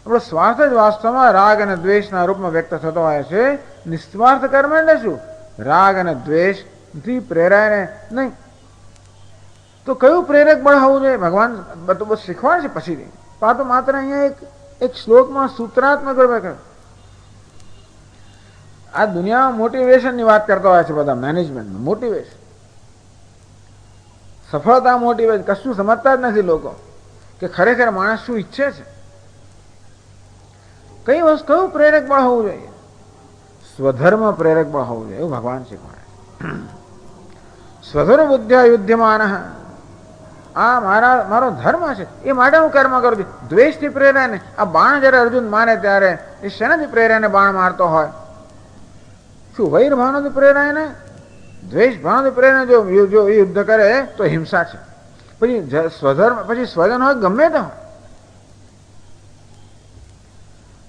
આપણો સ્વાર્થ જ વાસ્તવમાં રાગ અને દ્વેષના રૂપમાં વ્યક્ત થતો હોય છે. નિસ્વાર્થ કર્મ એટલે શું? રાગ અને દ્વેષથી પ્રેરાયને નહીં. તો કયું પ્રેરક બળ હોવું જોઈએ? ભગવાન બધું શીખવાડે છે પછીથી. આ તો માત્ર અહીંયા એક શ્લોકમાં સૂત્રાત્મક રૂપે કહ્યું. આ દુનિયામાં મોટિવેશનની વાત કરતા હોય છે બધા, મેનેજમેન્ટ મોટિવેશન, સફળતા મોટિવેશન. કશું સમજતા જ નથી લોકો કે ખરેખર માણસ શું ઈચ્છે છે. કયું પ્રેરક બળ હોવું જોઈએ? સ્વધર્મ પ્રેરક બળ હોવું જોઈએ, એવું ભગવાન શીખવાડે. સ્વધર્મ બુદ્ધ્યા યુદ્ધમાન, આ મારો ધર્મ છે એ માટે હું કર્મ કરું છું. દ્વેષથી પ્રેરાને આ બાણ જયારે અર્જુન મારે ત્યારે એ શેનાથી પ્રેરાને બાણ મારતો હોય? શું વૈર ભાવનાથી પ્રેરાય ને? દ્વેષ ભાવનાથી પ્રેરાને જો યુદ્ધ કરે તો હિંસા છે. પછી સ્વધર્મ, પછી સ્વજન હોય ગમે તે હોય.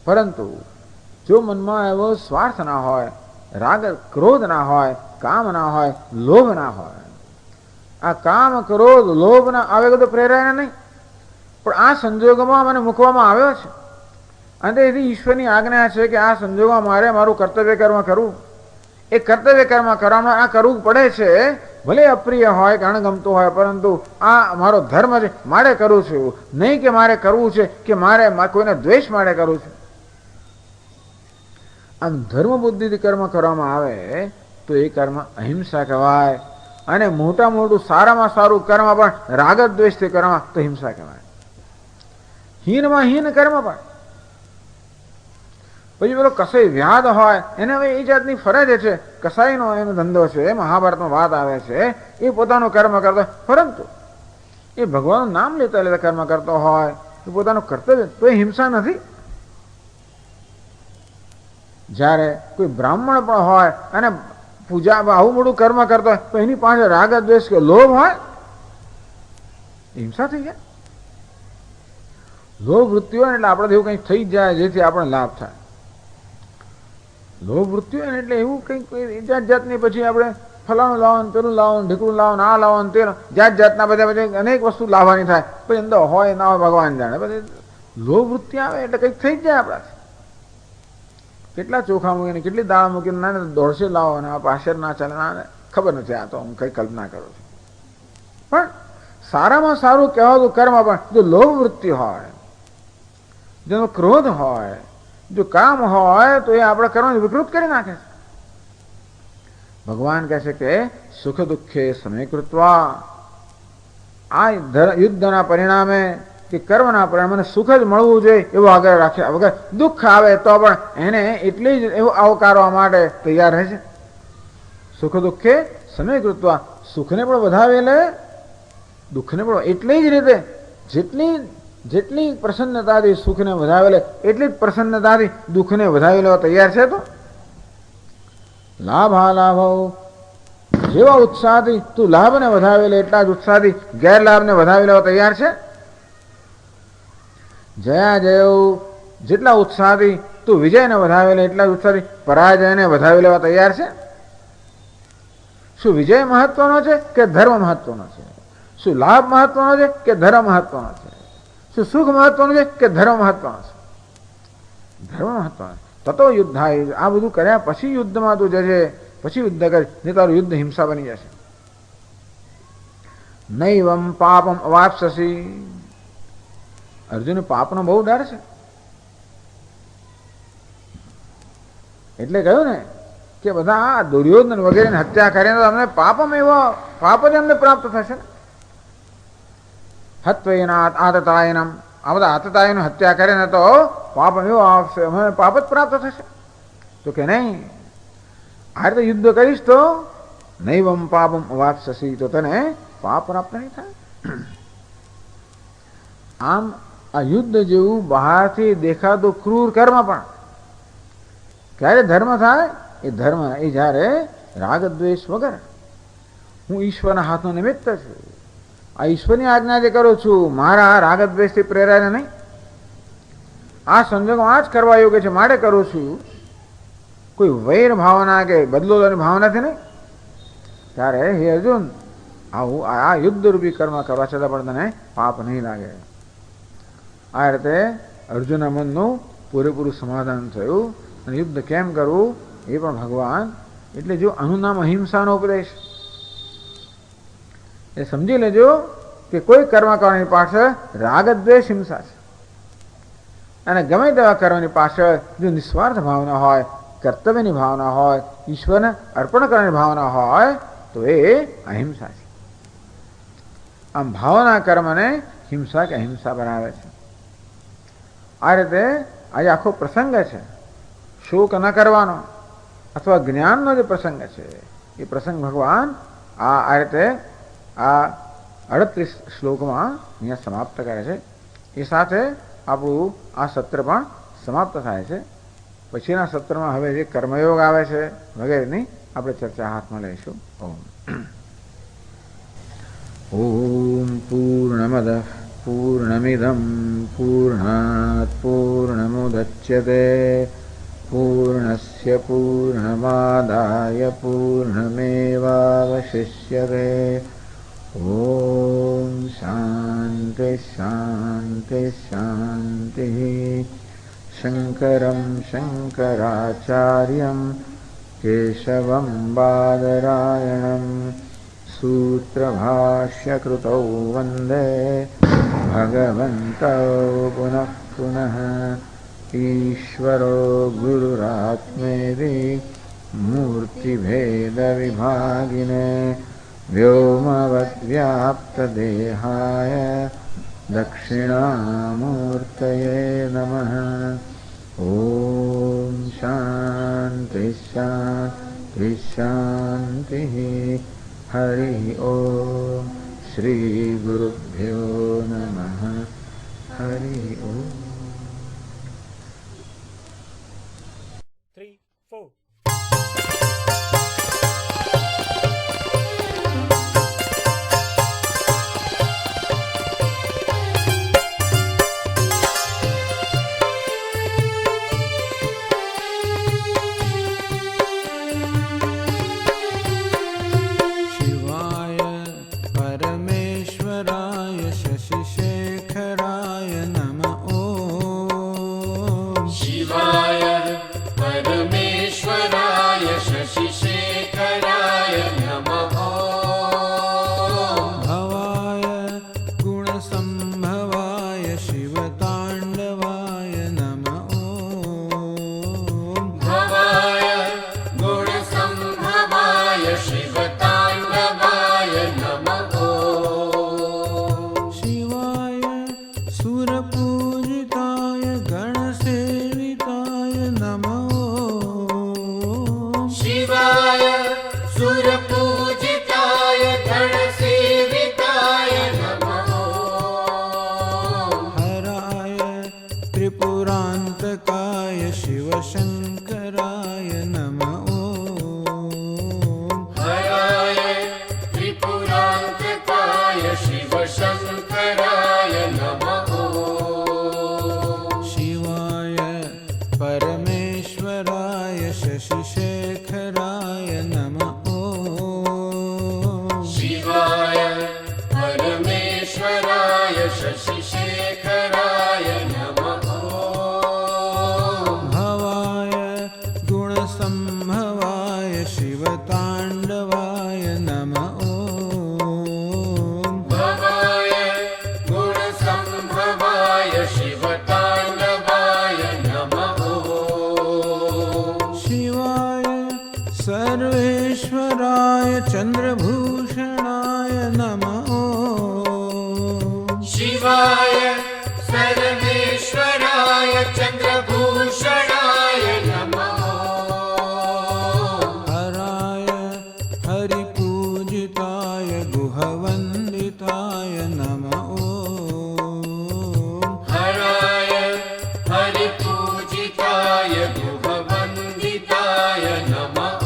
પરંતુ જો મનમાં એવો સ્વાર્થ ના હોય, રાગ ક્રોધ ના હોય, કામ ના હોય, લોભ ના હોય, આ કામ ક્રોધ લોભ ના આવે તો પ્રેરાય નહીં. પણ આ સંજોગોમાં મને મૂકવામાં આવ્યો છે અને એથી ઈશ્વરની આજ્ઞા છે કે આ સંજોગોમાં મારે મારું કર્તવ્ય કર્મ કરવું. એ કર્તવ્ય કર્મ કરવામાં આ કરવું પડે છે. ભલે અપ્રિય હોય કે અણગમતું હોય, પરંતુ આ મારો ધર્મ છે, મારે કરવું છે. એવું નહીં કે મારે કરવું છે કે મારે કોઈને દ્વેષ માટે કરવું છે. આમ ધર્મ બુદ્ધિથી કર્મ કરવામાં આવે તો એ કર્મ અહિંસા કહેવાય. અને મોટા મોટું સારામાં સારું કર્મ પણ રાગ દ્વેષથી કર્મ તો હિંસા કહેવાય. હીનમાં હીન કર્મ પણ. પછી પેલો કસાઈ વ્યાધ હોય એને હવે એ જાતની ફરજ છે, કસાઈનો એનો ધંધો છે, મહાભારતમાં વાત આવે છે, એ પોતાનું કર્મ કરતો, પરંતુ એ ભગવાનનું નામ લેતા લેતા કર્મ કરતો હોય, એ પોતાનું કર્તવ્ય, તો એ હિંસા નથી. જ્યારે કોઈ બ્રાહ્મણ પણ હોય અને પૂજા આવું મોટું કર્મ કરતો હોય તો એની પાસે રાગ દ્વેષ કે લોભ હોય, હિંસા થઈ જાય. લોભ વૃત્તિ હોય એટલે આપણે એવું કંઈક થઈ જાય જેથી આપણને લાભ થાય. લોભ વૃત્તિ હોય ને એટલે એવું કંઈક જાત જાતની પછી આપણે ફલાણું લાવવાનું, પેલું લાવવાનું, ઢીકડું લાવવાનું, આ લાવવાનું, તે જાત જાતના બધા પછી અનેક વસ્તુ લાવવાની થાય. પછી અંદર હોય ના હોય ભગવાન જાણે. પછી લોભ વૃત્તિ આવે એટલે કંઈક થઈ જ જાય આપણાથી. કેટલા ચોખા મૂકીને કેટલી દાળ મૂકીને ના દોઢસો લાવો અને આ પાછળ ના ચાલે, ના ખબર નથી, આ તો હું કઈ કલ્પના કરું છું. પણ સારામાં સારું કહેવાતું કર્મ પણ જો લોભ વૃત્તિ હોય, જેનો ક્રોધ હોય, જો કામ હોય તો એ આપણે કર્મને વિકૃત કરી નાખે છે. ભગવાન કહે છે કે સુખ દુઃખે સમય કૃત્વા, આ યુદ્ધના પરિણામે કે કર્મના પરિણામે સુખ જ મળવું જોઈએ એવું આગળ રાખ્યા વગર દુઃખ આવે તો પણ એને એટલી જ એવું આવકારવા માટે તૈયાર રહે છે. સુખ દુઃખે સમય કૃત્વા, સુખને પણ વધાવે લે, દુઃખને પણ એટલી જ રીતે જેટલી પ્રસન્નતાથી સુખને વધાવી લે એટલી જ પ્રસન્નતાથી દુઃખને વધાવી લેવા તૈયાર છે. તો લાભાલાભો, જેવા ઉત્સાહથી તું લાભને વધાવી લે એટલા જ ઉત્સાહથી ગેરલાભને વધાવી લેવા તૈયાર છે. જયા જયો, જેટલા ઉત્સાહથી તું વિજયને વધાવી લે એટલા જ ઉત્સાહથી પરાજયને વધાવી લેવા તૈયાર છે. શું વિજય મહત્વનો છે કે ધર્મ મહત્વનો છે? શું લાભ મહત્વનો છે કે ધર્મ મહત્વનો છે? શું સુખ મહત્વનું છે કે ધર્મ મહત્વનો છે? ધર્મ મહત્વનો. તતો યુદ્ધાય, આ બધું કર્યા પછી યુદ્ધમાં તું જશે, પછી યુદ્ધ કરી, નહીં તારું યુદ્ધ હિંસા બની જશે. નૈવમ પાપમ અવાપ્સસી, અર્જુન પાપનો બહુ ડર છે. એટલે કહ્યું ને કે બધા દુર્યોધન વગેરેની હત્યા કરીને તો અમને પાપમ એવો પાપ જ અમને પ્રાપ્ત થશે ને. હત્વેના આતતાયનમ, આ બધા આતતાયની હત્યા કરે ને તો પાપ એવો આવશે, મને પાપ જ પ્રાપ્ત થશે. તો કે નહીં, આ રીતે યુદ્ધ કરીશ તો નૈવમ પાપમ અવાપ્સસી, તો તને પાપ પ્રાપ્ત નહીં થાય. આમ આ યુદ્ધ જેવું બહારથી દેખાતું ક્રૂર કર્મ પણ ક્યારે ધર્મ થાય? એ ધર્મ એ જ્યારે રાગ દ્વેષ વગર હું ઈશ્વરના હાથનો નિમિત્ત છું, આ ઈશ્વરની આજ્ઞા જે કરું છું, મારા રાગ દ્વેષથી પ્રેરાય નહીં, આ સંજોગમાં આ જ કરવા યોગ્ય છે માટે કરું છું, કોઈ વૈર ભાવના કે બદલોની ભાવનાથી નહીં. ત્યારે હે અર્જુન, આવું આ યુદ્ધ રૂપી કર્મ કરવા છતાં પણ તને પાપ નહીં લાગે. આ રીતે અર્જુનના મનનું પૂરેપૂરું સમાધાન થયું. અને યુદ્ધ કેમ કરવું એ પણ ભગવાન, એટલે જો આનું નામ અહિંસાનો ઉપદેશ. એ સમજી લેજો કે કોઈ કર્મ કરવાની પાછળ રાગ દ્વેષ હિંસા છે. અને ગમે તેવા કર્મની પાછળ જો નિસ્વાર્થ ભાવના હોય, કર્તવ્યની ભાવના હોય, ઈશ્વરને અર્પણ કરવાની ભાવના હોય તો એ અહિંસા છે. આમ ભાવના કર્મને હિંસા કે અહિંસા બનાવે છે. આ રીતે આજે આખો પ્રસંગ છે, શોક ન કરવાનો અથવા જ્ઞાનનો જે પ્રસંગ છે, એ પ્રસંગ ભગવાન આ રીતે આ 38 શ્લોકમાં અહીંયા સમાપ્ત કરે છે. એ સાથે આપણું આ સત્ર પણ સમાપ્ત થાય છે. પછીના સત્રમાં હવે જે કર્મયોગ આવે છે વગેરેની આપણે ચર્ચા હાથમાં લઈશું. ઓમ પૂર્ણમદ પૂર્ણમિદં પૂર્ણાત પૂર્ણમુદચ્યતે પૂર્ણસ્ય પૂર્ણમાદાય પૂર્ણમેવાવશિષ્યતે. ઓમ શાંતિ શાંતિ શાંતિ. શંકરં શંકરાચાર્યં કેશવં બાદરાયણં સૂત્રભાષ્યકૃતૌ વંદે ભગવन्तौ પુનઃ પુનઃ. ईश्वरो गुरुरात्मेति मूर्तिभेदविभागिने व्योमवद्व्याप्तदेहाय दक्षिणामूर्तये नमः। ॐ शान्ति शान्ति शान्तिः। हरिः ॐ श्रीगुरुभ्यो नमः। हरिः ॐ। 3, 4. शिवाय परमेश्वराय शशिशेखराय नमः। ॐ शिवाय परमेश्वराय शशिशेखराय नमः। भवाय गुणसम्भवाय शिवताण्डवाय नमः। ॐ भवाय गुणसम्भवाय शिवताण्डवाय नमः। शिवाय सुरपूजिताय गणसेविताय नमः। शिवाय सुरपूजिताय गणसेविताय नमः। हराय त्रिपुरान्तकाय शिवशङ्कराय नमः। हराय त्रिपुरान्तकाय शिवशङ्कराय नमः। शिवाय परमेश्वराय शशिशेखराय नमः। शिवाय परमेश्वराय शशिशेखराय नमः। भवाय गुणसम्भवाय शिवताण्डवाय नमः। भवाय गुणसम्भवाय शिवताण्डवाय नमः। शिवाय सर्वेश्वराय चन्द्रभूषणाय नमः। शिवाय सर्वेश्वराय चन्द्रभूषणाय नमः। हराय हरिपूजिताय गुहवन्दिताय नमः। हराय हरिपूजिताय गुहवन्दिताय नमः।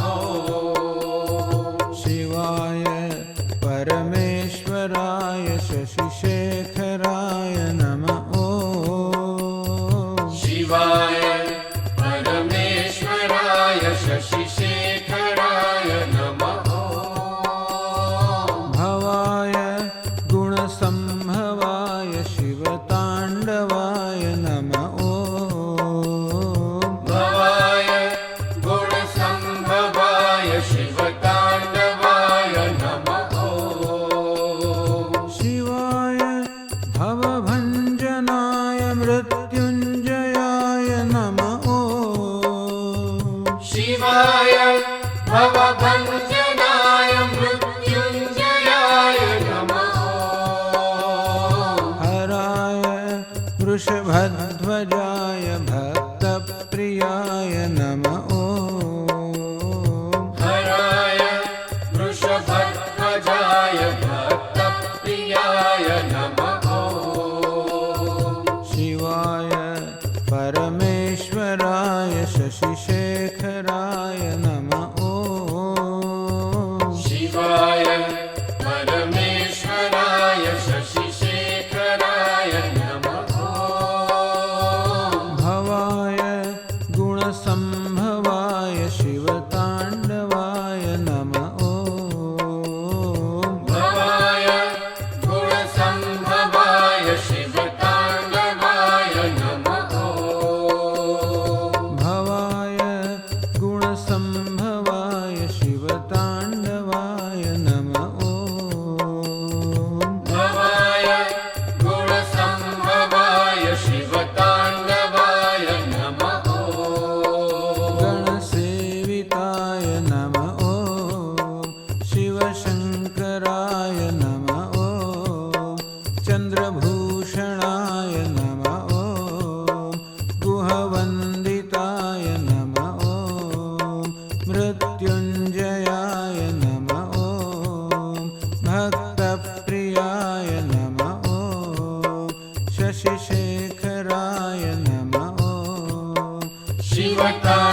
शिवाय परमेश्वराय शशिशेखराय नमः। शिवाय परमेश्वराय शशिशेखराय नमः। भवाय गुणसम्भवाय शिवताण्डवाय नमः। भवाय गुणसम्भवाय शिवताण्डवाय नमः। शिवाय भवभञ्जनाय मृत्युञ्जयाय नमः। शिवाय भवभञ्जनाय मृत्युञ्जयाय नमः। हराय वृषभध्वजाय भक्तप्रियाय नमः। हराय वृषभध्वजाय भक्तप्रियाय नमः। शिवाय परमेश्वराय शशिशेखराय नमः। शिवाय परमेश्वराय शशिशेखराय नमः। भवाय गुणसम्भवाय शिवताण्डवाय नमः। भवाय गुणसम्भवाय शिवताण्डवाय नमः। भवाय शिवता